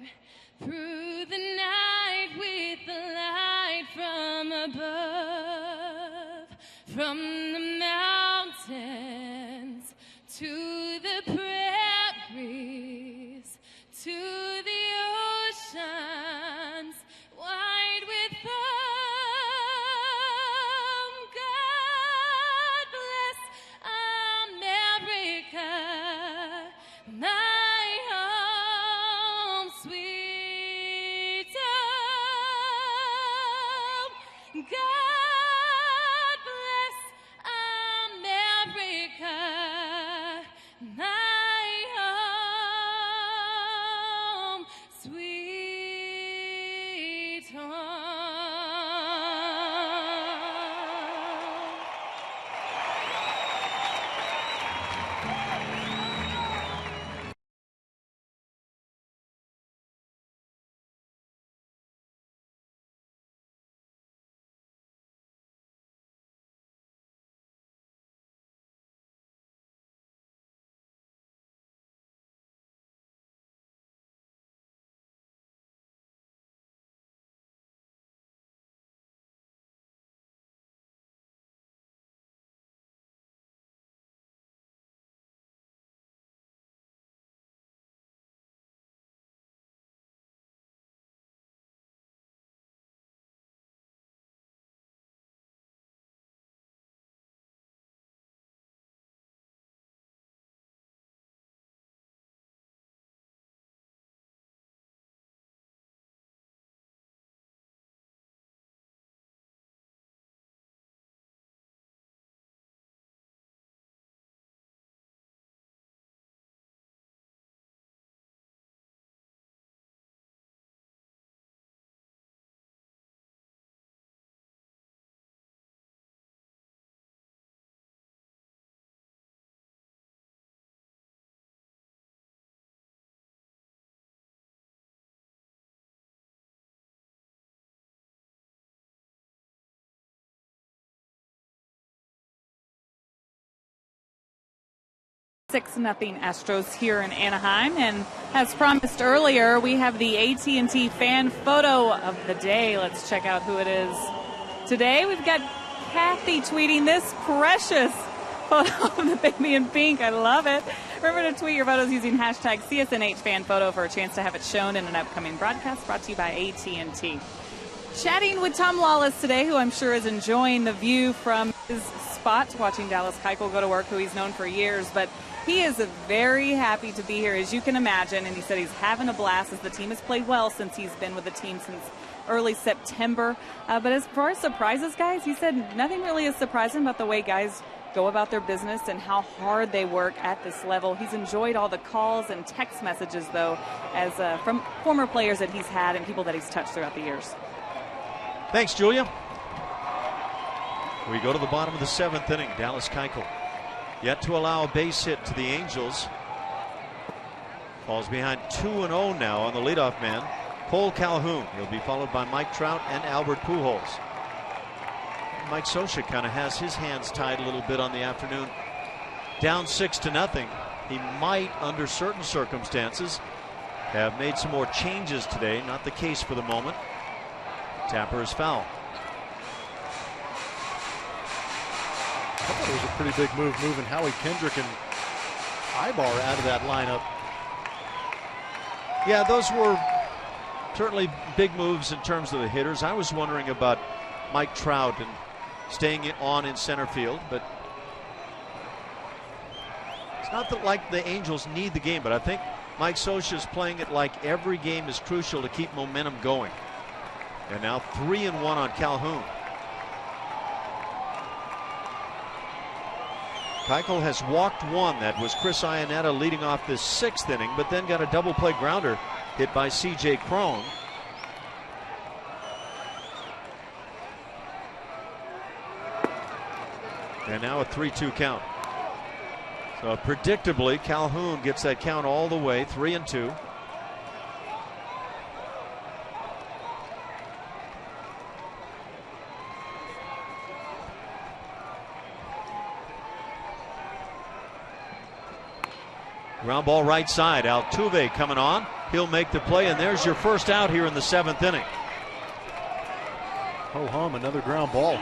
through the night with the light from above, from the mountains to the prairies, to the oceans wide with foam. God bless America, my home sweet 6-0 Astros here in Anaheim, and as promised earlier, we have the AT&T fan photo of the day. Let's check out who it is today. We've got Kathy tweeting this precious photo of the baby in pink. I love it. Remember to tweet your photos using hashtag CSNH fan photo for a chance to have it shown in an upcoming broadcast brought to you by AT&T. Chatting with Tom Lawless today, who I'm sure is enjoying the view from his spot watching Dallas Keuchel go to work, who he's known for years, but he is very happy to be here, as you can imagine, and he said he's having a blast as the team has played well since he's been with the team since early September. But as far as surprises, guys, he said nothing really is surprising about the way guys go about their business and how hard they work at this level. He's enjoyed all the calls and text messages, though, as from former players that he's had and people that he's touched throughout the years. Thanks, Julia. We go to the bottom of the 7th inning. Dallas Keuchel yet to allow a base hit to the Angels. Falls behind 2-0 now on the leadoff man, Cole Calhoun. He'll be followed by Mike Trout and Albert Pujols. Mike Scioscia kind of has his hands tied a little bit on the afternoon. Down 6-0. He might, under certain circumstances, have made some more changes today. Not the case for the moment. Tapper is foul. I thought it was a pretty big move moving Howie Kendrick and Ibar out of that lineup. Yeah, those were certainly big moves in terms of the hitters. I was wondering about Mike Trout and staying on in center field, but it's not that like the Angels need the game, but I think Mike Scioscia is playing it like every game is crucial to keep momentum going. And now 3-1 on Calhoun. Keuchel has walked one. That was Chris Iannetta leading off this 6th inning, but then got a double play grounder hit by C.J. Cron. And now a 3-2 count. So predictably, Calhoun gets that count all the way, 3-2. Ground ball right side. Altuve coming on. He'll make the play, and there's your first out here in the 7th inning. Ho hum, another ground ball.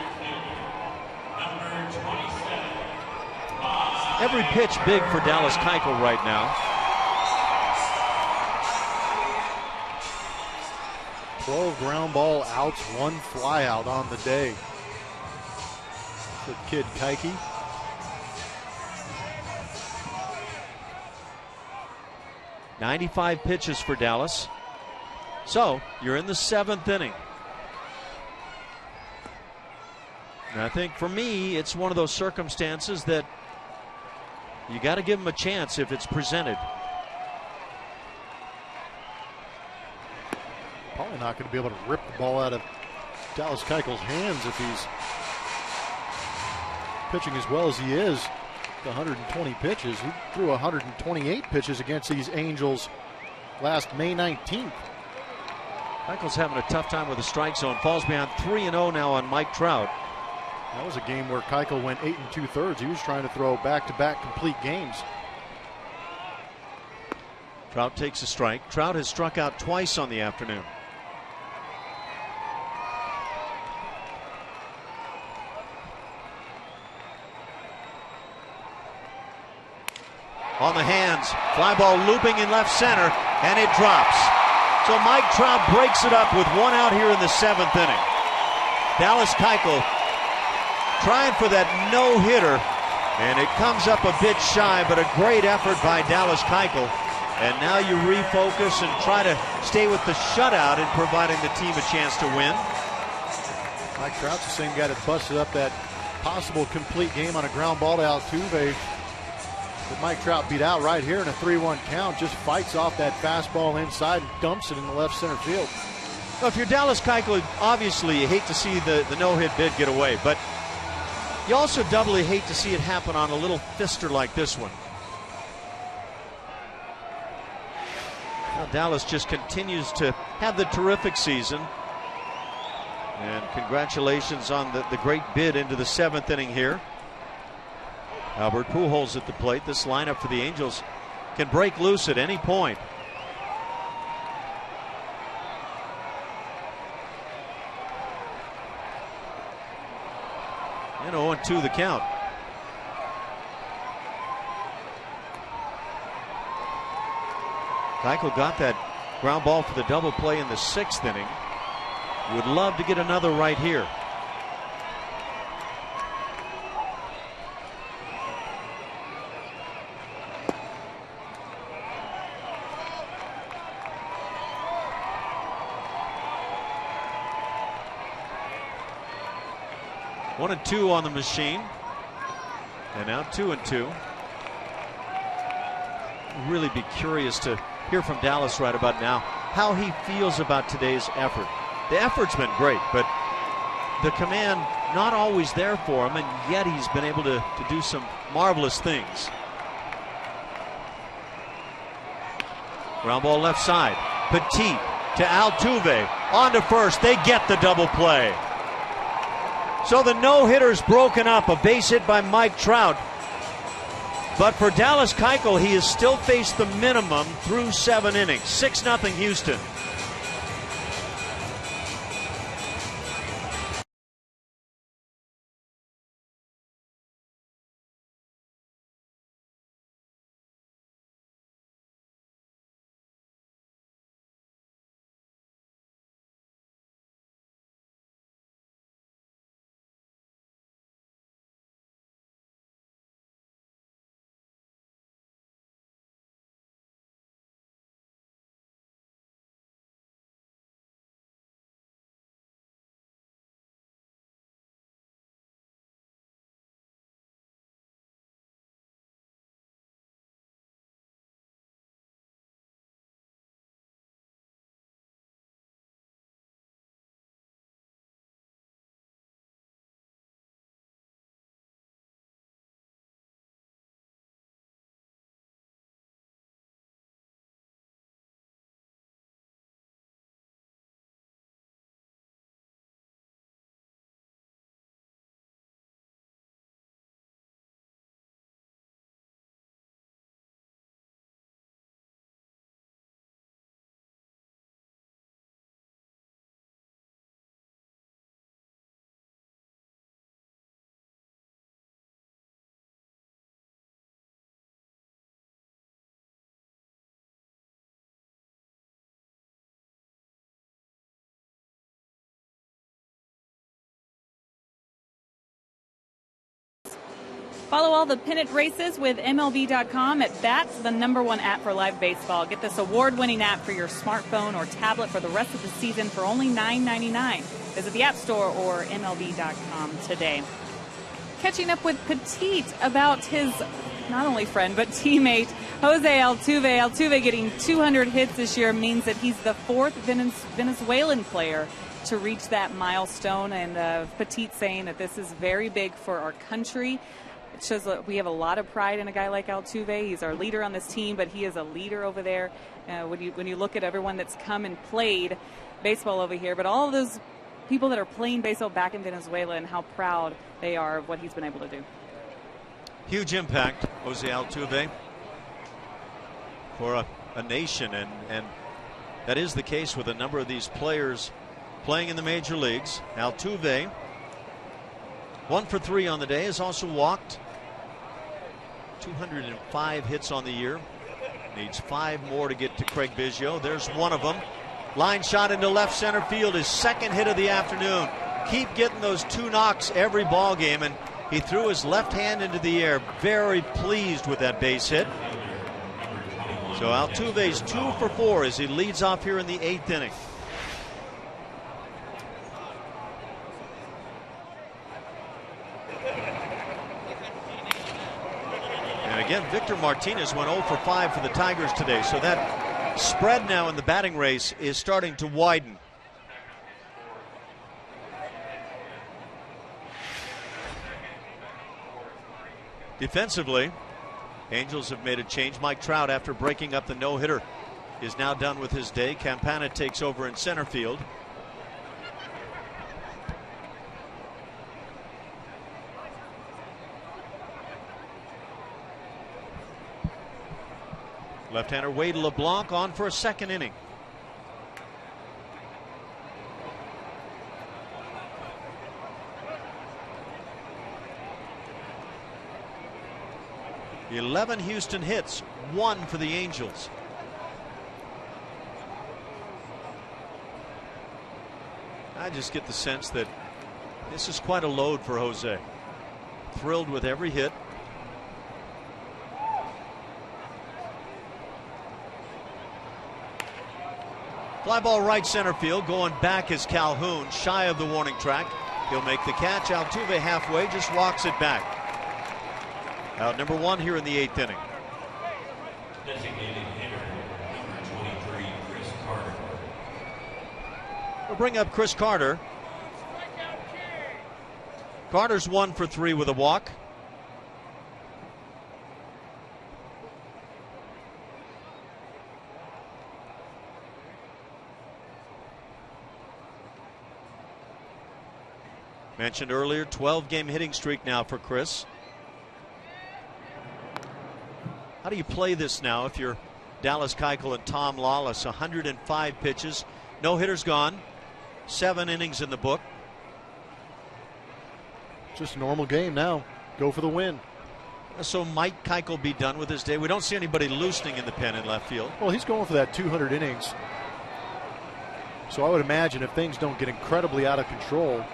Every pitch big for Dallas Keuchel right now. 12 ground ball outs, 1 flyout on the day. The kid Keuchel. .95 pitches for Dallas. So you're in the 7th inning. And I think for me, it's one of those circumstances that you got to give him a chance if it's presented. Probably not going to be able to rip the ball out of Dallas Keuchel's hands if he's pitching as well as he is. 120 pitches. He threw 128 pitches against these Angels last May 19th. Keuchel's having a tough time with the strike zone. Falls behind 3-0 now on Mike Trout. That was a game where Keuchel went 8 2/3. He was trying to throw back-to-back complete games. Trout takes a strike. Trout has struck out twice on the afternoon. On the hands, fly ball looping in left center, and it drops. So Mike Trout breaks it up with 1 out here in the 7th inning. Dallas Keuchel trying for that no-hitter, and it comes up a bit shy, but a great effort by Dallas Keuchel. And now you refocus and try to stay with the shutout in providing the team a chance to win. Mike Trout's the same guy that busted up that possible complete game on a ground ball to Altuve. But Mike Trout beat out right here in a 3-1 count. Just fights off that fastball inside and dumps it in the left center field. Well, if you're Dallas Keuchel, obviously you hate to see the no-hit bid get away, but you also doubly hate to see it happen on a little fister like this one. Well, Dallas just continues to have the terrific season. And congratulations on the great bid into the 7th inning here. Albert Pujols at the plate. This lineup for the Angels can break loose at any point. And 0-2 the count. Keuchel got that ground ball for the double play in the 6th inning. Would love to get another right here. One and two on the machine, and now 2-2. Really be curious to hear from Dallas right about now how he feels about today's effort. The effort's been great, but the command not always there for him, and yet he's been able to do some marvelous things. Ground ball left side. Petit to Altuve. On to first. They get the double play. So the no-hitter's broken up. A base hit by Mike Trout. But for Dallas Keuchel, he has still faced the minimum through 7 innings. 6-0 Houston. Follow all the pennant races with MLB.com at Bats, the #1 app for live baseball. Get this award-winning app for your smartphone or tablet for the rest of the season for only $9.99. Visit the App Store or MLB.com today. Catching up with Petit about his not only friend but teammate Jose Altuve. Altuve getting 200 hits this year means that he's the 4th Venezuelan player to reach that milestone. And Petit saying that this is very big for our country. It shows that we have a lot of pride in a guy like Altuve. He's our leader on this team, but he is a leader over there. When you look at everyone that's come and played baseball over here, but all of those people that are playing baseball back in Venezuela and how proud they are of what he's been able to do. Huge impact, Jose Altuve, for a nation, and that is the case with a number of these players playing in the major leagues. Altuve, 1 for 3 on the day, has also walked. 205 hits on the year. Needs 5 more to get to Craig Biggio. There's one of them. Line shot into left center field. His 2nd hit of the afternoon. Keep getting those 2 knocks every ball game, and he threw his left hand into the air. Very pleased with that base hit. So Altuve's 2 for 4 as he leads off here in the 8th inning. And again, Victor Martinez went 0 for 5 for the Tigers today. So that spread now in the batting race is starting to widen. Defensively, Angels have made a change. Mike Trout, after breaking up the no-hitter, is now done with his day. Campana takes over in center field. Left-hander Wade LeBlanc on for a second inning. The 11 Houston hits, 1 for the Angels. I just get the sense that this is quite a load for Jose. Thrilled with every hit. Fly ball right center field. Going back is Calhoun, shy of the warning track. He'll make the catch. Altuve halfway, just walks it back. Out number 1 here in the 8th inning. Designated hitter, number 23, Chris Carter. We'll bring up Chris Carter. Carter's 1 for 3 with a walk. Mentioned earlier, 12-game hitting streak now for Chris. How do you play this now if you're Dallas Keuchel and Tom Lawless? 105 pitches, no hitters gone, 7 innings in the book. Just a normal game now. Go for the win. So might Keuchel be done with his day? We don't see anybody loosening in the pen in left field. Well, he's going for that 200 innings. So I would imagine if things don't get incredibly out of control,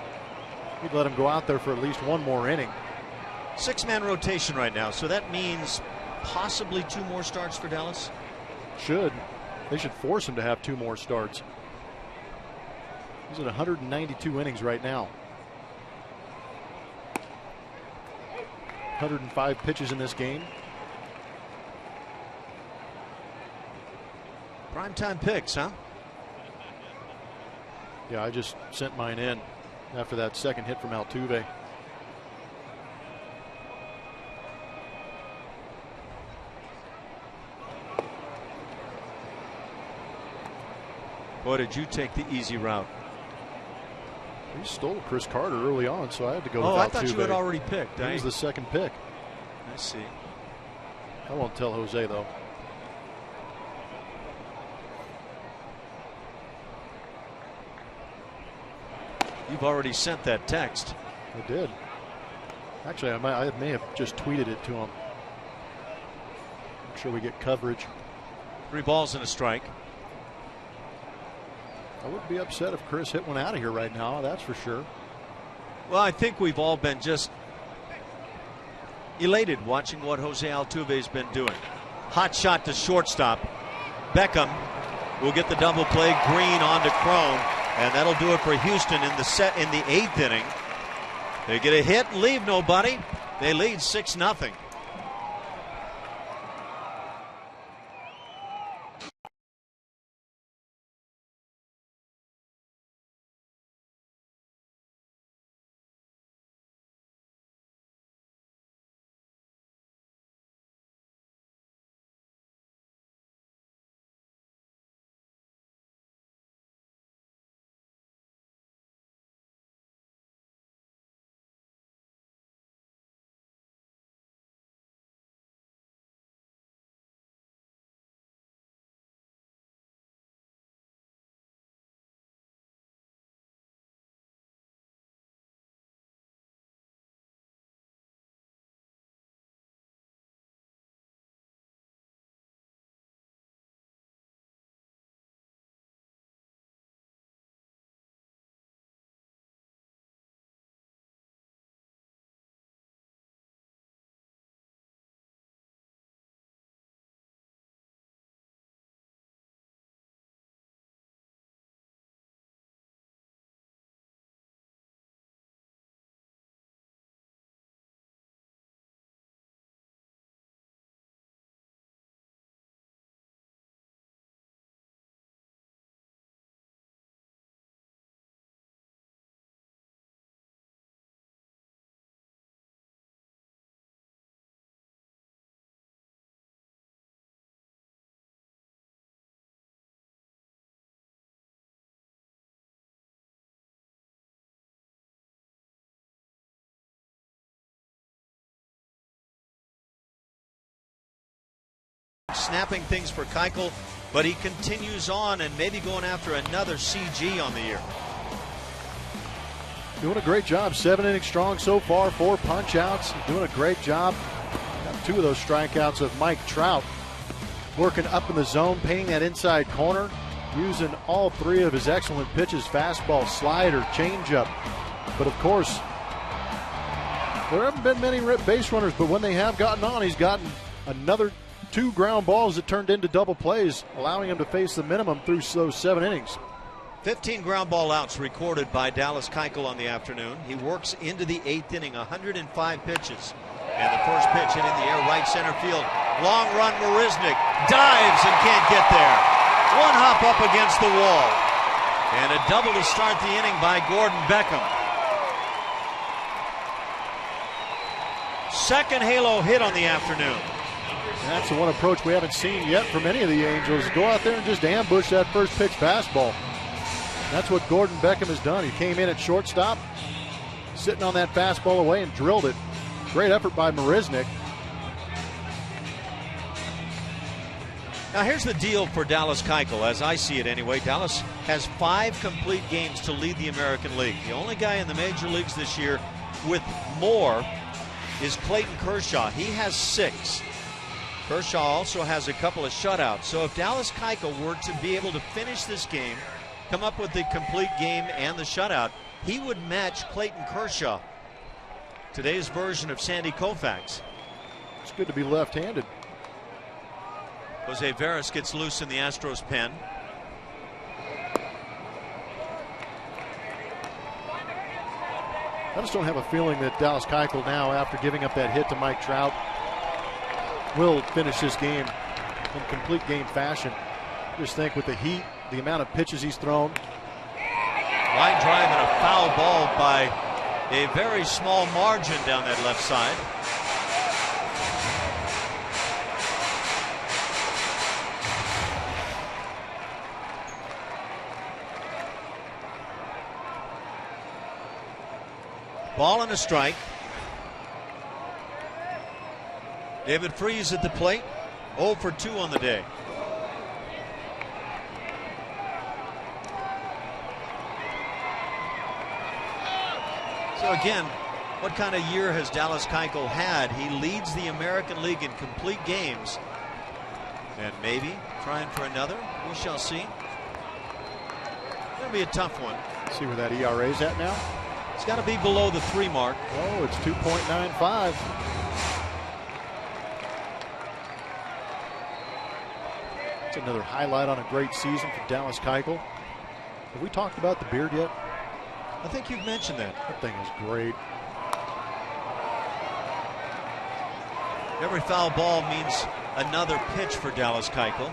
he'd let him go out there for at least one more inning. 6-man rotation right now, so that means possibly 2 more starts for Dallas? They should force him to have 2 more starts. He's at 192 innings right now. 105 pitches in this game. Primetime picks, huh? Yeah, I just sent mine in after that second hit from Altuve. Boy, did you take the easy route. He stole Chris Carter early on, so I had to go with Altuve. Oh, I thought you had already picked. He was the second pick. I see. I won't tell Jose, though. You've already sent that text. I did. Actually, I may have just tweeted it to him. Make sure we get coverage. 3 balls and a strike. I wouldn't be upset if Chris hit one out of here right now, that's for sure. Well, I think we've all been just elated watching what Jose Altuve's been doing. Hot shot to shortstop. Beckham will get the double play. Green on to Crone, and that'll do it for Houston in the 8th inning. They get a hit and leave nobody. They lead 6-0. snapping things for Keuchel, but he continues on and maybe going after another CG on the year. Doing a great job. 7 innings strong so far, 4 punch outs. Doing a great job. Got 2 of those strikeouts of Mike Trout. Working up in the zone, painting that inside corner, using all 3 of his excellent pitches, fastball, slider, changeup. But of course, there haven't been many base runners, but when they have gotten on, he's gotten another 2 ground balls that turned into double plays, allowing him to face the minimum through those 7 innings. 15 ground ball outs recorded by Dallas Keuchel on the afternoon. He works into the 8th inning, 105 pitches. And the first pitch hit in the air, right center field. Long run, Marisnick dives and can't get there. 1 hop up against the wall. And a double to start the inning by Gordon Beckham. Second halo hit on the afternoon. And that's the one approach we haven't seen yet from any of the Angels. Go out there and just ambush that first pitch fastball. That's what Gordon Beckham has done. He came in at shortstop, sitting on that fastball away and drilled it. Great effort by Marisnick. Now here's the deal for Dallas Keuchel, as I see it anyway. Dallas has 5 complete games to lead the American League. The only guy in the major leagues this year with more is Clayton Kershaw. He has 6. Kershaw also has a couple of shutouts. So if Dallas Keuchel were to be able to finish this game, come up with the complete game and the shutout, he would match Clayton Kershaw, today's version of Sandy Koufax. It's good to be left-handed. Jose Veras gets loose in the Astros pen. I just don't have a feeling that Dallas Keuchel now, after giving up that hit to Mike Trout, will finish this game in complete game fashion. Just think with the heat, the amount of pitches he's thrown. Line drive and a foul ball by a very small margin down that left side. Ball and a strike. David Freese at the plate, 0 for 2 on the day. So again, what kind of year has Dallas Keuchel had? He leads the American League in complete games. And maybe trying for another. We shall see. It'll be a tough one. See where that ERA is at now? It's got to be below the 3 mark. Oh, it's 2.95. It's another highlight on a great season for Dallas Keuchel. Have we talked about the beard yet? I think you've mentioned that. That thing is great. Every foul ball means another pitch for Dallas Keuchel.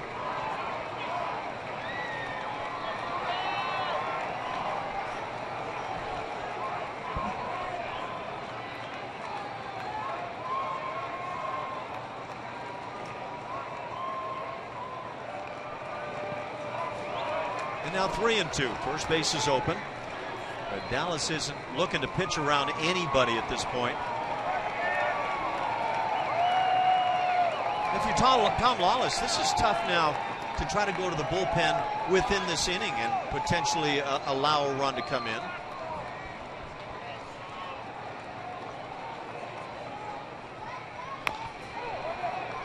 And now 3-2. First base is open. But Dallas isn't looking to pitch around anybody at this point. If you're Tom Lawless, this is tough now to try to go to the bullpen within this inning and potentially allow a run to come in.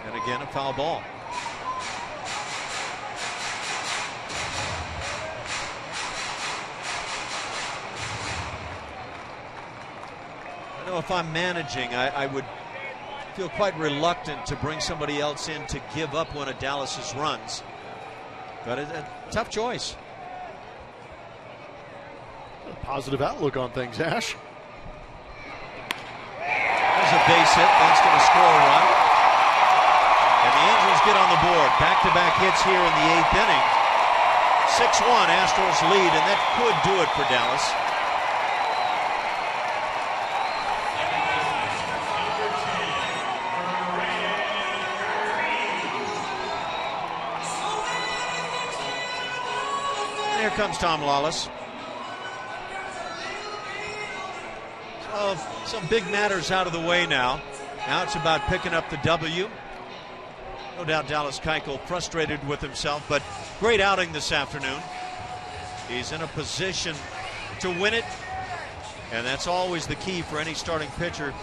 And again, a foul ball. I know if I'm managing, I would feel quite reluctant to bring somebody else in to give up one of Dallas's runs. But a tough choice. A positive outlook on things, Ash. There's a base hit. That's going to score a run. And the Angels get on the board. Back-to-back hits here in the 8th inning. 6-1 Astros lead, and that could do it for Dallas. Here comes Tom Lawless. So some big matters out of the way now. Now it's about picking up the W. No doubt Dallas Keuchel frustrated with himself, but great outing this afternoon. He's in a position to win it, and that's always the key for any starting pitcher.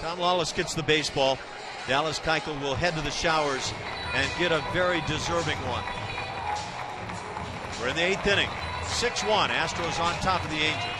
Tom Lawless gets the baseball. Dallas Keuchel will head to the showers and get a very deserving one. We're in the 8th inning. 6-1. Astros on top of the Angels.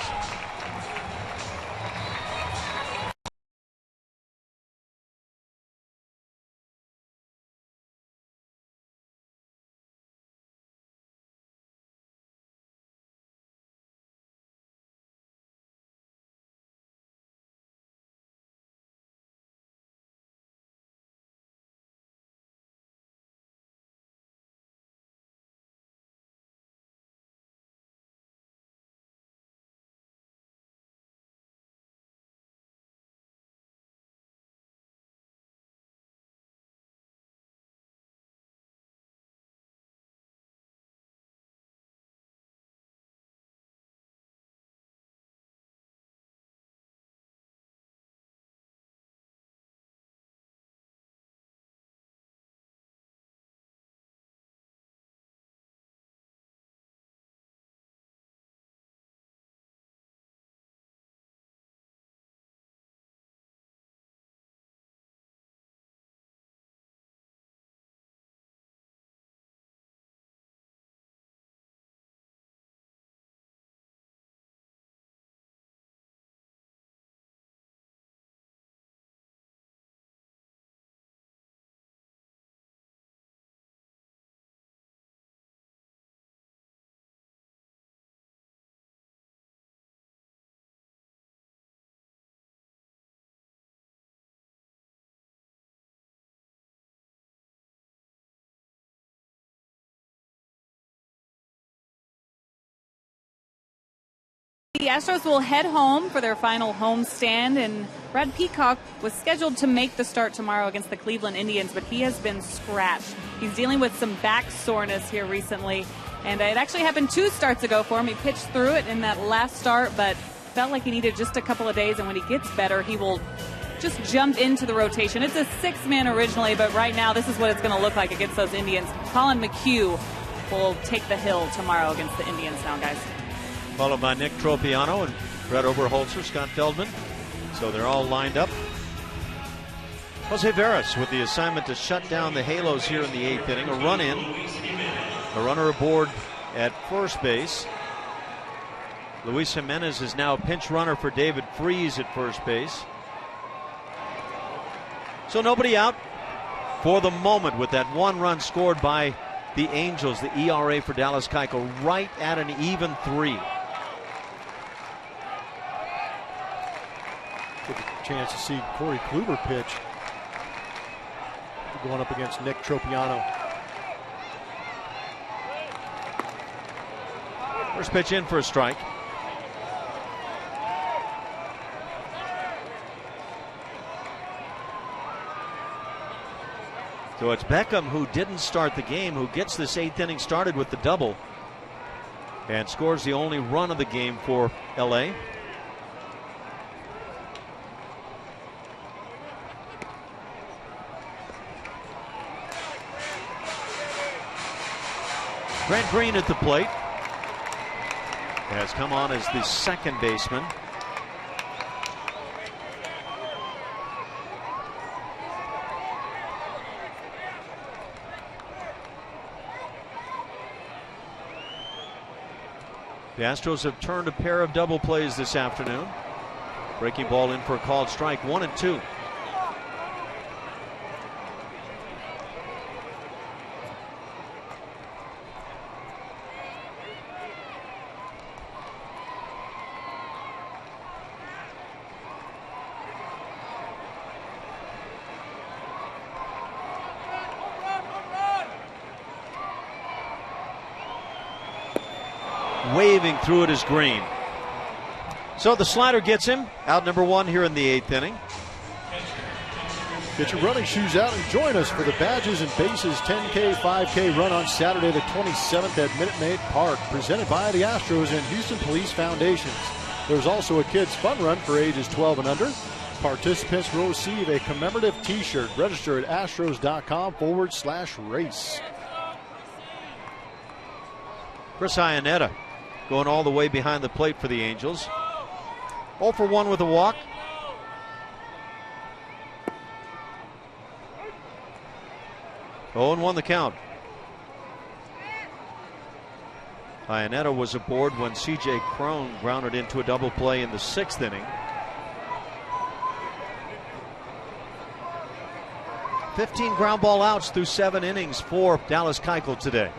The Astros will head home for their final homestand, and Brad Peacock was scheduled to make the start tomorrow against the Cleveland Indians, but he has been scratched. He's dealing with some back soreness here recently, and it actually happened 2 starts ago for him. He pitched through it in that last start, but felt like he needed just a couple of days, and when he gets better, he will just jump into the rotation. It's a 6-man originally, but right now this is what it's going to look like against those Indians. Colin McHugh will take the hill tomorrow against the Indians now, guys. Followed by Nick Tropiano and Brett Oberholzer, Scott Feldman. So they're all lined up. Jose Veras with the assignment to shut down the Halos here in the 8th inning. A run in, a runner aboard at first base. Luis Jimenez is now a pinch runner for David Freese at first base. So nobody out for the moment with that 1 run scored by the Angels. The ERA for Dallas Keuchel right at an even 3. Get a chance to see Corey Kluber pitch. Going up against Nick Tropiano. First pitch in for a strike. So it's Beckham, who didn't start the game, who gets this 8th inning started with the double and scores the only run of the game for LA. Grant Green at the plate has come on as the second baseman. The Astros have turned a pair of double plays this afternoon. Breaking ball in for a called strike, 1-2. Waving through it is Green. So the slider gets him. Out number 1 here in the 8th inning. Get your running shoes out and join us for the Badges and Bases 10K, 5K run on Saturday the 27th at Minute Maid Park, presented by the Astros and Houston Police Foundations. There's also a kids fun run for ages 12 and under. Participants will receive a commemorative t-shirt. Register at astros.com/race. Chris Iannetta going all the way behind the plate for the Angels. 0 for 1 with a walk. Oh, and 1 the count. Iannetta was aboard when C.J. Cron grounded into a double play in the 6th inning. 15 ground ball outs through 7 innings for Dallas Keuchel today.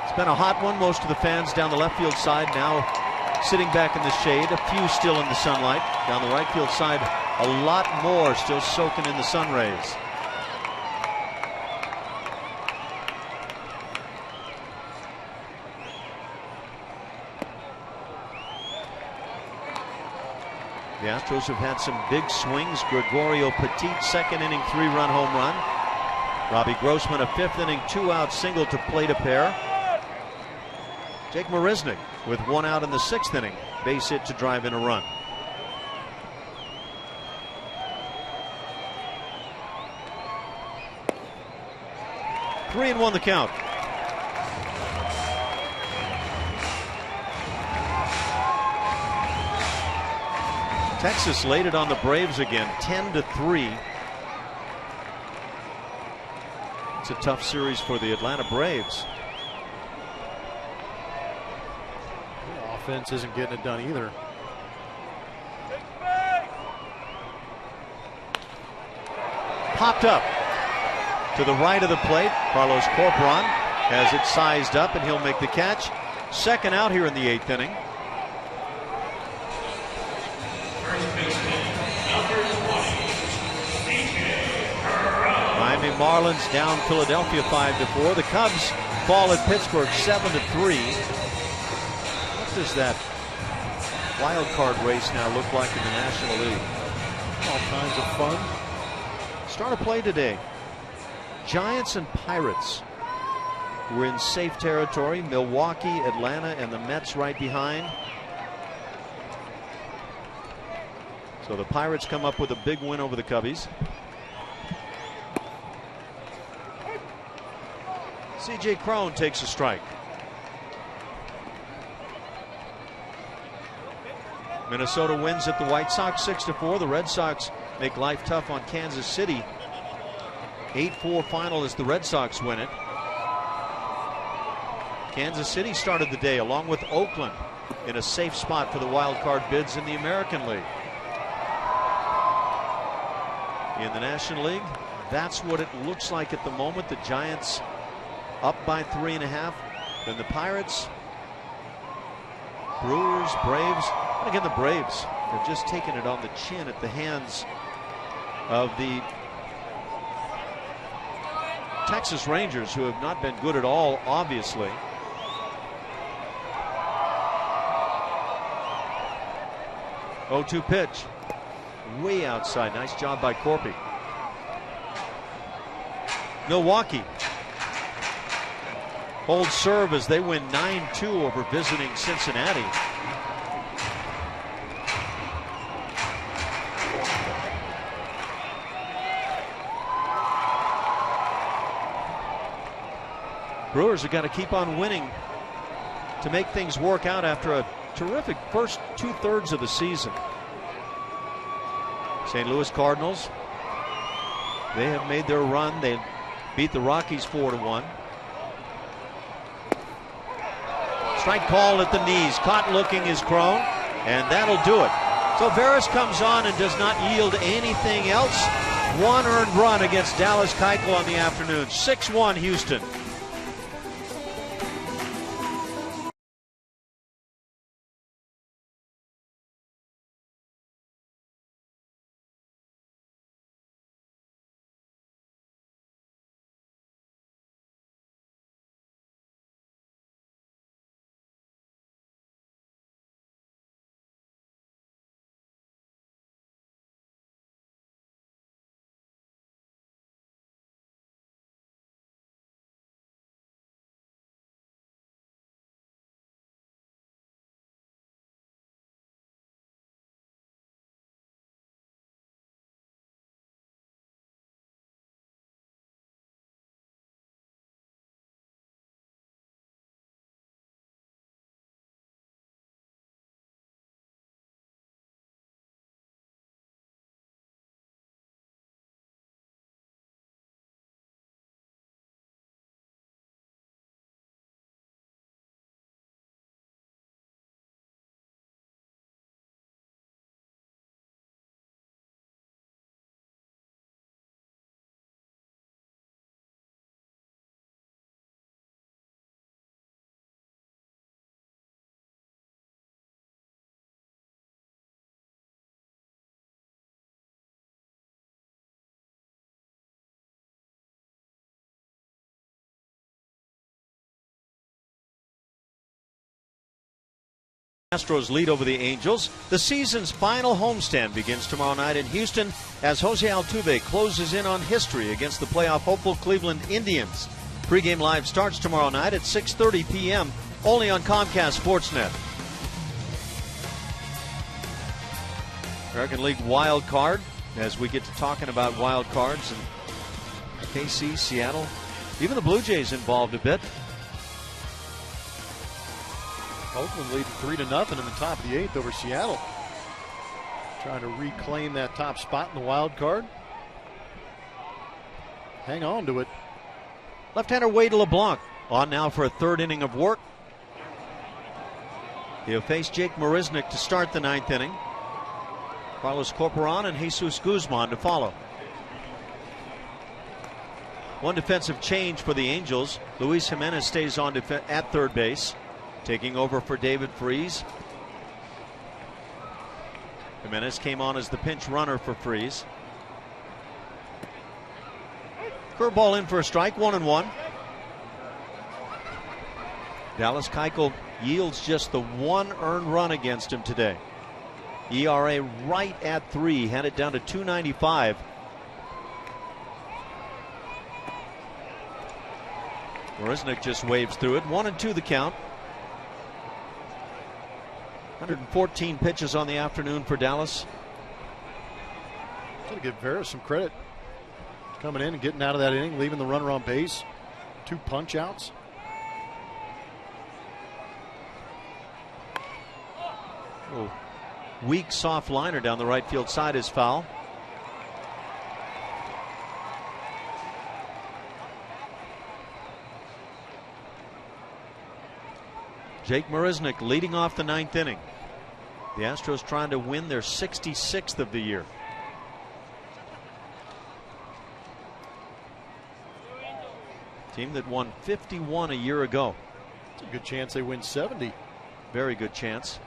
It's been a hot one. Most of the fans down the left field side now sitting back in the shade. A few still in the sunlight. Down the right field side, a lot more still soaking in the sun rays. The Astros have had some big swings. Gregorio Petit, 2nd inning 3-run home run. Robbie Grossman, a 5th inning 2-out single to plate a pair. Jake Marisnick with 1 out in the 6th inning, base hit to drive in a run. Three and 1 the count. Texas laid it on the Braves again, 10-3. It's a tough series for the Atlanta Braves. The offense isn't getting it done either. Popped up to the right of the plate. Carlos Corporon has it sized up, and he'll make the catch. 2nd out here in the 8th inning. Miami Marlins down Philadelphia 5-4. The Cubs fall at Pittsburgh 7-3. What does that wild card race now look like in the National League? All kinds of fun. Start of play today. Giants and Pirates. We're in safe territory. Milwaukee, Atlanta, and the Mets right behind. So the Pirates come up with a big win over the Cubbies. C.J. Cron takes a strike. Minnesota wins at the White Sox 6-4. The Red Sox make life tough on Kansas City. 8-4 final as the Red Sox win it. Kansas City started the day along with Oakland in a safe spot for the wild card bids in the American League. In the National League, that's what it looks like at the moment. The Giants up by 3.5. Then the Pirates, Brewers, Braves. And again, the Braves have just taken it on the chin at the hands of the Texas Rangers, who have not been good at all, obviously. Oh, 2 pitch. Way outside. Nice job by Corpy. Milwaukee holds serve as they win 9-2 over visiting Cincinnati. Brewers have got to keep on winning to make things work out after a terrific first 2/3 of the season. St. Louis Cardinals, they have made their run. They beat the Rockies 4-1. Strike called at the knees. Caught looking is Cron, and that'll do it. So Veras comes on and does not yield anything else. 1 earned run against Dallas Keuchel on the afternoon. 6-1 Houston. Astros lead over the Angels. The season's final homestand begins tomorrow night in Houston as Jose Altuve closes in on history against the playoff hopeful Cleveland Indians. Pre-game live starts tomorrow night at 6:30 p.m. only on Comcast Sportsnet. American League wild card as we get to talking about wild cards, and KC, Seattle, even the Blue Jays involved a bit. Oakland leading 3-0 in the top of the 8th over Seattle. Trying to reclaim that top spot in the wild card. Hang on to it. Left-hander Wade LeBlanc on now for a third inning of work. He'll face Jake Marisnick to start the 9th inning. Carlos Corporan and Jesus Guzman to follow. One defensive change for the Angels. Luis Jimenez stays on at third base, taking over for David Freese. Jimenez came on as the pinch runner for Freese. Curveball in for a strike, 1-1. Dallas Keuchel yields just the one earned run against him today. ERA right at 3, had it down to 2.95. Marisnick just waves through it. 1-2 the count. 114 pitches on the afternoon for Dallas. Got to give Vera some credit. Coming in and getting out of that inning, leaving the runner on base. 2 punch outs. Oh, weak soft liner down the right field side is foul. Jake Marisnick leading off the 9th inning. The Astros trying to win their 66th of the year. Team that won 51 a year ago. It's a good chance they win 70. Very good chance.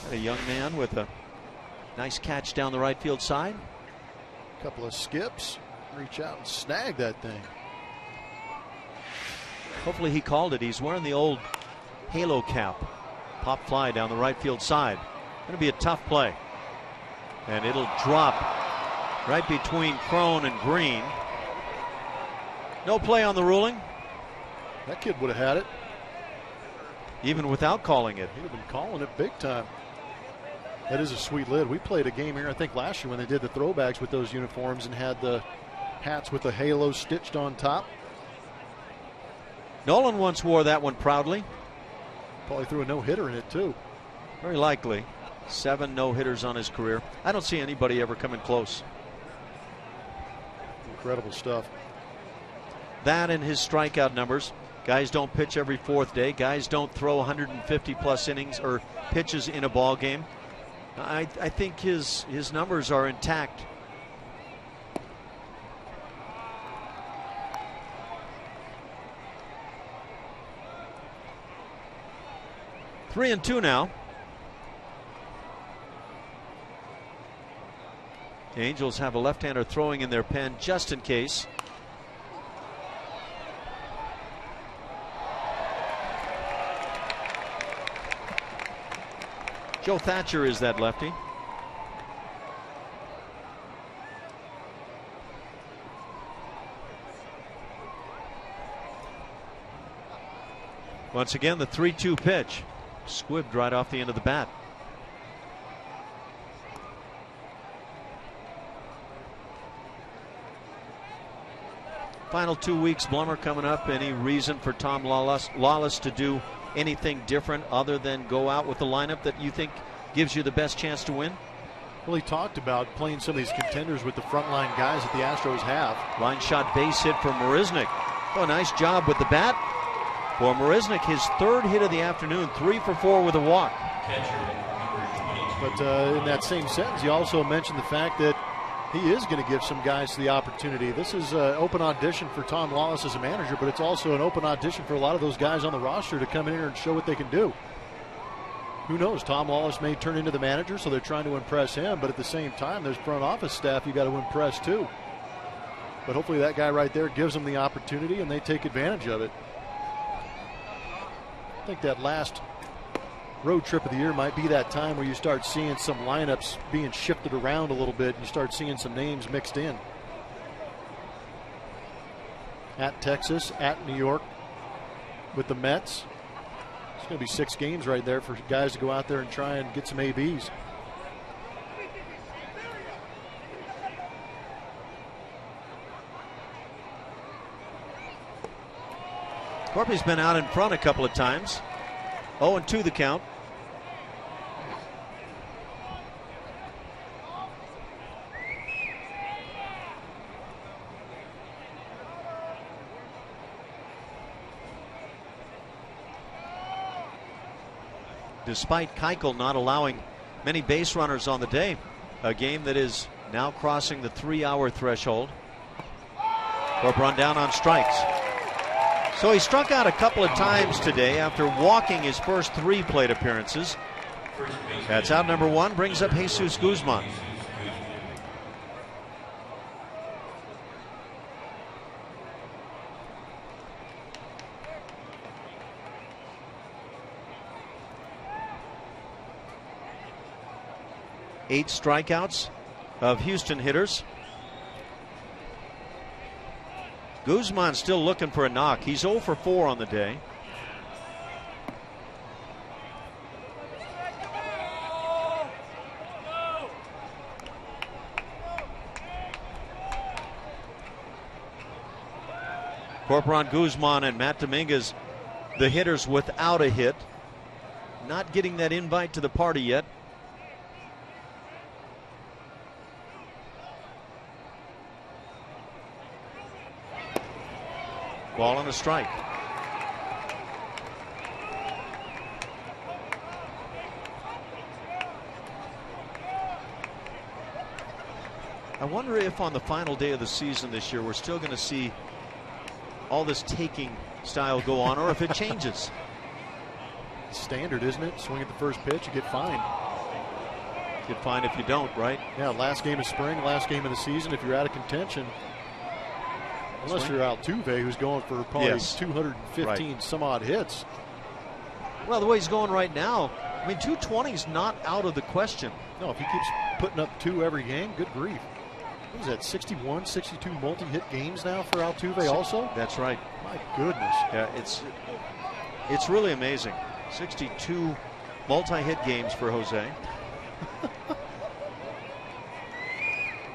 Got a young man with a nice catch down the right field side. A couple of skips. Reach out and snag that thing. Hopefully he called it. He's wearing the old halo cap. Pop fly down the right field side. Going to be a tough play. And it'll drop right between Crone and Green. No play on the ruling. That kid would have had it. Even without calling it. He'd have been calling it big time. That is a sweet lid. We played a game here, I think, last year when they did the throwbacks with those uniforms and had the hats with the halo stitched on top. Nolan once wore that one proudly. Probably threw a no-hitter in it, too. Very likely. 7 no-hitters on his career. I don't see anybody ever coming close. Incredible stuff. That and his strikeout numbers. Guys don't pitch every 4th day. Guys don't throw 150-plus innings or pitches in a ball game. I think his numbers are intact. Three and two now. The Angels have a left-hander throwing in their pen just in case. Joe Thatcher is that lefty. Once again, the 3-2 pitch. Squibbed right off the end of the bat. Final 2 weeks, Blummer, coming up. Any reason for Tom Lawless to do anything different other than go out with the lineup that you think gives you the best chance to win? Well, he talked about playing some of these contenders with the frontline guys that the Astros have. Line shot base hit from Marisnick. Oh, nice job with the bat for Marisnick. His 3rd hit of the afternoon, 3 for 4 with a walk. But in that same sentence, he also mentioned the fact that he is going to give some guys the opportunity. This is an open audition for Tom Lawless as a manager, but it's also an open audition for a lot of those guys on the roster to come in here and show what they can do. Who knows? Tom Lawless may turn into the manager, so they're trying to impress him, but at the same time, there's front office staff you got to impress too. But hopefully that guy right there gives them the opportunity and they take advantage of it. I think that last road trip of the year might be that time where you start seeing some lineups being shifted around a little bit and you start seeing some names mixed in. At Texas, at New York with the Mets. It's going to be 6 games right there for guys to go out there and try and get some ABs. Corpy's been out in front a couple of times. 0-2 the count. Despite Keuchel not allowing many base runners on the day, a game that is now crossing the 3-hour threshold. Corp run down on strikes. So he struck out a couple of times today after walking his first 3 plate appearances. That's out number 1, brings up Jesus Guzman. Eight strikeouts of Houston hitters. Guzman still looking for a knock. He's 0 for 4 on the day. Corporon, Guzman, and Matt Dominguez, the hitters without a hit. Not getting that invite to the party yet. Ball and a strike. I wonder if on the final day of the season this year we're still going to see all this taking style go on, or if it changes. Standard, isn't it? Swing at the first pitch, you get fined. You get fined if you don't, right? Yeah, last game of spring, last game of the season, if you're out of contention. Unless you're Altuve, who's going for probably 215 some odd hits. Well, the way he's going right now, I mean, 220 is not out of the question. No, if he keeps putting up 2 every game, good grief. What is that, 61, 62 multi-hit games now for Altuve also? That's right. My goodness. Yeah, it's really amazing. 62 multi-hit games for Jose.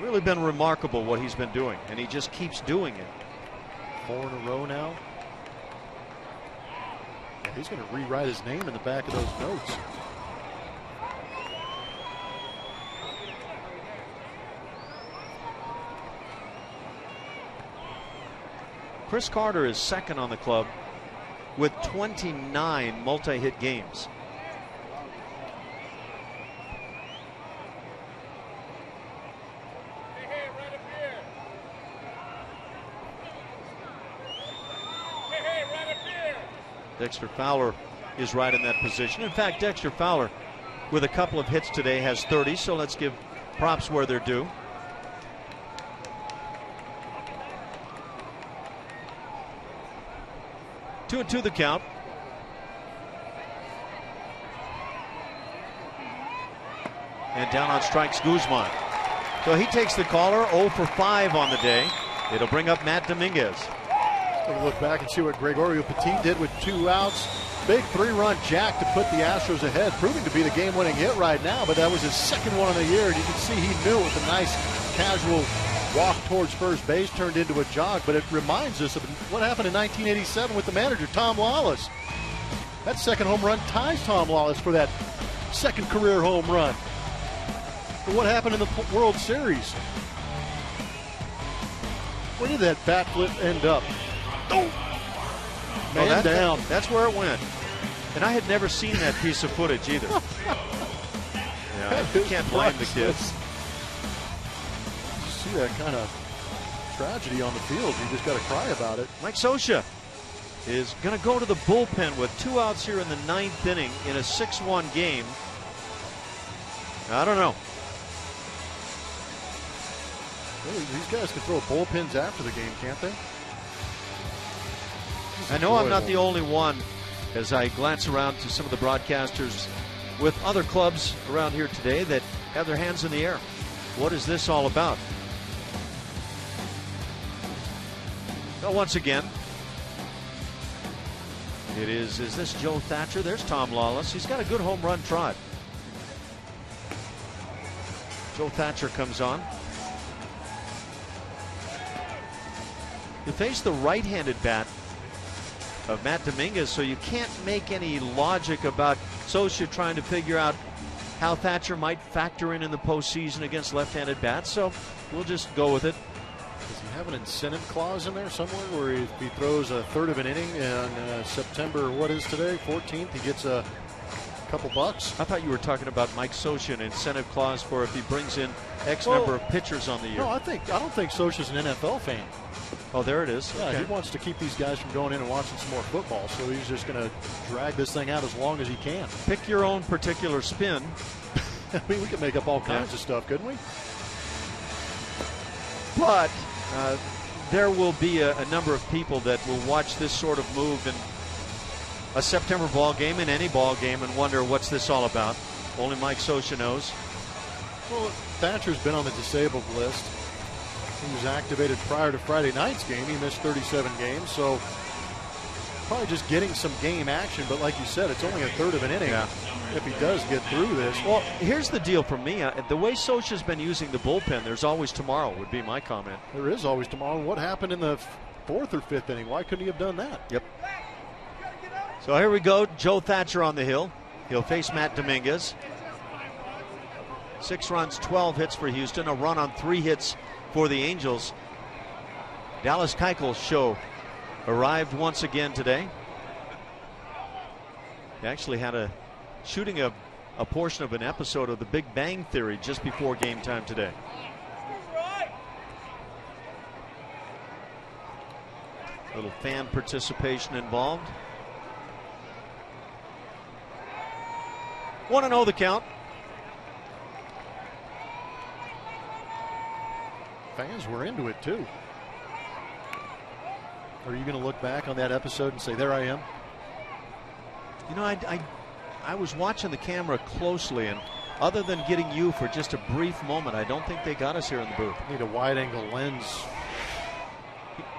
Really been remarkable what he's been doing, and he just keeps doing it. 4 in a row now. He's going to rewrite his name in the back of those notes. Chris Carter is second on the club with 29 multi-hit games. Dexter Fowler is right in that position. In fact, Dexter Fowler, with a couple of hits today, has 30, so let's give props where they're due. Two and 2 the count. And down on strikes, Guzman. So he takes the caller, 0 for 5 on the day. It'll bring up Matt Dominguez. Take a look back and see what Gregorio Petit did with 2 outs. Big 3-run jack to put the Astros ahead, proving to be the game-winning hit right now, but that was his second one of the year, and you can see he knew it with a nice casual walk towards first base turned into a jog, but it reminds us of what happened in 1987 with the manager, Tom Lawless. That second home run ties Tom Lawless for that second career home run. But what happened in the World Series? Where did that bat flip end up? Oh! Man down. That's where it went. And I had never seen that piece of footage either. Yeah, you can't blame the kids. See that kind of tragedy on the field. You just got to cry about it. Mike Scioscia is going to go to the bullpen with 2 outs here in the 9th inning in a 6-1 game. I don't know. Really, these guys can throw bullpens after the game, can't they? I know I'm not the only one as I glance around to some of the broadcasters with other clubs around here today that have their hands in the air. What is this all about? Well, once again, is this Joe Thatcher? There's Tom Lawless. He's got a good home run trot. Joe Thatcher comes on. You face the right-handed bat of Matt Dominguez, so you can't make any logic about Socia trying to figure out how Thatcher might factor in the postseason against left-handed bats. So we'll just go with it. Does he have an incentive clause in there somewhere where if he throws a third of an inning in September, what is today, 14th, he gets a couple bucks? I thought you were talking about Mike Socia, an incentive clause for if he brings in X number of pitchers on the year. No, I don't think Socia's an NFL fan. Oh, there it is. Yeah, okay. He wants to keep these guys from going in and watching some more football, so he's just going to drag this thing out as long as he can. Pick your own particular spin. I mean, we could make up all kinds of stuff, couldn't we? But there will be a number of people that will watch this sort of move in a September ball game, in any ball game, and wonder what's this all about. Only Mike Socia knows. Well, Thatcher's been on the disabled list. He was activated prior to Friday night's game. He missed 37 games, so probably just getting some game action. But like you said, it's only a third of an inning. Yeah. If he does get through this. Well, here's the deal for me. The way Socia's been using the bullpen, there's always tomorrow would be my comment. There is always tomorrow. What happened in the fourth or fifth inning? Why couldn't he have done that? Yep. So here we go. Joe Thatcher on the hill. He'll face Matt Dominguez. 6 runs, 12 hits for Houston. A run on 3 hits for the Angels. Dallas Keuchel's show arrived once again today. He actually had shooting a portion of an episode of The Big Bang Theory just before game time today. A little fan participation involved. 1-0 the count. Fans were into it too. Are you going to look back on that episode and say, there I am? You know, I was watching the camera closely, and other than getting you for just a brief moment, I don't think they got us here in the booth. Need a wide-angle lens.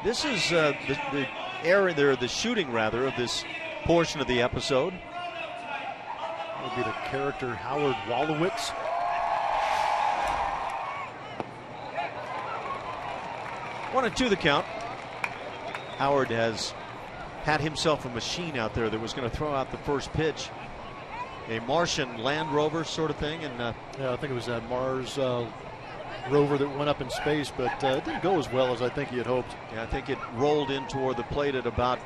This is the area there, the shooting rather, of this portion of the episode. That would be the character Howard Wolowitz. One and two the count. Howard has had himself a machine out there that was going to throw out the first pitch. A Martian Land Rover sort of thing. And yeah, I think it was that Mars rover that went up in space, but it didn't go as well as I think he had hoped. Yeah, I think it rolled in toward the plate at about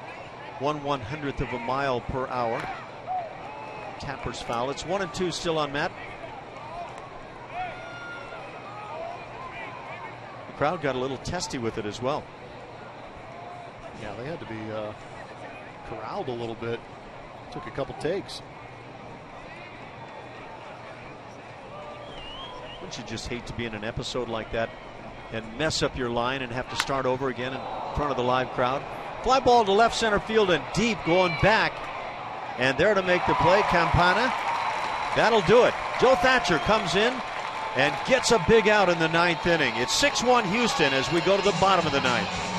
1/100th of a mile per hour. Tapper's foul. It's 1 and 2 still on Matt. The crowd got a little testy with it as well. Yeah, they had to be corralled a little bit. Took a couple takes. Wouldn't you just hate to be in an episode like that and mess up your line and have to start over again in front of the live crowd? Fly ball to left center field and deep, going back. And there to make the play, Campana. That'll do it. Joe Thatcher comes in and gets a big out in the 9th inning. It's 6-1 Houston as we go to the bottom of the 9th.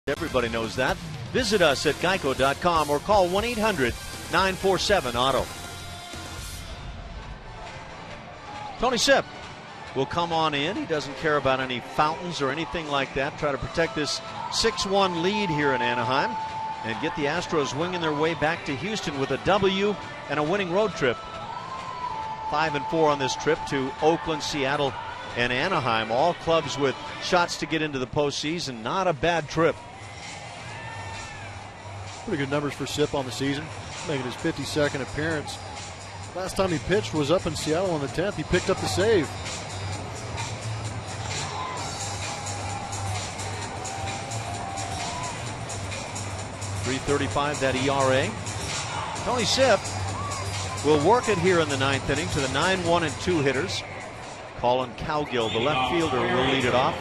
Everybody knows that. Visit us at geico.com or call 1-800-947-AUTO. Tony Sipp will come on in. He doesn't care about any fountains or anything like that. Try to protect this 6-1 lead here in Anaheim and get the Astros winging their way back to Houston with a W and a winning road trip. 5-4 on this trip to Oakland, Seattle, and Anaheim. All clubs with shots to get into the postseason. Not a bad trip. Pretty good numbers for Sipp on the season, making his 52nd appearance. Last time he pitched was up in Seattle on the 10th. He picked up the save. .335 that ERA. Tony Sipp will work it here in the 9th inning to the 9-1 and 2 hitters. Colin Cowgill, the left fielder, will lead it off.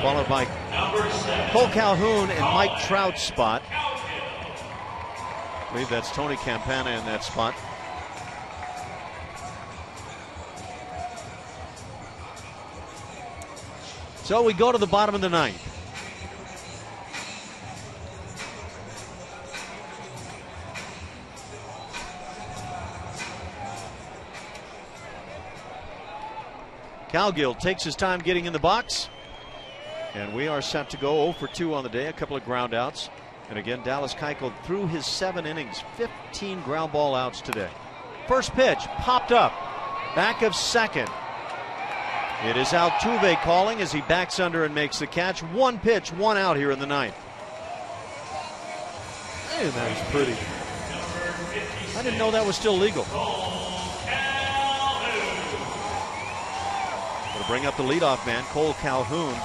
Followed by Cole Calhoun and Mike Trout's spot. I believe that's Tony Campana in that spot. So we go to the bottom of the 9th. Cowgill takes his time getting in the box. And we are set to go 0 for 2 on the day. A couple of ground outs. And again, Dallas Keuchel through his 7 innings, 15 ground ball outs today. First pitch popped up. Back of second. It is Altuve calling as he backs under and makes the catch. 1 pitch, 1 out here in the 9th. Man, that was pretty. I didn't know that was still legal. Going to bring up the leadoff man, Cole Calhoun.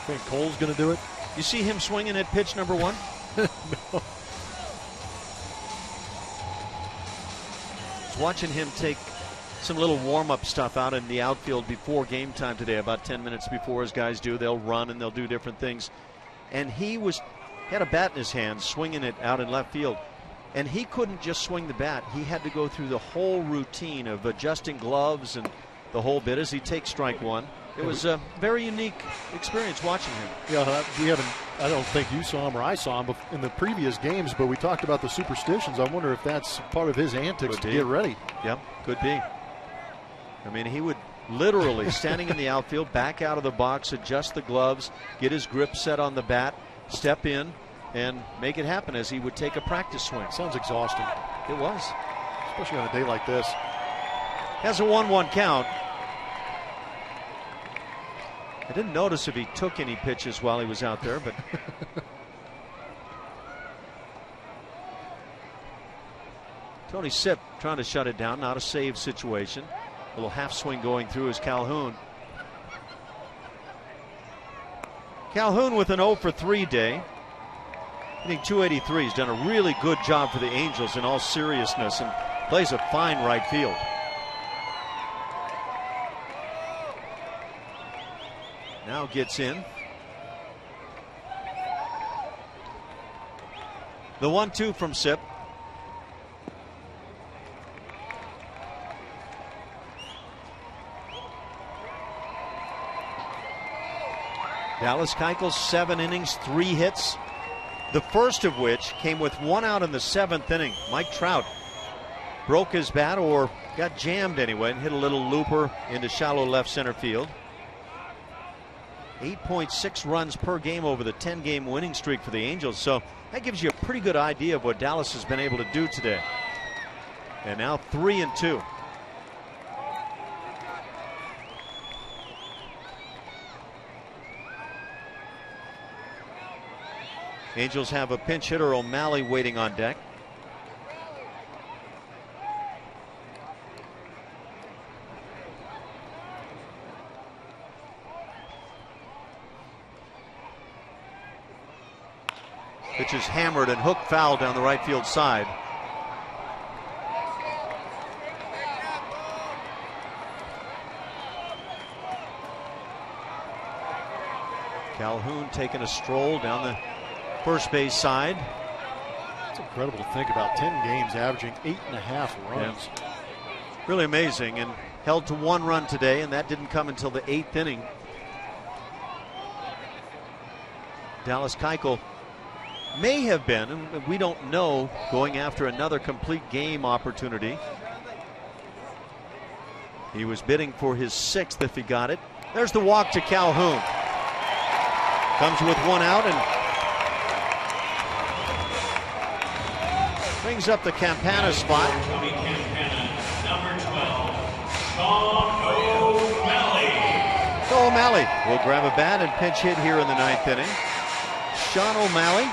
Think Cole's going to do it? You see him swinging at pitch number 1? No. I was watching him take some little warm-up stuff out in the outfield before game time today, about 10 minutes before, as guys do. They'll run and they'll do different things. And he had a bat in his hand, swinging it out in left field. And he couldn't just swing the bat. He had to go through the whole routine of adjusting gloves and the whole bit as he takes strike 1. It was a very unique experience watching him. Yeah, I don't think you saw him or I saw him in the previous games, but we talked about the superstitions. I wonder if that's part of his antics to get ready. Yep, could be. I mean, he would literally, standing in the outfield, back out of the box, adjust the gloves, get his grip set on the bat, step in, and make it happen as he would take a practice swing. Sounds exhausting. It was. Especially on a day like this. Has a 1-1 count. I didn't notice if he took any pitches while he was out there, but Tony Sipp trying to shut it down. Not a save situation. A little half swing going through is Calhoun. Calhoun with an 0 for 3 day. Hitting .283. He's done a really good job for the Angels in all seriousness and plays a fine right field. Now gets in. The 1-2 from Sipp. Dallas Keuchel, 7 innings, 3 hits. The first of which came with 1 out in the 7th inning. Mike Trout broke his bat, or got jammed anyway, and hit a little looper into shallow left center field. 8.6 runs per game over the 10-game winning streak for the Angels. So that gives you a pretty good idea of what Dallas has been able to do today. And now 3-2. Angels have a pinch hitter, O'Malley, waiting on deck. Pitch is hammered and hooked foul down the right field side. Calhoun taking a stroll down the first base side. It's incredible to think about. 10 games averaging 8.5 runs. Yeah. Really amazing, and held to 1 run today, and that didn't come until the 8th inning. Dallas Keuchel may have been, and we don't know, going after another complete game opportunity. He was bidding for his 6th if he got it. There's the walk to Calhoun. Comes with 1 out and brings up the Campana spot. Number 12, Sean O'Malley. So O'Malley will grab a bat and pinch hit here in the 9th inning. Sean O'Malley.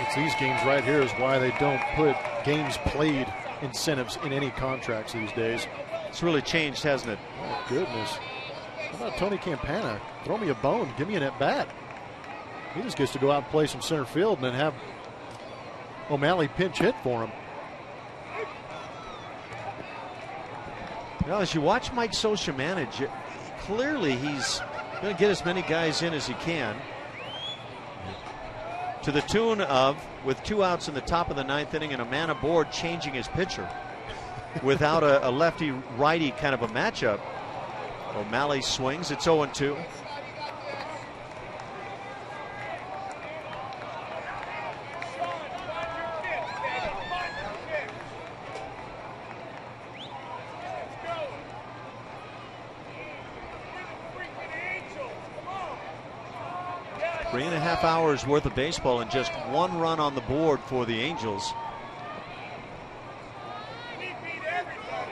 It's these games right here is why they don't put games played incentives in any contracts these days. It's really changed, hasn't it? Oh, goodness. How about Tony Campana? Throw me a bone. Give me an at-bat. He just gets to go out and play some center field and then have O'Malley pinch hit for him. Well, as you watch Mike Scioscia manage, clearly he's going to get as many guys in as he can. To the tune of, with 2 outs in the top of the 9th inning and a man aboard, changing his pitcher without a lefty-righty kind of a matchup. O'Malley swings. It's 0-2. Three and a half hours worth of baseball and just 1 run on the board for the Angels.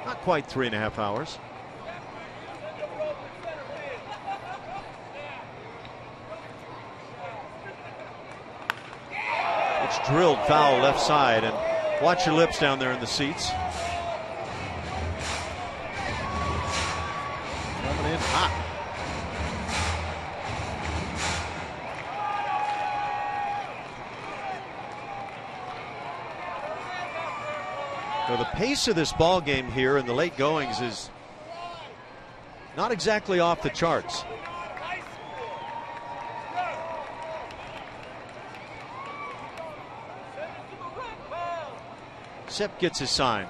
Not quite 3.5 hours. It's drilled foul left side, and watch your lips down there in the seats. Coming in hot. So the pace of this ball game here in the late goings is not exactly off the charts. Sepp gets his sign.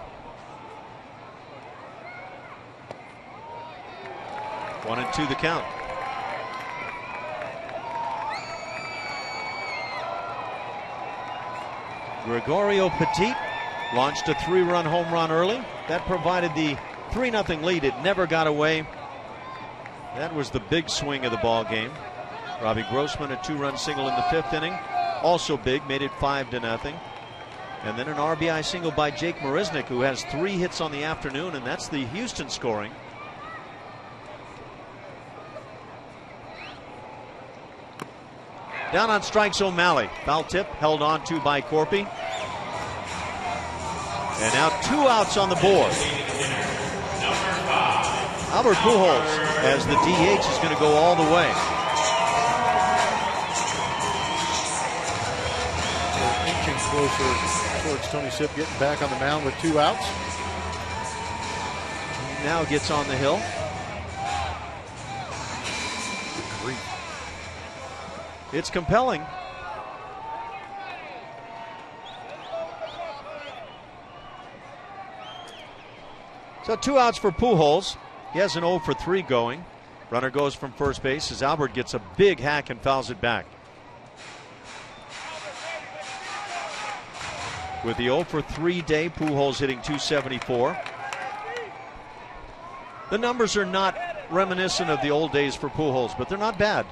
1-2 the count. Gregorio Petit launched a 3-run home run early. That provided the 3-0 lead. It never got away. That was the big swing of the ball game. Robbie Grossman, a 2-run single in the 5th inning. Also big, made it 5-0. And then an RBI single by Jake Marisnick, who has 3 hits on the afternoon, and that's the Houston scoring. Down on strikes, O'Malley. Foul tip held on to by Corpy. And now 2 outs on the board. Albert Pujols, as the DH, is going to go all the way. They're inching closer towards Tony Sipp getting back on the mound with 2 outs. He now gets on the hill. It's compelling. So 2 outs for Pujols. He has an 0 for 3 going. Runner goes from first base as Albert gets a big hack and fouls it back. With the 0 for 3 day, Pujols hitting .274. The numbers are not reminiscent of the old days for Pujols, but they're not bad.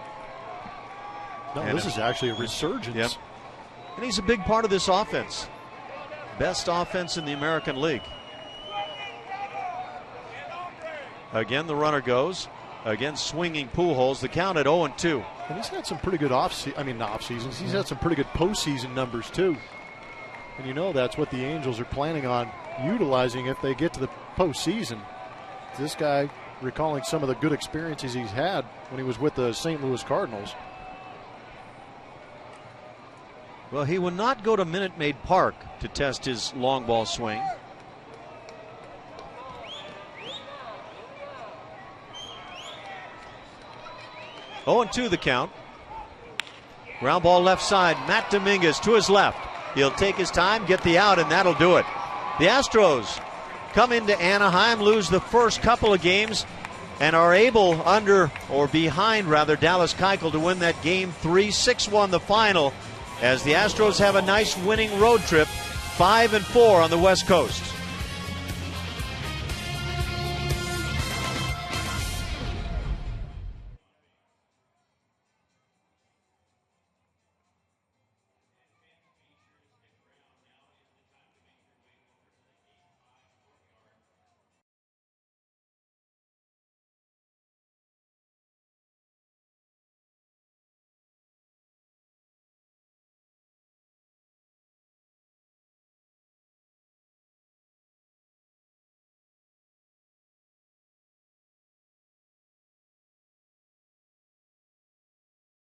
No, this is actually a resurgence. Yep. And he's a big part of this offense. Best offense in the American League. Again, the runner goes. Again, swinging Pujols. The count at 0-2. And he's had some pretty good not off seasons. He's had some pretty good postseason numbers too. And you know that's what the Angels are planning on utilizing if they get to the postseason. This guy recalling some of the good experiences he's had when he was with the St. Louis Cardinals. Well, he will not go to Minute Maid Park to test his long ball swing. Oh, 0-2 the count. Ground ball left side. Matt Dominguez to his left. He'll take his time, get the out, and that'll do it. The Astros come into Anaheim, lose the first couple of games, and are able behind Dallas Keuchel to win that game 3, 6-1 the final, as the Astros have a nice winning road trip, 5-4 on the West Coast.